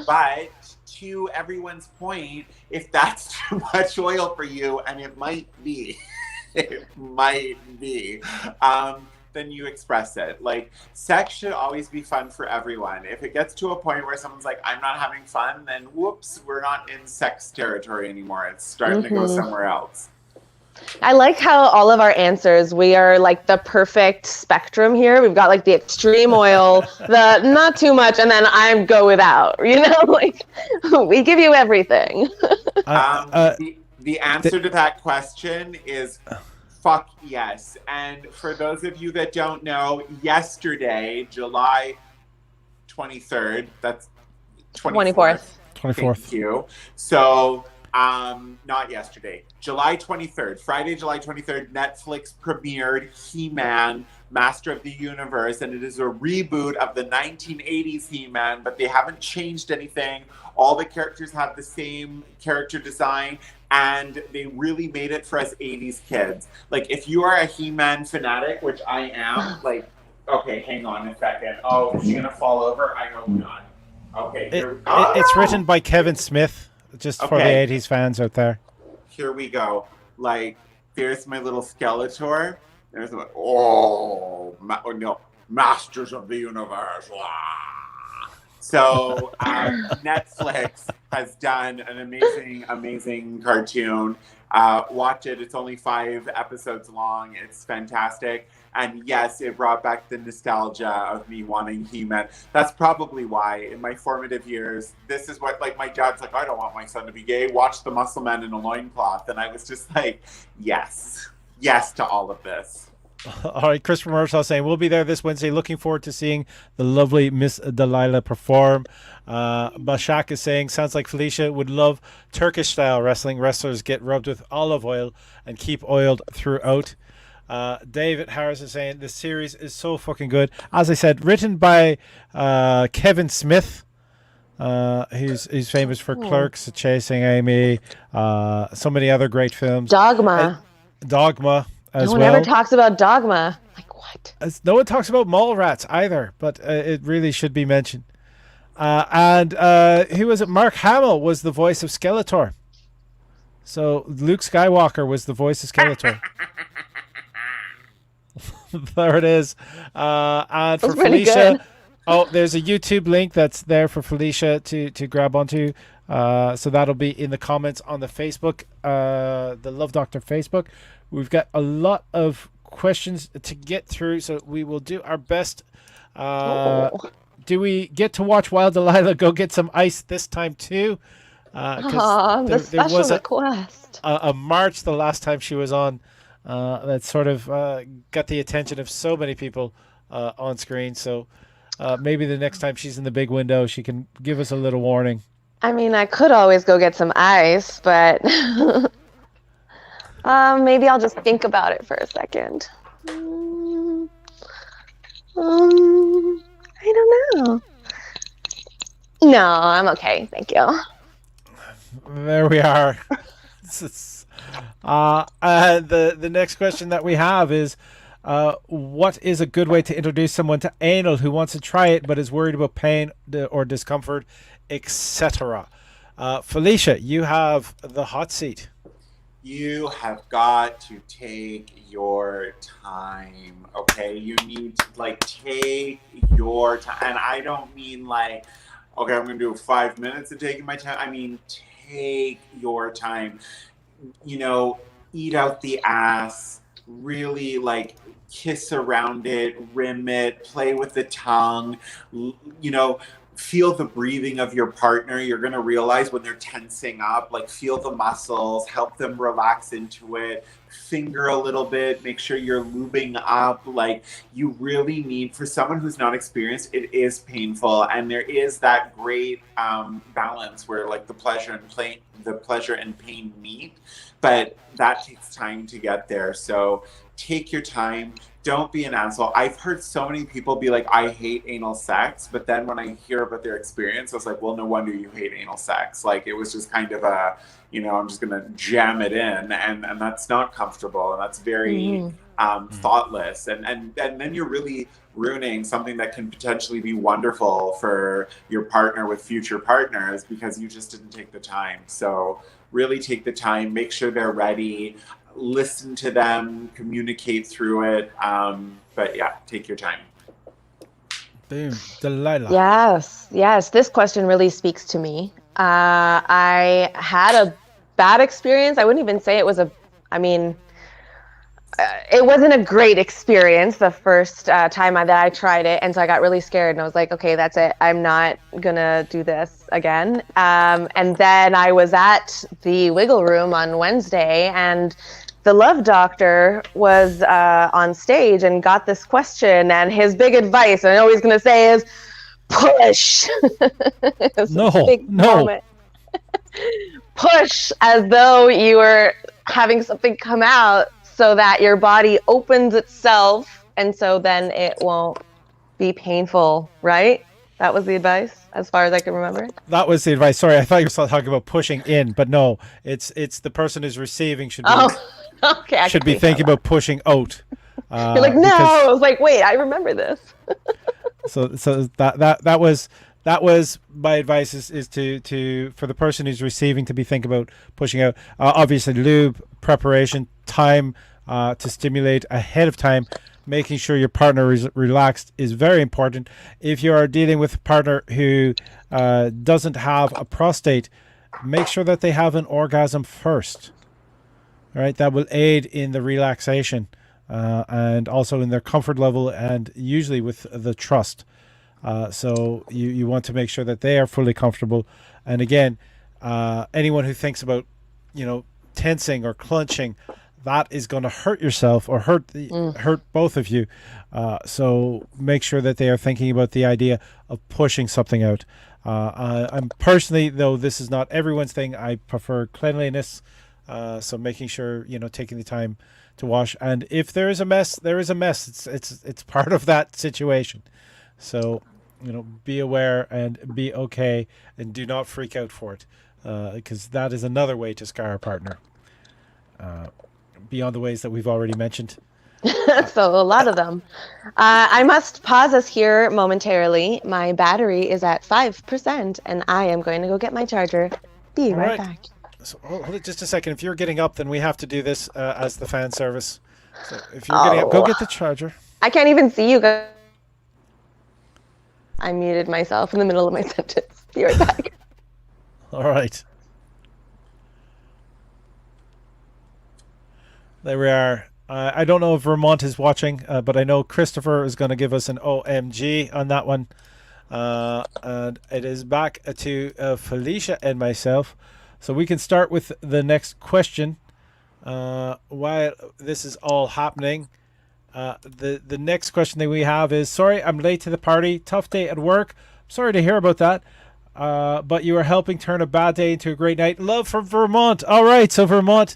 But to everyone's point, if that's too much oil for you, and it might be, then you express it. Like, sex should always be fun for everyone. If it gets to a point where someone's like, I'm not having fun, then whoops, we're not in sex territory anymore. It's starting to go somewhere else. I like how all of our answers, we are like the perfect spectrum here. We've got like the extreme oil, the not too much, and then I go without, like we give you everything. The answer to that question is fuck yes. And for those of you that don't know, yesterday, July 23rd, that's 24th. 24th. Thank you. So Not yesterday. July 23rd, Friday, July 23rd, Netflix premiered He-Man, Master of the Universe, and it is a reboot of the 1980s He-Man, but they haven't changed anything. All the characters have the same character design, and they really made it for us 80s kids. Like, if you are a He-Man fanatic, which I am, like, okay, hang on a second. Oh, is she gonna fall over? I hope not. Okay, it's written by Kevin Smith, just for the 80s fans out there. Here we go. Like, there's my little Skeletor. There's my, Masters of the Universe. So Netflix has done an amazing cartoon. Watch it. It's only 5 episodes long. It's fantastic. And yes, it brought back the nostalgia of me wanting He-Man. That's probably why, in my formative years, this is what, like, my dad's like, I don't want my son to be gay. Watch the Muscle Man in a loincloth. And I was just like, yes to all of this. All right, Christopher Murtaugh saying, we'll be there this Wednesday. Looking forward to seeing the lovely Miss Delilah perform. Bashak is saying, sounds like Felicia would love Turkish-style wrestling. Wrestlers get rubbed with olive oil and keep oiled throughout. David Harris is saying, this series is so fucking good. As I said, written by Kevin Smith. He's famous for Clerks, Chasing Amy, so many other great films. Dogma As no one well. ever talks about Dogma. Like, what? No one talks about Mallrats either, but it really should be mentioned. And who was it? Mark Hamill was the voice of Skeletor. So Luke Skywalker was the voice of Skeletor. There it is. And for Felicia, there's a YouTube link that's there for Felicia to grab onto. So that'll be in the comments on the Facebook, the Love Doctor Facebook. We've got a lot of questions to get through, so we will do our best. Do we get to watch Wild Delilah go get some ice this time too? The special request. A March the last time she was on. That sort of got the attention of so many people on screen. So maybe the next time she's in the big window, she can give us a little warning. I mean, I could always go get some ice, but maybe I'll just think about it for a second. I don't know. No, I'm okay. Thank you. There we are. The next question that we have is, what is a good way to introduce someone to anal who wants to try it but is worried about pain or discomfort, etc.? Felicia, you have the hot seat. You have got to take your time, okay? You need to, take your time. And I don't mean okay, I'm going to do 5 minutes of taking my time. I mean, take your time. Eat out the ass, really, kiss around it, rim it, play with the tongue, feel the breathing of your partner. You're going to realize when they're tensing up, feel the muscles, help them relax into it, finger a little bit, make sure you're lubing up. You really need, for someone who's not experienced, it is painful. And there is that great balance where the pleasure and pain meet, but that takes time to get there. So take your time. Don't be an asshole. I've heard so many people be like, I hate anal sex. But then when I hear about their experience, I was like, well, no wonder you hate anal sex. It was just kind of a, I'm just going to jam it in. And that's not comfortable. And that's very thoughtless. And then you're really ruining something that can potentially be wonderful for your partner with future partners because you just didn't take the time. So really take the time, make sure they're ready. Listen to them, communicate through it. But yeah, take your time. Boom. Delilah. Yes. This question really speaks to me. I had a bad experience. I wouldn't even say it was it wasn't a great experience the first time that I tried it. And so I got really scared and I was like, okay, that's it. I'm not going to do this again. And then I was at the Wiggle Room on Wednesday and the Love Doctor was on stage and got this question, and his big advice, and I know he's going to say, is push. No. push as though you were having something come out so that your body opens itself, and so then it won't be painful, right? That was the advice, as far as I can remember. That was the advice. Sorry, I thought you were talking about pushing in, but no, it's the person who's receiving should be Okay. I should be thinking about pushing out. You're like, no. I was like, wait, I remember this. So that was my advice is to for the person who's receiving to be thinking about pushing out. Obviously, lube preparation time to stimulate ahead of time. Making sure your partner is relaxed is very important. If you are dealing with a partner who doesn't have a prostate, make sure that they have an orgasm first. All right, that will aid in the relaxation and also in their comfort level, and usually with the trust. So you want to make sure that they are fully comfortable. And again, anyone who thinks about, tensing or clenching, that is going to hurt yourself or hurt both of you. So make sure that they are thinking about the idea of pushing something out. I'm personally, though this is not everyone's thing, I prefer cleanliness. So making sure, taking the time to wash. And if there is a mess, there is a mess. It's part of that situation. So, be aware and be okay, and do not freak out for it, because that is another way to scar a partner. Beyond the ways that we've already mentioned. So a lot of them. I must pause us here momentarily. My battery is at 5%, and I am going to go get my charger. Be right back. So hold it just a second. If you're getting up, then we have to do this as the fan service. So if you're getting up, go get the charger. I can't even see you guys. I muted myself in the middle of my sentence. Be right back. All right. There we are. I don't know if Vermont is watching, but I know Christopher is going to give us an OMG on that one. And it is back to Felicia and myself. So we can start with the next question. While this is all happening, the next question that we have is, sorry, I'm late to the party. Tough day at work. Sorry to hear about that. But you are helping turn a bad day into a great night. Love from Vermont. All right, so Vermont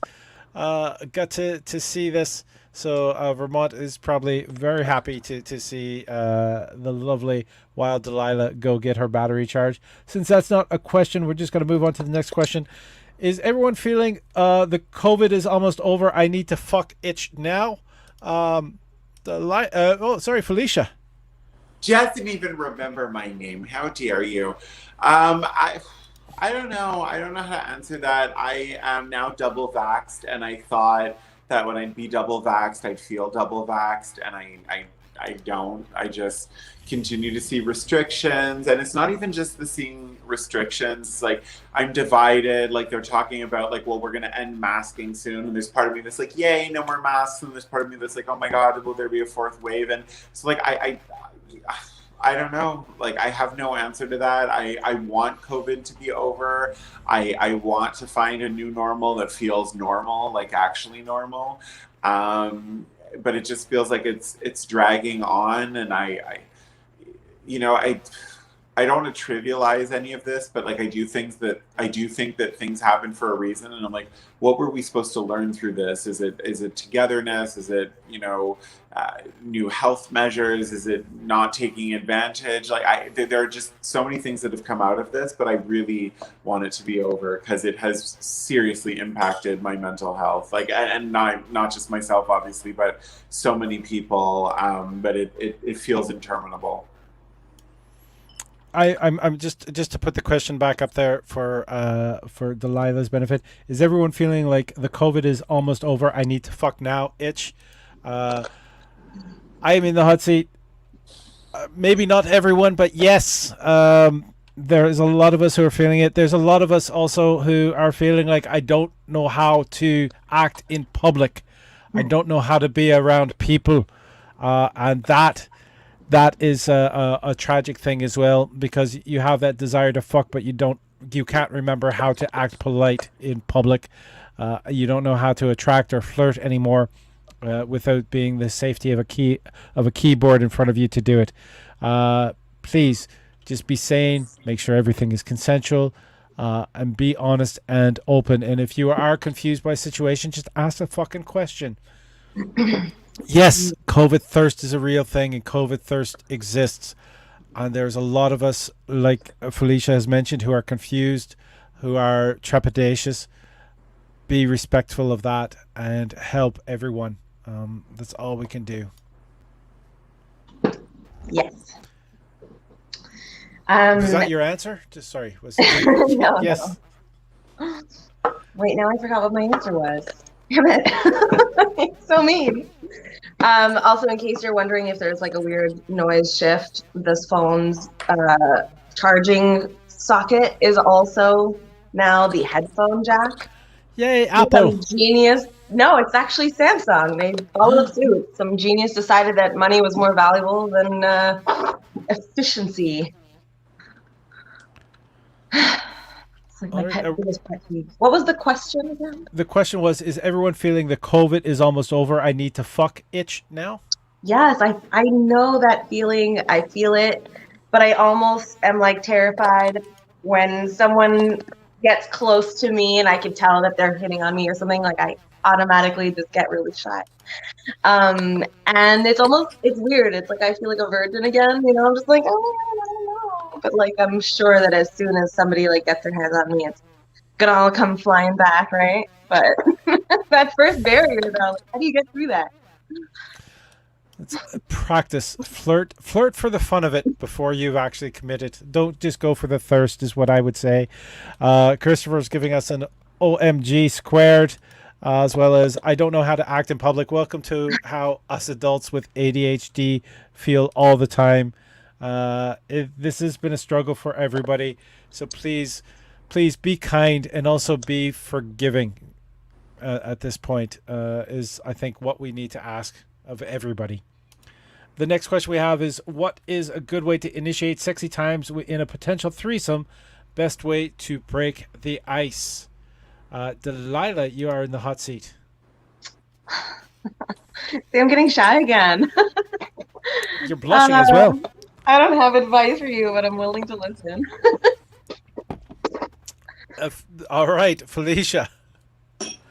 got to see this. So Vermont is probably very happy to see the lovely Wild Delilah go get her battery charged. Since that's not a question, we're just going to move on to the next question. Is everyone feeling the COVID is almost over? I need to fuck itch now. Sorry, Felicia. Doesn't even remember my name. How dare you? I don't know. I don't know how to answer that. I am now double vaxxed, and I thought that when I'd be double vaxxed, I'd feel double vaxxed, and I don't. I just continue to see restrictions, and it's not even just the seeing restrictions. It's like I'm divided. Like they're talking about like, well, we're gonna end masking soon, and there's part of me that's like, yay, no more masks, and there's part of me that's like, oh my god, will there be a fourth wave? And so like I don't know. Like, I have no answer to that. I want COVID to be over. I want to find a new normal that feels normal, like actually normal. But it just feels like it's dragging on, and I don't want to trivialize any of this, but like I do think that things happen for a reason, and I'm like, what were we supposed to learn through this? Is it togetherness? Is it new health measures? Is it not taking advantage? Like there are just so many things that have come out of this, but I really want it to be over because it has seriously impacted my mental health. Like, and not just myself, obviously, but so many people. But it feels interminable. I'm just to put the question back up there for Delilah's benefit. Is everyone feeling like the COVID is almost over? I need to fuck now. Itch. I am in the hot seat. Maybe not everyone, but yes, there is a lot of us who are feeling it. There's a lot of us also who are feeling like I don't know how to act in public. I don't know how to be around people, and that is a tragic thing as well, because you have that desire to fuck, but you can't remember how to act polite in public. You don't know how to attract or flirt anymore without being the safety of a keyboard in front of you to do it. Please just be sane. Make sure everything is consensual. and be honest and open. And if you are confused by a situation, just ask a fucking question. Yes, COVID thirst is a real thing, and COVID thirst exists. And there's a lot of us, like Felicia has mentioned, who are confused, who are trepidatious. Be respectful of that and help everyone. That's all we can do. Yes. Was that your answer? Just sorry. Was No, yes. no. Wait, now I forgot what my answer was. Damn it. It's so mean. Also, in case you're wondering if there's like a weird noise shift, this phone's charging socket is also now the headphone jack. Yay, Apple. Some genius. No, it's actually Samsung. They followed suit. Some genius decided that money was more valuable than efficiency. It's like my biggest pet peeve. What was the question again? The question was, is everyone feeling the COVID is almost over? I need to fuck itch now? Yes, I know that feeling. I feel it. But I almost am like terrified when someone gets close to me and I can tell that they're hitting on me or something. Like I automatically just get really shy. And it's weird. It's like I feel like a virgin again. You know, I'm just like, oh my God, I don't know. But like I'm sure that as soon as somebody like gets their hands on me, it's gonna all come flying back, right? But that first barrier though, like, how do you get through that? It's practice. Flirt for the fun of it before you've actually committed. Don't just go for the thirst is what I would say. Christopher's giving us an OMG squared, as well as I don't know how to act in public. Welcome to how us adults with ADHD feel all the time. This has been a struggle for everybody. So please be kind and also be forgiving at this point is, I think, what we need to ask of everybody. The next question we have is, what is a good way to initiate sexy times in a potential threesome? Best way to break the ice? Delilah, you are in the hot seat. See, I'm getting shy again. You're blushing as well. I don't have advice for you, but I'm willing to listen. All right, Felicia.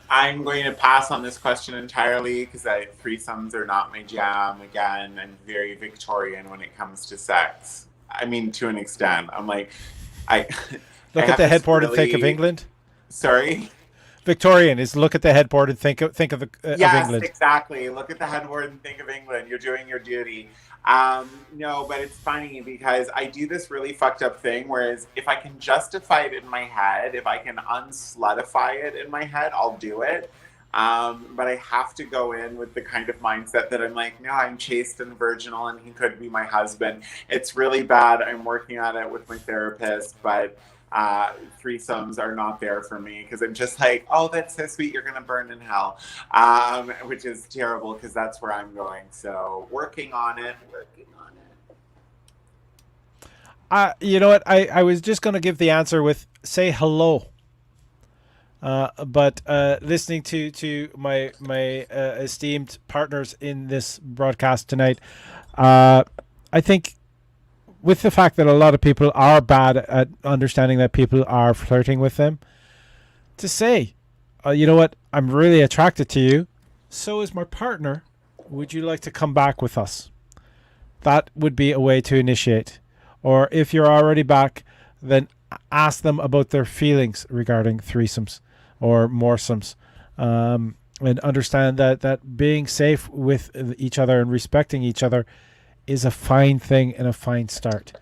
I'm going to pass on this question entirely because threesomes are not my jam. Again, I'm very Victorian when it comes to sex. I mean, to an extent. I'm like, look at the headboard and think of England. Sorry? Victorian is look at the headboard and think of England. Yes, exactly. Look at the headboard and think of England. You're doing your duty. No, but it's funny because I do this really fucked up thing, whereas if I can justify it in my head, if I can unsluttify it in my head, I'll do it. But I have to go in with the kind of mindset that I'm like, no, I'm chaste and virginal and he could be my husband. It's really bad. I'm working on it with my therapist, but threesomes are not there for me because I'm just like, oh, that's so sweet, you're gonna burn in hell, which is terrible because that's where I'm going. So working on it. You know what, I was just gonna give the answer with say hello, but listening to my esteemed partners in this broadcast tonight, I think with the fact that a lot of people are bad at understanding that people are flirting with them, to say, you know what, I'm really attracted to you, so is my partner, would you like to come back with us? That would be a way to initiate. Or if you're already back, then ask them about their feelings regarding threesomes or moresomes, and understand that being safe with each other and respecting each other is a fine thing and a fine start.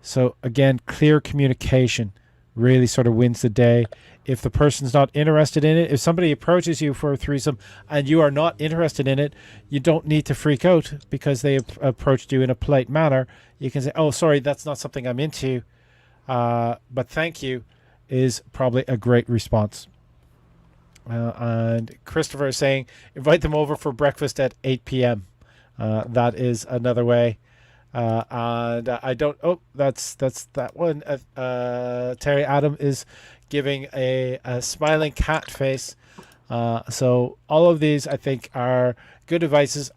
So again, clear communication really sort of wins the day. If the person's not interested in it, if somebody approaches you for a threesome and you are not interested in it, you don't need to freak out because they approached you in a polite manner. You can say, oh, sorry, that's not something I'm into, but thank you, is probably a great response. And Christopher is saying, invite them over for breakfast at 8 p.m. That is another way. And I don't, that's that one. Terry Adam is giving a smiling cat face. So all of these, I think, are good advice,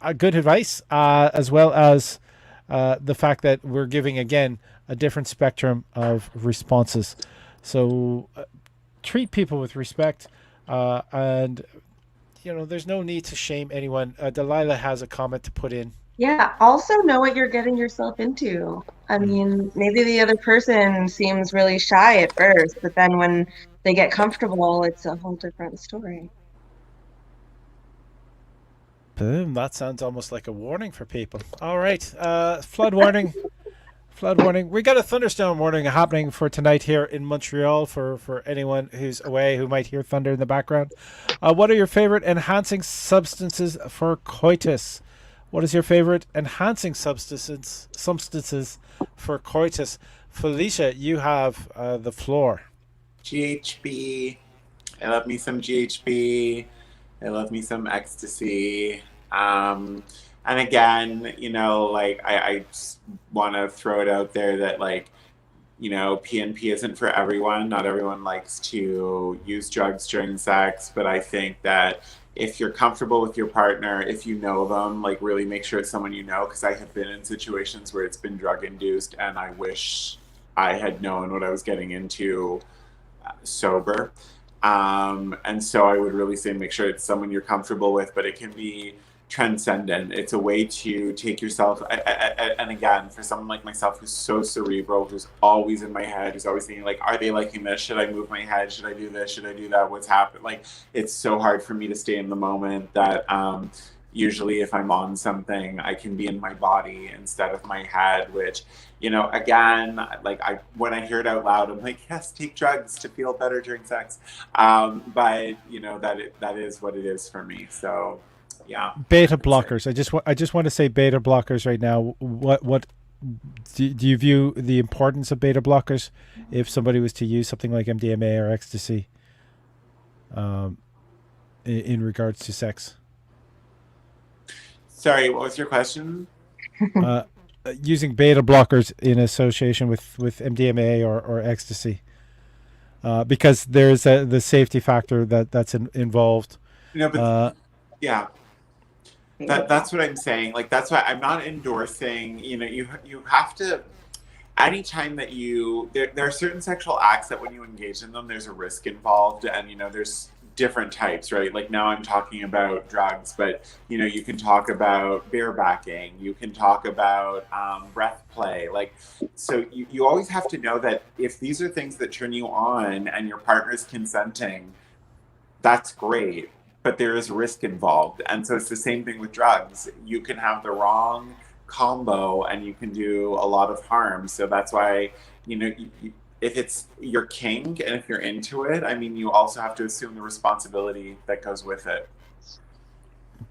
as well as the fact that we're giving, again, a different spectrum of responses. So treat people with respect, and there's no need to shame anyone. Delilah has a comment to put in. Yeah, also know what you're getting yourself into. I mean, maybe the other person seems really shy at first, but then when they get comfortable, it's a whole different story. Boom, that sounds almost like a warning for people. All right, flood warning. Flood warning. We got a thunderstorm warning happening for tonight here in Montreal for anyone who's away who might hear thunder in the background. What are your favorite enhancing substances for coitus? What is your favorite enhancing substances for coitus? Felicia, you have the floor. GHB. I love me some GHB. I love me some ecstasy. And again, like I just want to throw it out there that like, PNP isn't for everyone. Not everyone likes to use drugs during sex, but I think that if you're comfortable with your partner, if you know them, like really make sure it's someone you know, because I have been in situations where it's been drug induced and I wish I had known what I was getting into sober. And so I would really say make sure it's someone you're comfortable with, but it can be transcendent. It's a way to take yourself, and again, for someone like myself who's so cerebral, who's always in my head, who's always thinking like, are they liking this? Should I move my head? Should I do this? Should I do that? What's happened? Like, it's so hard for me to stay in the moment that usually if I'm on something, I can be in my body instead of my head, which, again, like when I hear it out loud, I'm like, yes, take drugs to feel better during sex. But that is what it is for me. So yeah. Beta blockers. I just want to say beta blockers right now. What do you view the importance of beta blockers if somebody was to use something like MDMA or ecstasy in regards to sex? Sorry, what was your question? Using beta blockers in association with MDMA or ecstasy, because there's the safety factor that's involved. But yeah. That's what I'm saying. Like, that's why I'm not endorsing, you have to, anytime that there are certain sexual acts that when you engage in them, there's a risk involved, and, there's different types, right? Like now I'm talking about drugs, but, you can talk about barebacking, you can talk about breath play. Like, so you always have to know that if these are things that turn you on and your partner's consenting, that's great. But there is risk involved. And so it's the same thing with drugs. You can have the wrong combo and you can do a lot of harm. So that's why, if it's your kink and if you're into it, I mean, you also have to assume the responsibility that goes with it.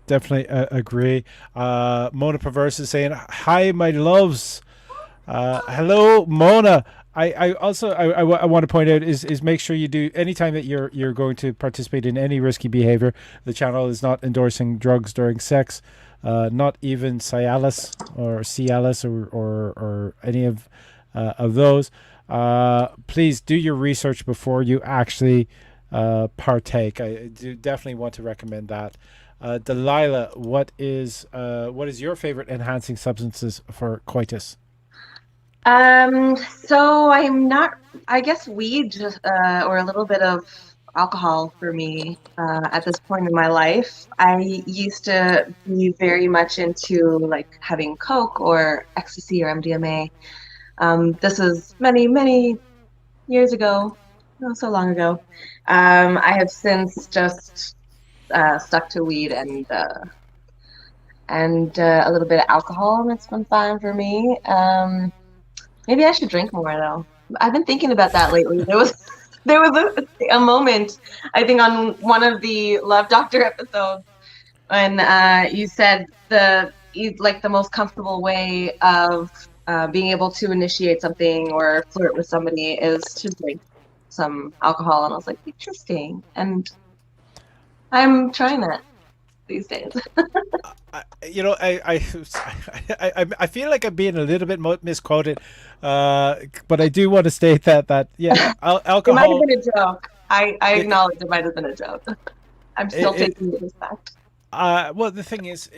Definitely agree. Mona Perverse is saying, hi, my loves. Hello, Mona. I also want to point out is make sure you do anytime that you're going to participate in any risky behavior. The channel is not endorsing drugs during sex, not even Cialis or Cialis or any of those. Please do your research before you actually partake. I do definitely want to recommend that. Delilah, what is your favorite enhancing substances for coitus? So I'm not, I guess weed, or a little bit of alcohol for me, at this point in my life. I used to be very much into like having Coke or ecstasy or MDMA. This is many, many years ago, not so long ago. I have since just stuck to weed and a little bit of alcohol, and it's been fine for me. Maybe I should drink more though. I've been thinking about that lately. There was a moment, I think, on one of the Love Doctor episodes when you said the most comfortable way of being able to initiate something or flirt with somebody is to drink some alcohol, and I was like, interesting, and I'm trying that these days. I feel like I'm being a little bit misquoted, but I do want to state that yeah, alcohol. It might have been a joke. I acknowledge it might have been a joke. I'm still taking the respect. Well, the thing is,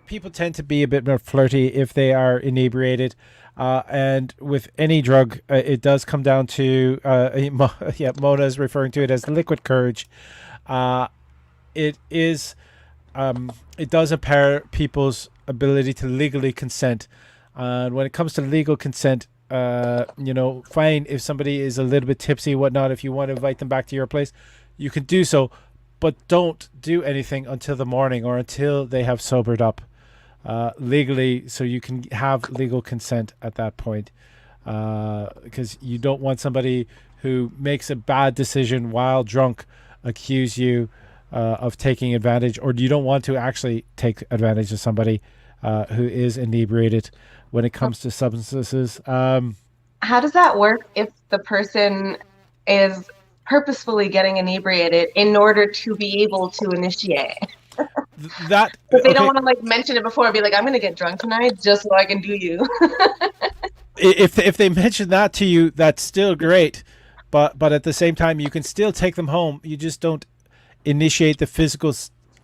people tend to be a bit more flirty if they are inebriated. And with any drug, it does come down to Mona is referring to it as liquid courage. It is it does impair people's ability to legally consent. And when it comes to legal consent, fine if somebody is a little bit tipsy, whatnot. If you want to invite them back to your place, you can do so, but don't do anything until the morning or until they have sobered up legally, so you can have legal consent at that point. Because you don't want somebody who makes a bad decision while drunk accuse you of taking advantage, or you don't want to actually take advantage of somebody who is inebriated when it comes to substances. How does that work if the person is purposefully getting inebriated in order to be able to initiate? That But they don't want to like mention it before and be like, I'm gonna get drunk tonight just so I can do you. If they mention that to you, that's still great, but at the same time, you can still take them home. You just don't initiate the physical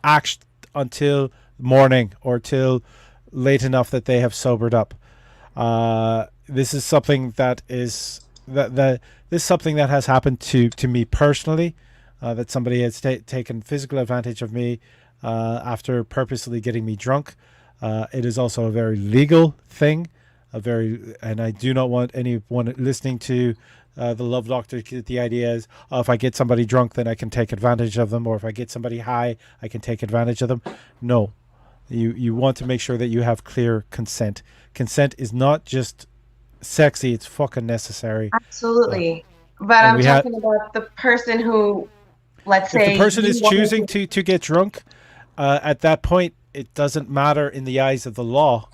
act until morning or till late enough that they have sobered up. This is something that is this is something that has happened to me personally. That somebody has taken physical advantage of me after purposely getting me drunk. It is also a very legal thing. And I do not want anyone listening to the Love Doctor to get the idea is, if I get somebody drunk, then I can take advantage of them, or if I get somebody high, I can take advantage of them. No, you want to make sure that you have clear consent. Consent is not just sexy; it's fucking necessary. Absolutely, but I'm talking about the person who, let's say, if the person is choosing to get drunk, at that point, it doesn't matter in the eyes of the law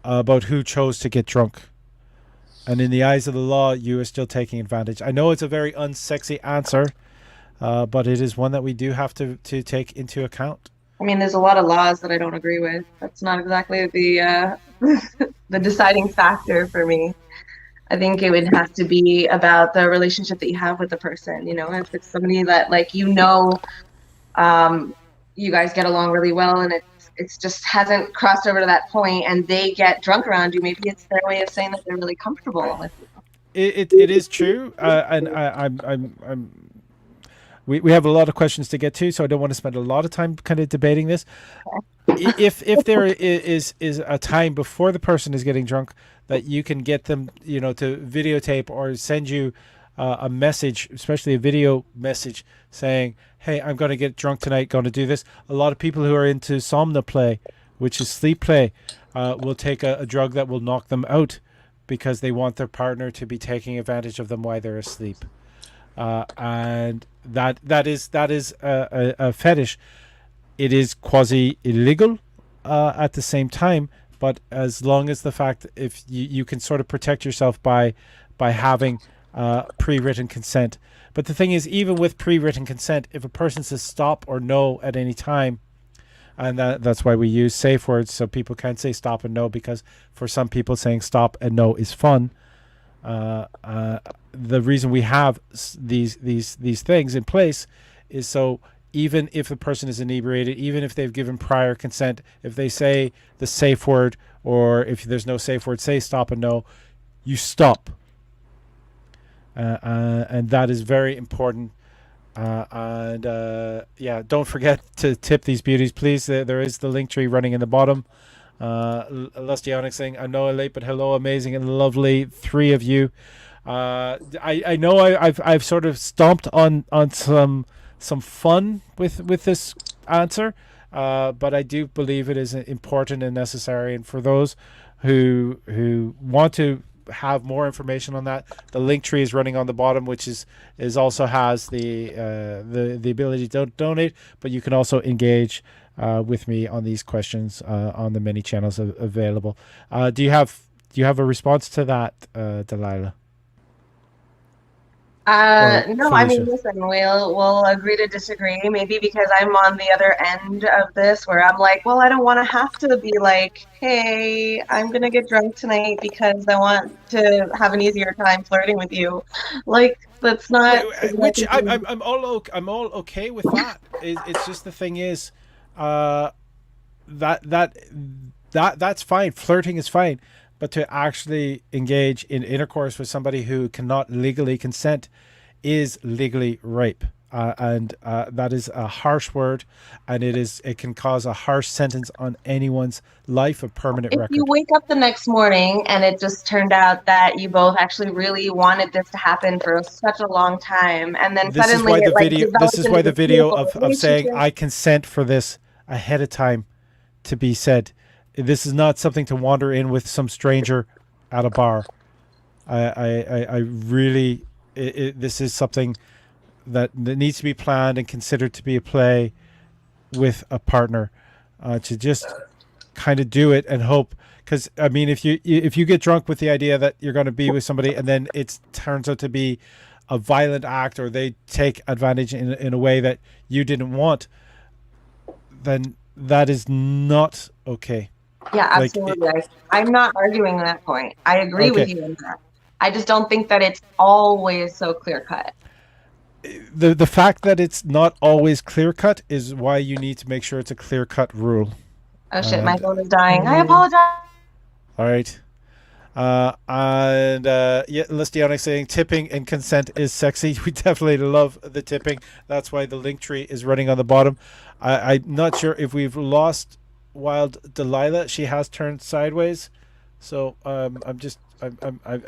about who chose to get drunk. And in the eyes of the law, you are still taking advantage. I know it's a very unsexy answer, but it is one that we do have to take into account. I mean, there's a lot of laws that I don't agree with. That's not exactly the the deciding factor for me. I think it would have to be about the relationship that you have with the person. If it's somebody that you guys get along really well, and it's just hasn't crossed over to that point, and they get drunk around you. Maybe it's their way of saying that they're really comfortable with you. It is true, and we have a lot of questions to get to, so I don't want to spend a lot of time kind of debating this. If there is a time before the person is getting drunk that you can get them, to videotape or send you a message, especially a video message saying, hey, I'm going to get drunk tonight, going to do this. A lot of people who are into somna play, which is sleep play, will take a drug that will knock them out because they want their partner to be taking advantage of them while they're asleep. And that is a fetish. It is quasi illegal at the same time, but as long as the fact, if you can sort of protect yourself by having pre-written consent. But the thing is, even with pre-written consent, if a person says stop or no at any time, and that's why we use safe words, so people can't say stop and no, because for some people saying stop and no is fun. The reason we have these things in place is so even if the person is inebriated, even if they've given prior consent, if they say the safe word, or if there's no safe word, say stop and no, you stop. And that is very important. Don't forget to tip these beauties, please. There is the link tree running in the bottom. Lustionic saying, I know I'm late, but hello, amazing and lovely, three of you. I know I've sort of stomped on some fun with this answer, but I do believe it is important and necessary. And for those who want to have more information on that, the link tree is running on the bottom, which is also has the ability to donate, but you can also engage with me on these questions on the many channels available. Do you have a response to that, Delilah? No, I mean, listen, we'll agree to disagree, maybe because I'm on the other end of this where I'm like, well, I don't want to have to be like, hey, I'm gonna get drunk tonight because I want to have an easier time flirting with you. Like, that's not. Which I'm all okay with that. It's just the thing is, that's fine. Flirting is fine, but to actually engage in intercourse with somebody who cannot legally consent is legally rape. And that is a harsh word, and it can cause a harsh sentence on anyone's life, a permanent If you record. wake up the next morning and it just turned out that you both actually really wanted this to happen for such a long time, and then This is suddenly why the it like video. This develops is into why the this video beautiful of saying relationship. I consent for this ahead of time to be said. This is not something to wander in with some stranger at a bar. I really. This is something that needs to be planned and considered to be a play with a partner, to just kind of do it and hope. Because I mean, if you get drunk with the idea that you're going to be with somebody and then it turns out to be a violent act, or they take advantage in a way that you didn't want, then that is not okay. Yeah, Like, absolutely. I'm not arguing that point. I agree with okay, you on that. I just don't think that it's always so clear cut. the fact that it's not always clear cut is why you need to make sure it's a clear cut rule. Oh shit, my And phone is dying. I apologize. all right. Yeah, Listionic saying tipping and consent is sexy. We definitely love the tipping. That's why the link tree is running on the bottom. I'm not sure if we've lost Wild Delilah. She has turned sideways, so I'm just I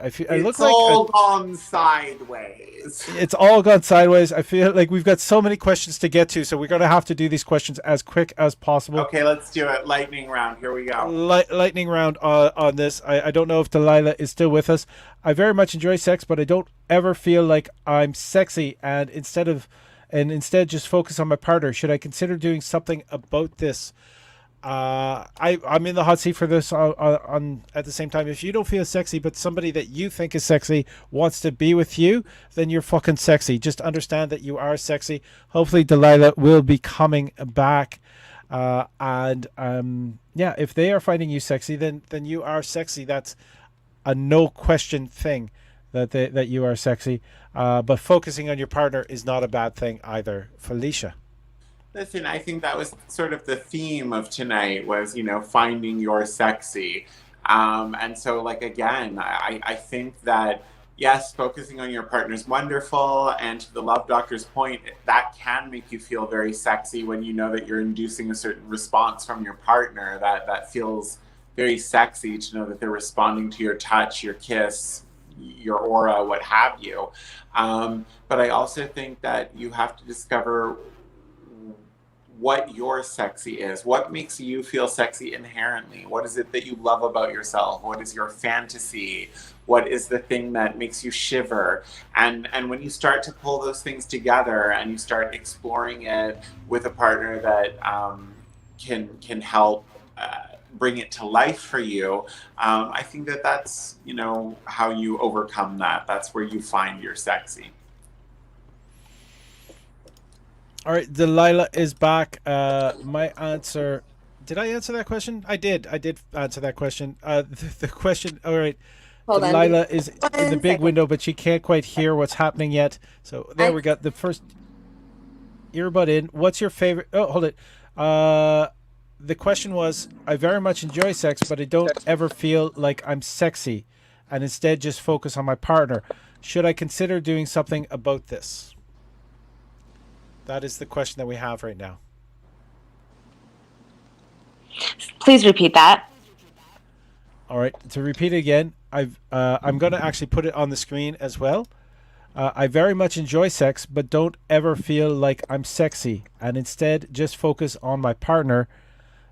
feel I look It's like all gone sideways. it's all gone sideways. I feel like we've got so many questions to get to, so we're gonna have to do these questions as quick as possible. Okay, let's do it. Lightning round. Here we go. Lightning round on this. I don't know if Delilah is still with us. I very much enjoy sex, but I don't ever feel like I'm sexy. And instead just focus on my partner. Should I consider doing something about this? I'm in the hot seat for this on at the same time. If you don't feel sexy, but somebody that you think is sexy wants to be with you, then you're fucking sexy. Just understand that you are sexy. Hopefully, Delilah will be coming back. And yeah, if they are finding you sexy, then you are sexy. That's a no question thing that you are sexy. But focusing on your partner is not a bad thing either. Felicia. Listen, I think that was sort of the theme of tonight was, finding your sexy. And so, like, again, I think that, yes, focusing on your partner is wonderful. And to the love doctor's point, that can make you feel very sexy when you know that you're inducing a certain response from your partner that feels very sexy to know that they're responding to your touch, your kiss, your aura, what have you. But I also think that you have to discover what your sexy is. What makes you feel sexy inherently? What is it that you love about yourself? What is your fantasy? What is the thing that makes you shiver? And when you start to pull those things together and you start exploring it with a partner that can help bring it to life for you, I think that's how you overcome that. That's where you find your sexy. All right, Delilah is back. My answer. Did I answer that question? I did. I did answer that question. The question. All right. Hold on. Delilah is in the One big second. window, but she can't quite hear what's happening yet. So there we got the first earbud in. What's your favorite? Oh, hold it. The question was, I very much enjoy sex, but I don't ever feel like I'm sexy, and instead just focus on my partner. Should I consider doing something about this? That is the question that we have right now. Please repeat that. All right. To repeat again, I'm going to actually put it on the screen as well. I very much enjoy sex, but don't ever feel like I'm sexy, and instead just focus on my partner.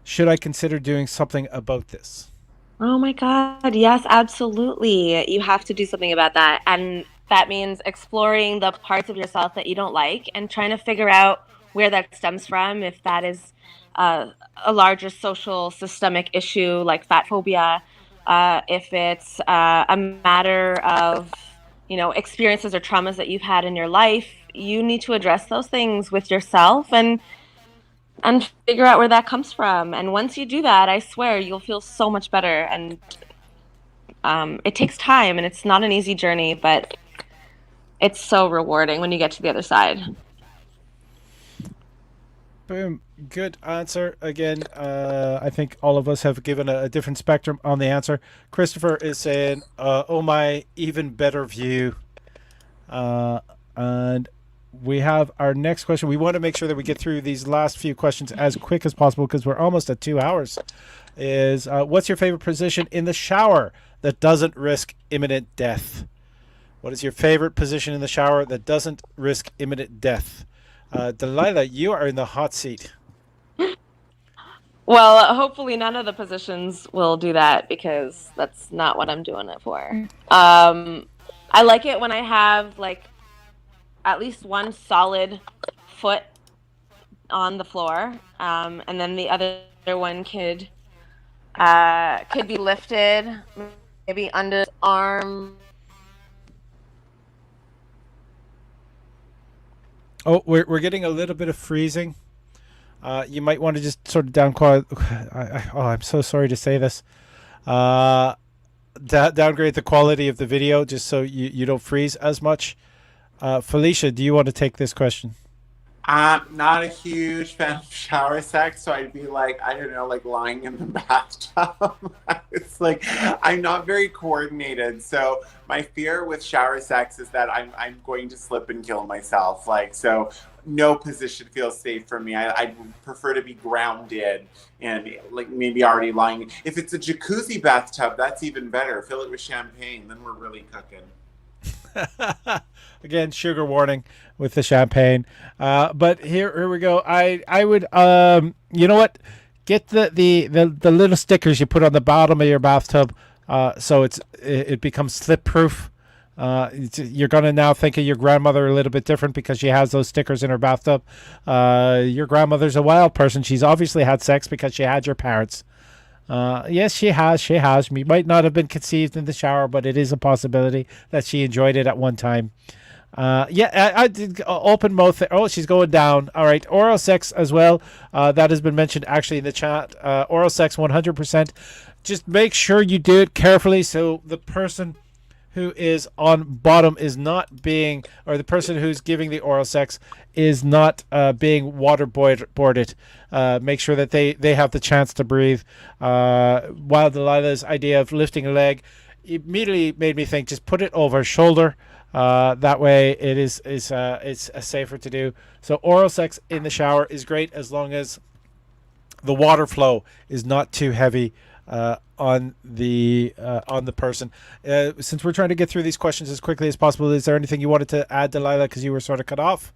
Should I consider doing something about this? Oh my God. Yes, absolutely. You have to do something about that. And that means exploring the parts of yourself that you don't like and trying to figure out where that stems from, if that is a larger social systemic issue like fat phobia, if it's a matter of, experiences or traumas that you've had in your life. You need to address those things with yourself and figure out where that comes from. And once you do that, I swear you'll feel so much better. And it takes time, and it's not an easy journey, but it's so rewarding when you get to the other side. Boom. Good answer. Again, I think all of us have given a different spectrum on the answer. Christopher is saying, oh my, even better view. And we have our next question. We want to make sure that we get through these last few questions as quick as possible because we're almost at 2 hours. Is what's your favorite position in the shower that doesn't risk imminent death? What is your favorite position in the shower that doesn't risk imminent death? Delilah, you are in the hot seat. Well, hopefully none of the positions will do that because that's not what I'm doing it for. I like it when I have like at least one solid foot on the floor, and then the other one could be lifted, maybe under the arm. Oh, we're getting a little bit of freezing. You might want to just sort of downgrade. I'm so sorry to say this. Downgrade the quality of the video just so you don't freeze as much. Felicia, do you want to take this question? I'm not a huge fan of shower sex, so I'd be like, I don't know, like lying in the bathtub. It's like I'm not very coordinated. So my fear with shower sex is that I'm going to slip and kill myself. Like so no position feels safe for me. I'd prefer to be grounded and like maybe already lying. If it's a jacuzzi bathtub, that's even better. Fill it with champagne, then we're really cooking. Again, sugar warning with the champagne. But here we go. I would you know what? Get the little stickers you put on the bottom of your bathtub, so it becomes slip proof. You're gonna now think of your grandmother a little bit different because she has those stickers in her bathtub. Your grandmother's a wild person. She's obviously had sex because she had your parents. Yes, she has. She has. She might not have been conceived in the shower, but it is a possibility that she enjoyed it at one time. Yeah, I did open mouth. Oh, she's going down. All right, oral sex as well. That has been mentioned actually in the chat. Oral sex, 100%. Just make sure you do it carefully so the person who is on bottom is not being, or the person who's giving the oral sex is not being waterboarded. Make sure that they have the chance to breathe. While Delilah's idea of lifting a leg immediately made me think, just put it over his shoulder. That way it's safer to do. So oral sex in the shower is great as long as the water flow is not too heavy on the person. Since we're trying to get through these questions as quickly as possible, is there anything you wanted to add, Delilah, because you were sort of cut off?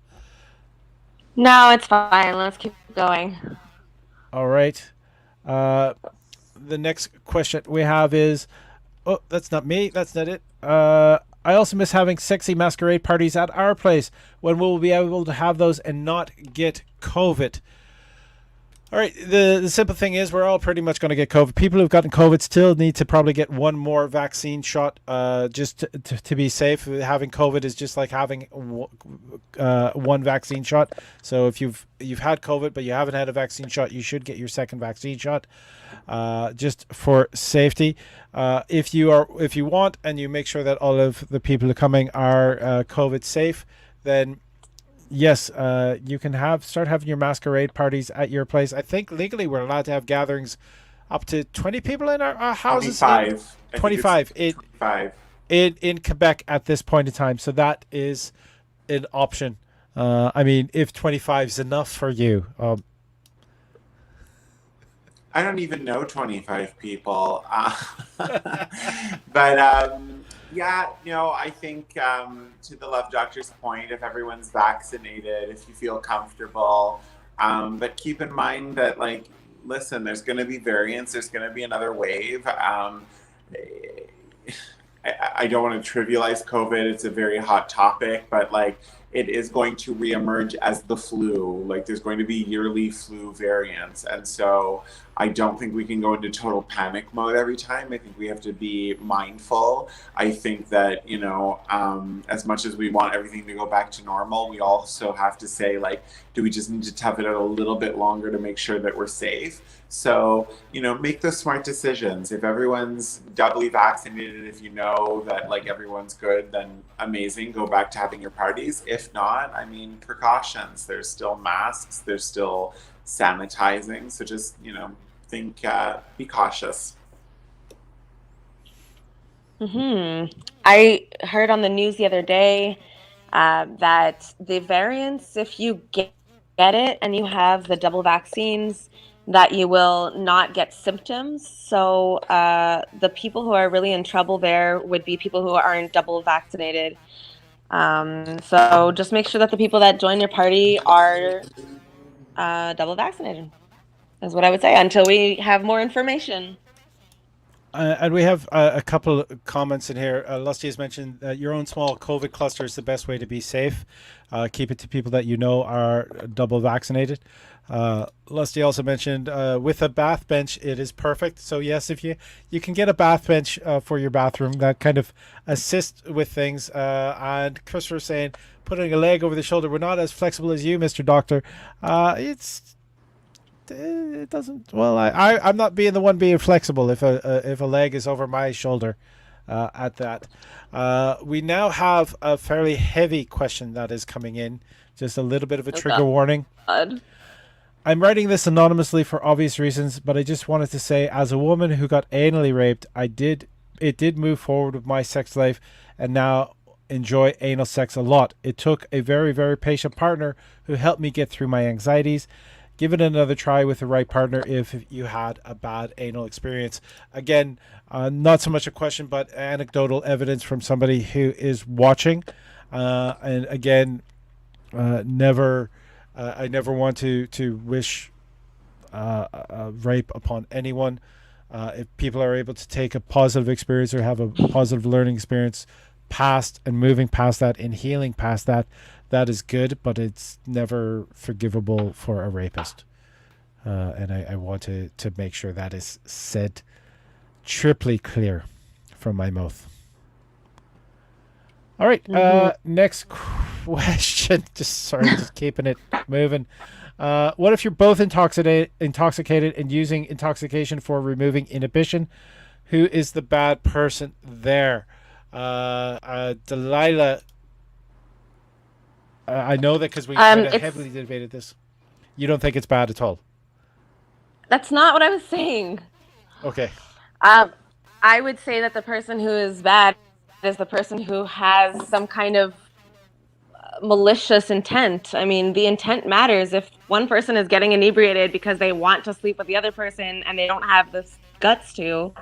No, it's fine. Let's keep going. All right. The next question we have is, oh, that's not me. That's not it. I also miss having sexy masquerade parties at our place. When will we be able to have those and not get COVID? All right, the simple thing is we're all pretty much going to get COVID. People who've gotten COVID still need to probably get one more vaccine shot just to be safe. Having COVID is just like having one vaccine shot. So if you've had COVID but you haven't had a vaccine shot, you should get your second vaccine shot just for safety. If you want and you make sure that all of the people who are coming are COVID safe, then yes, you can start having your masquerade parties at your place. I think legally we're allowed to have gatherings up to 20 people in our houses. 25. 25. 25. In Quebec at this point in time. So that is an option. I mean, if 25 is enough for you. I don't even know 25 people. But yeah, I think to the Love Doctor's point, if everyone's vaccinated, if you feel comfortable, but keep in mind that, like, listen, there's going to be variants. There's going to be another wave. I don't want to trivialize COVID. It's a very hot topic, but like it is going to reemerge as the flu. Like there's going to be yearly flu variants. And so I don't think we can go into total panic mode every time. I think we have to be mindful. I think that, as much as we want everything to go back to normal, we also have to say, like, do we just need to tough it out a little bit longer to make sure that we're safe? So, make those smart decisions. If everyone's doubly vaccinated, if you know that like everyone's good, then amazing, go back to having your parties. If if not, I mean, precautions. There's still masks. There's still sanitizing. So just, be cautious. I heard on the news the other day that the variants, if you get it and you have the double vaccines, that you will not get symptoms. So the people who are really in trouble there would be people who aren't double vaccinated. So just make sure that the people that join your party are double vaccinated, is what I would say, until we have more information. And we have a couple of comments in here. Lusty has mentioned that your own small COVID cluster is the best way to be safe. Keep it to people that you know are double vaccinated. Lusty also mentioned with a bath bench, it is perfect. So yes, if you can get a bath bench for your bathroom, that kind of assists with things. And Christopher saying, putting a leg over the shoulder, we're not as flexible as you, Mr. Doctor. It doesn't. Well, I'm not being the one being flexible if a leg is over my shoulder. At that, we now have a fairly heavy question that is coming in. Just a little bit of a trigger warning. I'm writing this anonymously for obvious reasons, but I just wanted to say, as a woman who got anally raped, it did move forward with my sex life, and now enjoy anal sex a lot. It took a very, very patient partner who helped me get through my anxieties. Give it another try with the right partner if you had a bad anal experience. Again, not so much a question, but anecdotal evidence from somebody who is watching. And again, I never want to wish rape upon anyone. If people are able to take a positive experience or have a positive learning experience past and moving past that and healing past that, that is good, but it's never forgivable for a rapist. And I want to make sure that is said triply clear from my mouth. All right. Next question. Just keeping it moving. What if you're both intoxicated and using intoxication for removing inhibition? Who is the bad person there? Delilah. I know that because we kind of heavily debated this. You don't think it's bad at all? That's not what I was saying. Okay. I would say that the person who is bad is the person who has some kind of malicious intent. I mean, the intent matters. If one person is getting inebriated because they want to sleep with the other person and they don't have the guts to,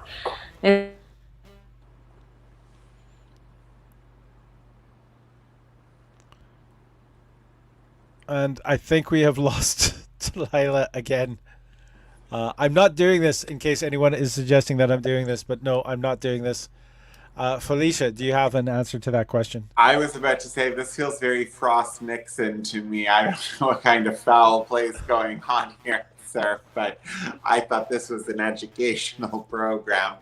and I think we have lost Delilah again. I'm not doing this in case anyone is suggesting that I'm doing this, but no, I'm not doing this. Felicia, do you have an answer to that question? I was about to say, this feels very Frost Nixon to me. I don't know what kind of foul play is going on here, sir, but I thought this was an educational program.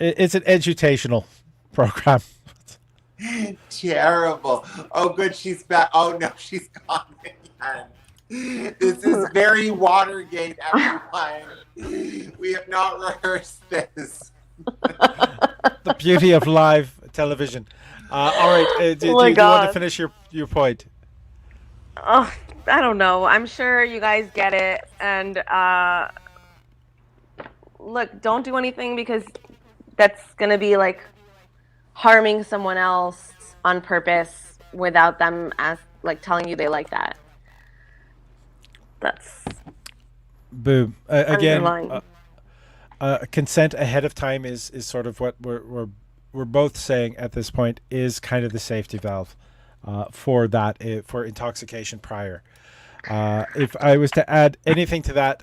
It's an edutational program. Terrible. Oh, good, she's back. Oh, no, she's gone again. This is very Watergate, everyone. We have not rehearsed this. The beauty of live television. All right, do you want to finish your point? Oh, I don't know. I'm sure you guys get it. And look, don't do anything because that's going to be like harming someone else on purpose without them telling you they like that. That's boom. Again, consent ahead of time is sort of what we're both saying at this point is kind of the safety valve for intoxication prior. If I was to add anything to that,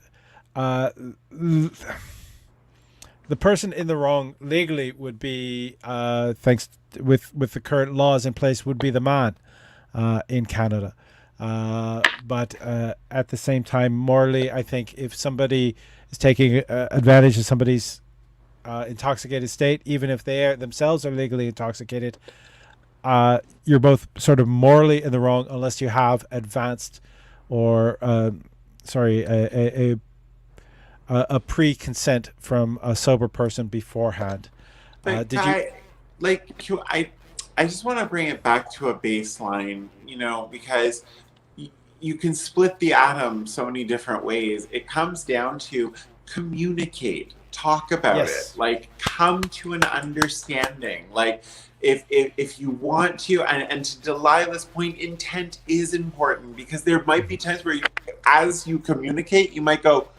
the person in the wrong legally would be, thanks with the current laws in place, would be the man in Canada. But at the same time, morally, I think if somebody is taking advantage of somebody's intoxicated state, even if they themselves are legally intoxicated, you're both sort of morally in the wrong unless you have advanced or a pre-consent from a sober person beforehand. But I just want to bring it back to a baseline, because you can split the atom so many different ways. It comes down to communicate, talk about it, Yes. like come to an understanding. Like if you want to, and to Delilah's point, intent is important because there might be times where as you communicate, you might go,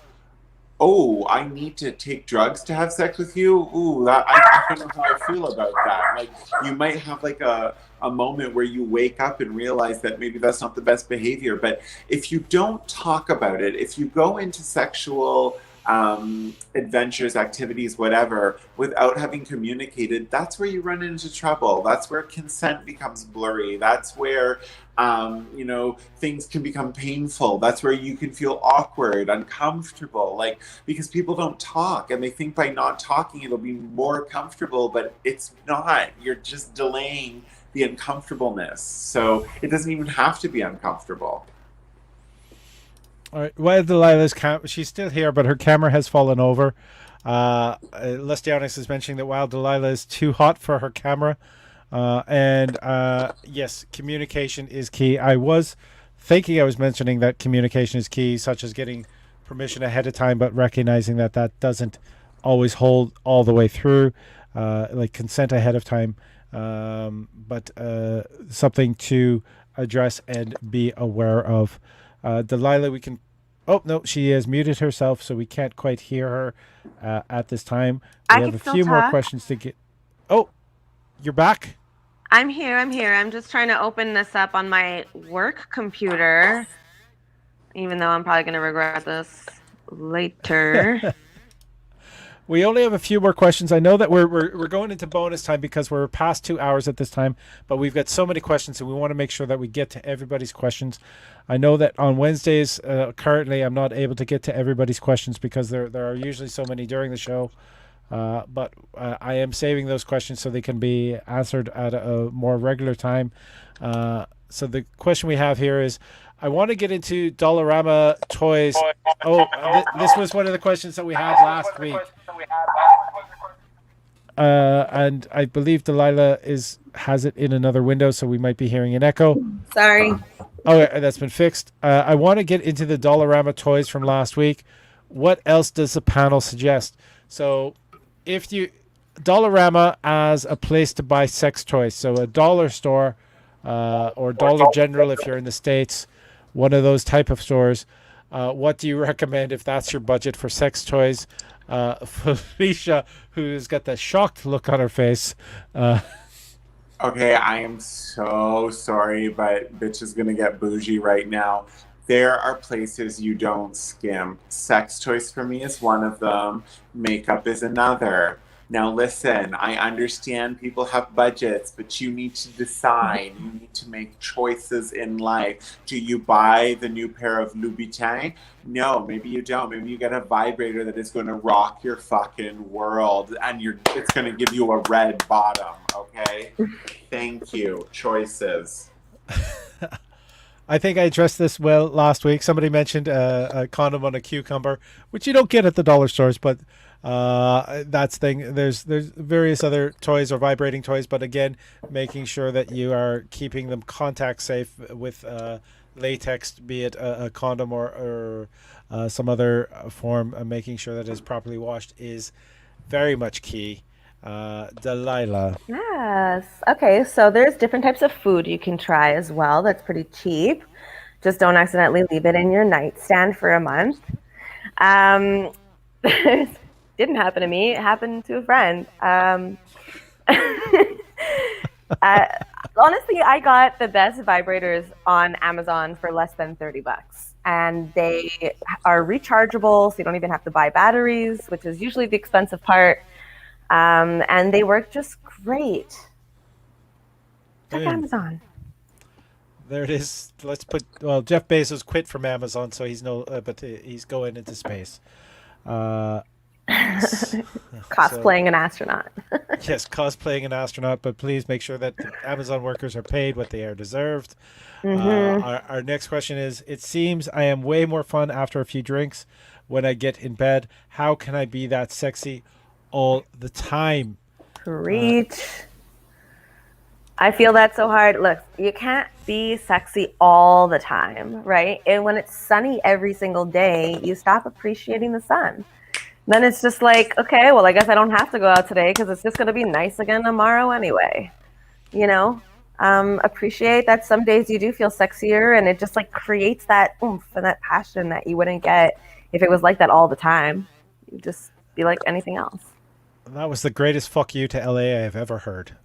oh, I need to take drugs to have sex with you. Ooh, I don't know how I feel about that. Like you might have like a moment where you wake up and realize that maybe that's not the best behavior. But if you don't talk about it, if you go into sexual adventures, activities, whatever, without having communicated, that's where you run into trouble. That's where consent becomes blurry. That's where things can become painful. That's where you can feel awkward, uncomfortable, like because people don't talk and they think by not talking it'll be more comfortable, but it's not. You're just delaying the uncomfortableness. So it doesn't even have to be uncomfortable. All right. While Delilah's she's still here, but her camera has fallen over. Lestianix is mentioning that while Delilah is too hot for her camera, and yes, communication is key. I was thinking I was mentioning that communication is key, such as getting permission ahead of time, but recognizing that that doesn't always hold all the way through, like consent ahead of time, but something to address and be aware of. Delilah, we can. Oh no, she has muted herself, so we can't quite hear her at this time. We I have can a still few more talk. questions to get. Oh, you're back. I'm here. I'm here. I'm just trying to open this up on my work computer, even though I'm probably going to regret this later. We only have a few more questions. I know that we're going into bonus time because we're past 2 hours at this time, but we've got so many questions, and we want to make sure that we get to everybody's questions. I know that on Wednesdays, currently, I'm not able to get to everybody's questions because there are usually so many during the show. But I am saving those questions so they can be answered at a more regular time. So the question we have here is, I want to get into Dollarama toys. Oh, this was one of the questions that we had last week. And I believe Delilah has it in another window, so we might be hearing an echo. Sorry. Oh, yeah, that's been fixed. I want to get into the Dollarama toys from last week. What else does the panel suggest? So, if you Dollarama as a place to buy sex toys, so a dollar store or Dollar General if you're in the States, one of those type of stores. What do you recommend if that's your budget for sex toys? Felicia, who's got the shocked look on her face. Okay, I am so sorry, but bitch is gonna get bougie right now. There are places you don't skimp. Sex toys for me is one of them. Makeup is another. Now listen, I understand people have budgets, but you need to decide. You need to make choices in life. Do you buy the new pair of Louboutin? No, maybe you don't. Maybe you get a vibrator that is going to rock your fucking world, and it's going to give you a red bottom. Okay. Thank you. Choices. I think I addressed this well last week. Somebody mentioned a condom on a cucumber, which you don't get at the dollar stores, but that's thing. There's various other toys or vibrating toys, but again, making sure that you are keeping them contact safe with latex, be it a condom or some other form. Making sure that it is properly washed is very much key. Delilah. Yes. Okay, so there's different types of food you can try as well. That's pretty cheap. Just don't accidentally leave it in your nightstand for a month. Um, didn't happen to me. It happened to a friend. Honestly, I got the best vibrators on Amazon for less than $30. And they are rechargeable, so you don't even have to buy batteries, which is usually the expensive part. And they work just great. Check Amazon. There it is. Let's put. Well, Jeff Bezos quit from Amazon, so he's but he's going into space. Cosplaying an astronaut. Yes, cosplaying an astronaut, but please make sure that the Amazon workers are paid what they are deserved. Our next question is: it seems I am way more fun after a few drinks when I get in bed. How can I be that sexy all the time? Preach. I feel that so hard. Look, you can't be sexy all the time, right? And when it's sunny every single day, you stop appreciating the sun. Then it's just like, okay, well, I guess I don't have to go out today because it's just going to be nice again tomorrow anyway. You know, appreciate that some days you do feel sexier, and it just like creates that oomph and that passion that you wouldn't get if it was like that all the time. You'd just be like anything else. That was the greatest fuck you to LA I've ever heard.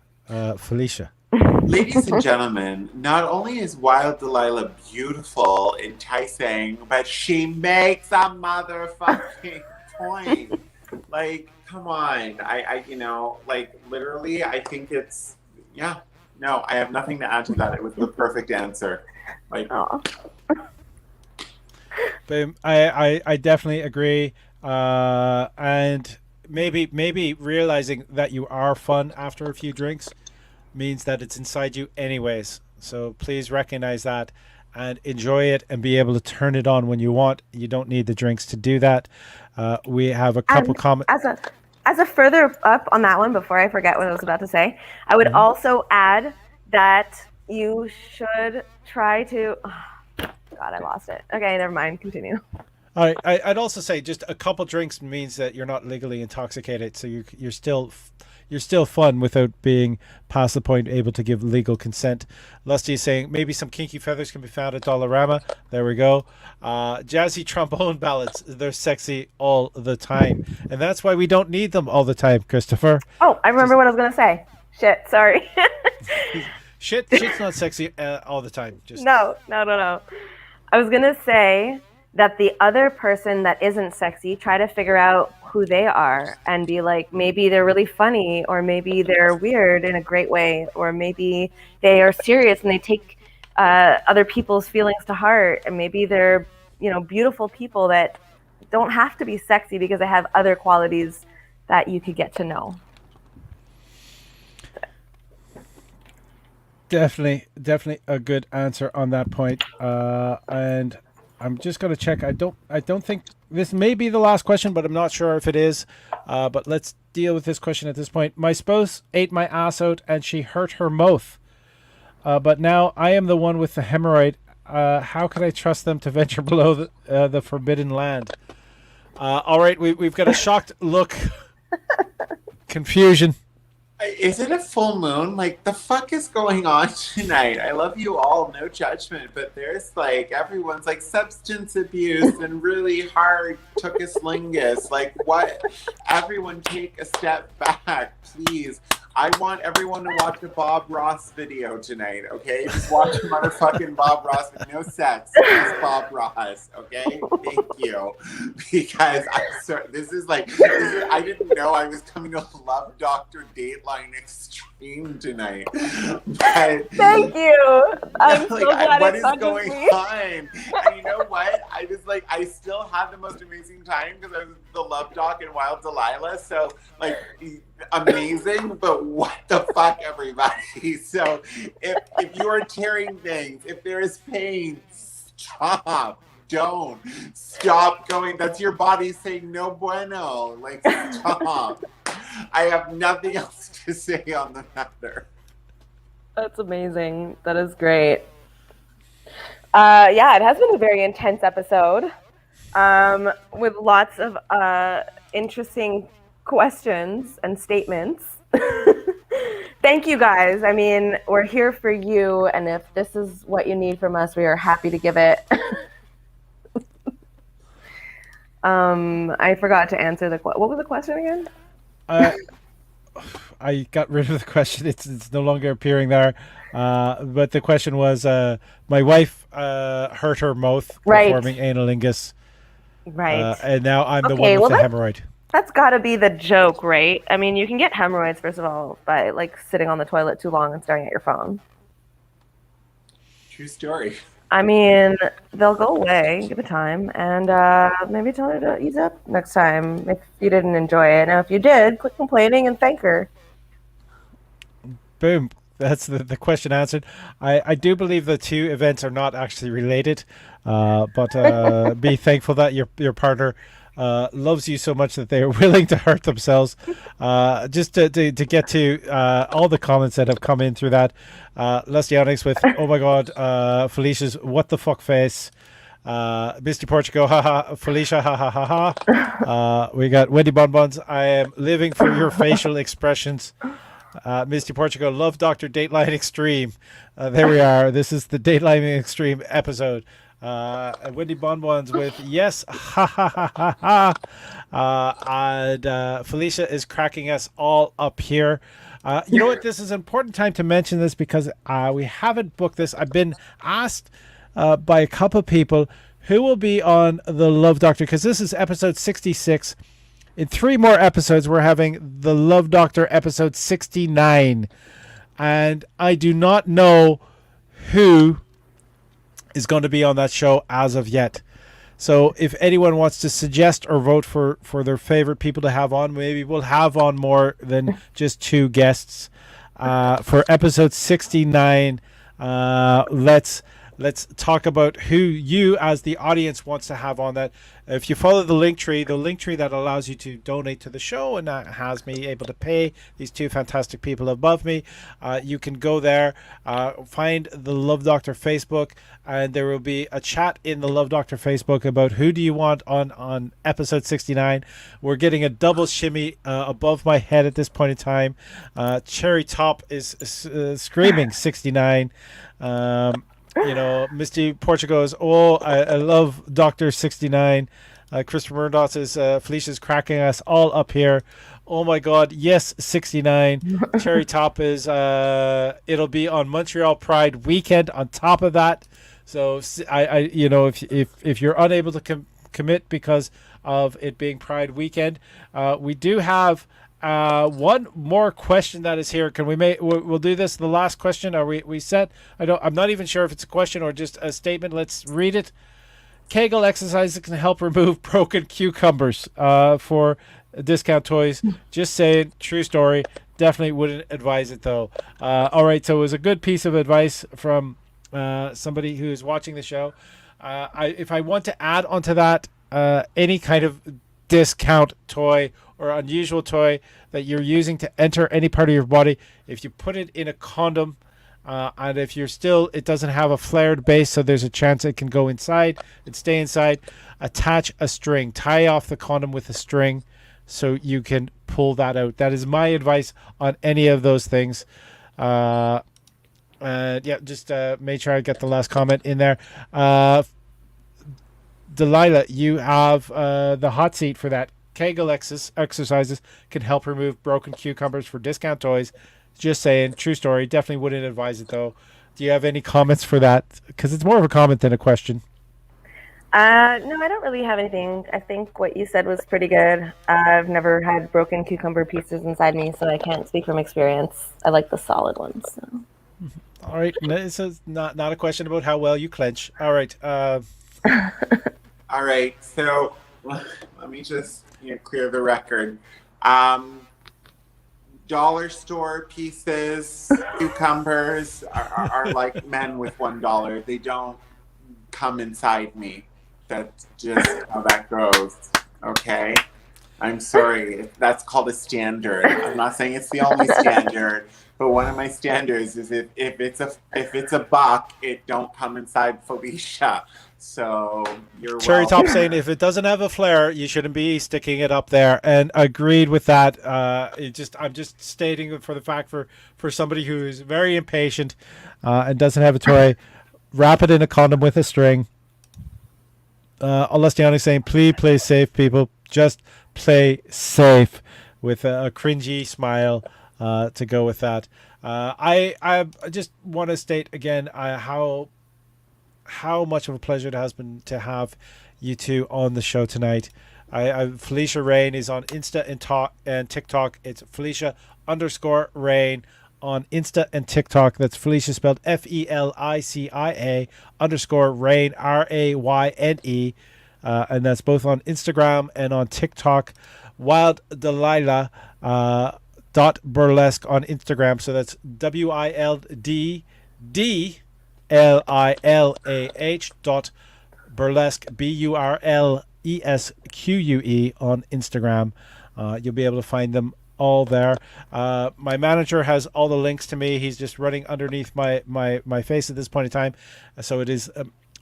Felicia. Ladies and gentlemen, not only is Wild Delilah beautiful, enticing, but she makes a motherfucking point. Like, come on. I like, literally, I think it's, yeah. No, I have nothing to add to that. It was the perfect answer. Like, Boom. I definitely agree. And maybe realizing that you are fun after a few drinks means that it's inside you anyways. So please recognize that and enjoy it and be able to turn it on when you want. You don't need the drinks to do that. We have a couple comments. As a further up on that one, before I forget what I was about to say, I would also add that you should try to. Oh, God, I lost it. Okay, never mind. Continue. All right. I'd also say just a couple drinks means that you're not legally intoxicated, so you're still fun without being past the point able to give legal consent. Lusty is saying maybe some kinky feathers can be found at Dollarama. There we go. Jazzy trombone ballads, they're sexy all the time. And that's why we don't need them all the time, Christopher. Oh, I remember what I was going to say. Shit, sorry. Shit's not sexy all the time. Just No. I was going to say that the other person that isn't sexy, try to figure out who they are and be like, maybe they're really funny, or maybe they're weird in a great way, or maybe they are serious and they take other people's feelings to heart, and maybe they're, beautiful people that don't have to be sexy because they have other qualities that you could get to know. Definitely a good answer on that point. And I'm just going to check. I don't think this may be the last question, but I'm not sure if it is. But let's deal with this question at this point. My spouse ate my ass out and she hurt her mouth. But now I am the one with the hemorrhoid. How can I trust them to venture below the forbidden land? All right, we've got a shocked look. Confusion. Is it a full moon? Like, the fuck is going on tonight? I love you all, no judgment, but there's like, everyone's like substance abuse and really hard tuchus lingus. Like, what? Everyone take a step back, please. I want everyone to watch a Bob Ross video tonight, okay? Just watch motherfucking Bob Ross with no sex. Just Bob Ross, okay? Thank you. Because I'm sorry, I didn't know I was coming to Love Doctor Dateline Extreme tonight. But, thank you. I'm so glad what it is touches going me. on? And you know what? I still had the most amazing time because I was the Love Doc and Wild Delilah. So, like, amazing, but what the fuck, everybody? So if you are tearing things, if there is pain, stop. Don't stop going. That's your body saying no bueno. Like, stop. I have nothing else to say on the matter. That's amazing. That is great. Yeah, it has been a very intense episode with lots of interesting questions and statements. Thank you guys. I mean, we're here for you, and if this is what you need from us, we are happy to give it. I forgot to answer what was the question again? I got rid of the question. It's no longer appearing there. But the question was, my wife hurt her mouth performing analingus. Right. And now I'm the one with the hemorrhoid. That's got to be the joke, right? I mean, you can get hemorrhoids, first of all, by like sitting on the toilet too long and staring at your phone. True story. I mean, they'll go away, give it time, and maybe tell her to ease up next time if you didn't enjoy it. Now, if you did, quit complaining and thank her. Boom. That's the question answered. I do believe the two events are not actually related, but be thankful that your partner loves you so much that they are willing to hurt themselves just to get to all the comments that have come in through that. Leslie Onyx with, oh my God, Felicia's what the fuck face. Misty Portugal, haha. Felicia, ha ha ha ha. We got Wendy Bonbons. I am living for your facial expressions. Misty Portugal, love Dr. Dateline Extreme. There we are. This is the Dateline Extreme episode. Wendy Bonbons with yes, ha ha ha ha ha. And Felicia is cracking us all up here. You know what? This is an important time to mention this because we haven't booked this. I've been asked by a couple of people who will be on the Love Doctor, because this is episode 66. In 3 more episodes, we're having the Love Doctor episode 69. And I do not know who is going to be on that show as of yet. So if anyone wants to suggest or vote for their favorite people to have on, maybe we'll have on more than just 2 guests. For episode 69, let's talk about who you as the audience wants to have on that. If you follow the link tree that allows you to donate to the show and that has me able to pay these 2 fantastic people above me, you can go there, find the Love Doctor Facebook, and there will be a chat in the Love Doctor Facebook about who do you want on episode 69. We're getting a double shimmy above my head at this point in time. Cherry Top is screaming 69. You know, Misty Portugal is, I love Dr. 69. Christopher Murdoch says, Felicia's cracking us all up here. Oh my God, yes, 69. Cherry Top is, it'll be on Montreal Pride weekend on top of that. So, you know, if you're unable to commit because of it being Pride weekend, we do have one more question that is here. Can we'll do this, the last question? Are we set? I'm not even sure if it's a question or just a statement. Let's read it. Kegel exercises can help remove broken cucumbers for discount toys. Just saying, true story. Definitely wouldn't advise it though. All right, so it was a good piece of advice from somebody who is watching the show. If I want to add onto that any kind of discount toy or unusual toy that you're using to enter any part of your body, if you put it in a condom, and if it doesn't have a flared base, so there's a chance it can go inside and stay inside, attach a string, tie off the condom with a string so you can pull that out. That is my advice on any of those things. Yeah, just make sure I get the last comment in there. Delilah, you have the hot seat for that. Kegel exercises can help remove broken cucumbers for discount toys. Just saying, true story. Definitely wouldn't advise it though. Do you have any comments for that? Because it's more of a comment than a question. No, I don't really have anything. I think what you said was pretty good. I've never had broken cucumber pieces inside me, so I can't speak from experience. I like the solid ones. So. All right, this is not a question about how well you clench. All right. All right, so let me just clear the record. Dollar store pieces, cucumbers are like men with $1. They don't come inside me. That's just how that goes. Okay, I'm sorry. That's called a standard. I'm not saying it's the only standard, but one of my standards is if it's a buck, it don't come inside Felicia. So you're Cherry Top saying if it doesn't have a flare, you shouldn't be sticking it up there, and agreed with that. I'm just stating for the fact for somebody who is very impatient and doesn't have a toy, wrap it in a condom with a string. Alestiani saying, please play safe, people. Just play safe, with a cringy smile to go with that. I just want to state again how much of a pleasure it has been to have you two on the show tonight. Felicia Rayne is on Insta and TikTok. It's Felicia_Rayne on Insta and TikTok. That's Felicia spelled FELICIA _Rayne RAYNE. And that's both on Instagram and on TikTok. Wild Delilah .burlesque on Instagram. So that's WILDDLILAH .burlesque BURLESQUE ESQUE on Instagram. You'll be able to find them all there. My manager has all the links to me. He's just running underneath my face at this point in time. So it is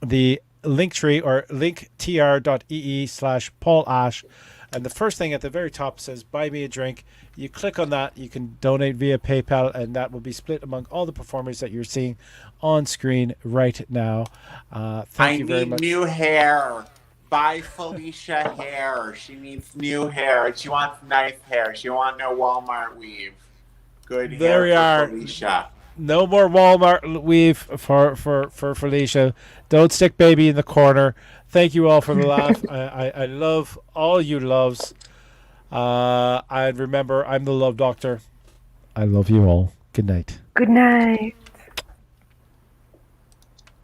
the Linktree or linktr.ee/Paul Ash. And the first thing at the very top says buy me a drink. You click on that, you can donate via PayPal, and that will be split among all the performers that you're seeing on screen right now. Thank you very much. I need new hair. Buy Felicia hair. She needs new hair. She wants nice hair. She wants no Walmart weave. Good There we hair are. for Felicia. No more Walmart weave for Felicia. Don't stick baby in the corner. Thank you all for the laugh. I love all you loves. And remember, I'm the Love Doctor. I love you all. Good night. Good night.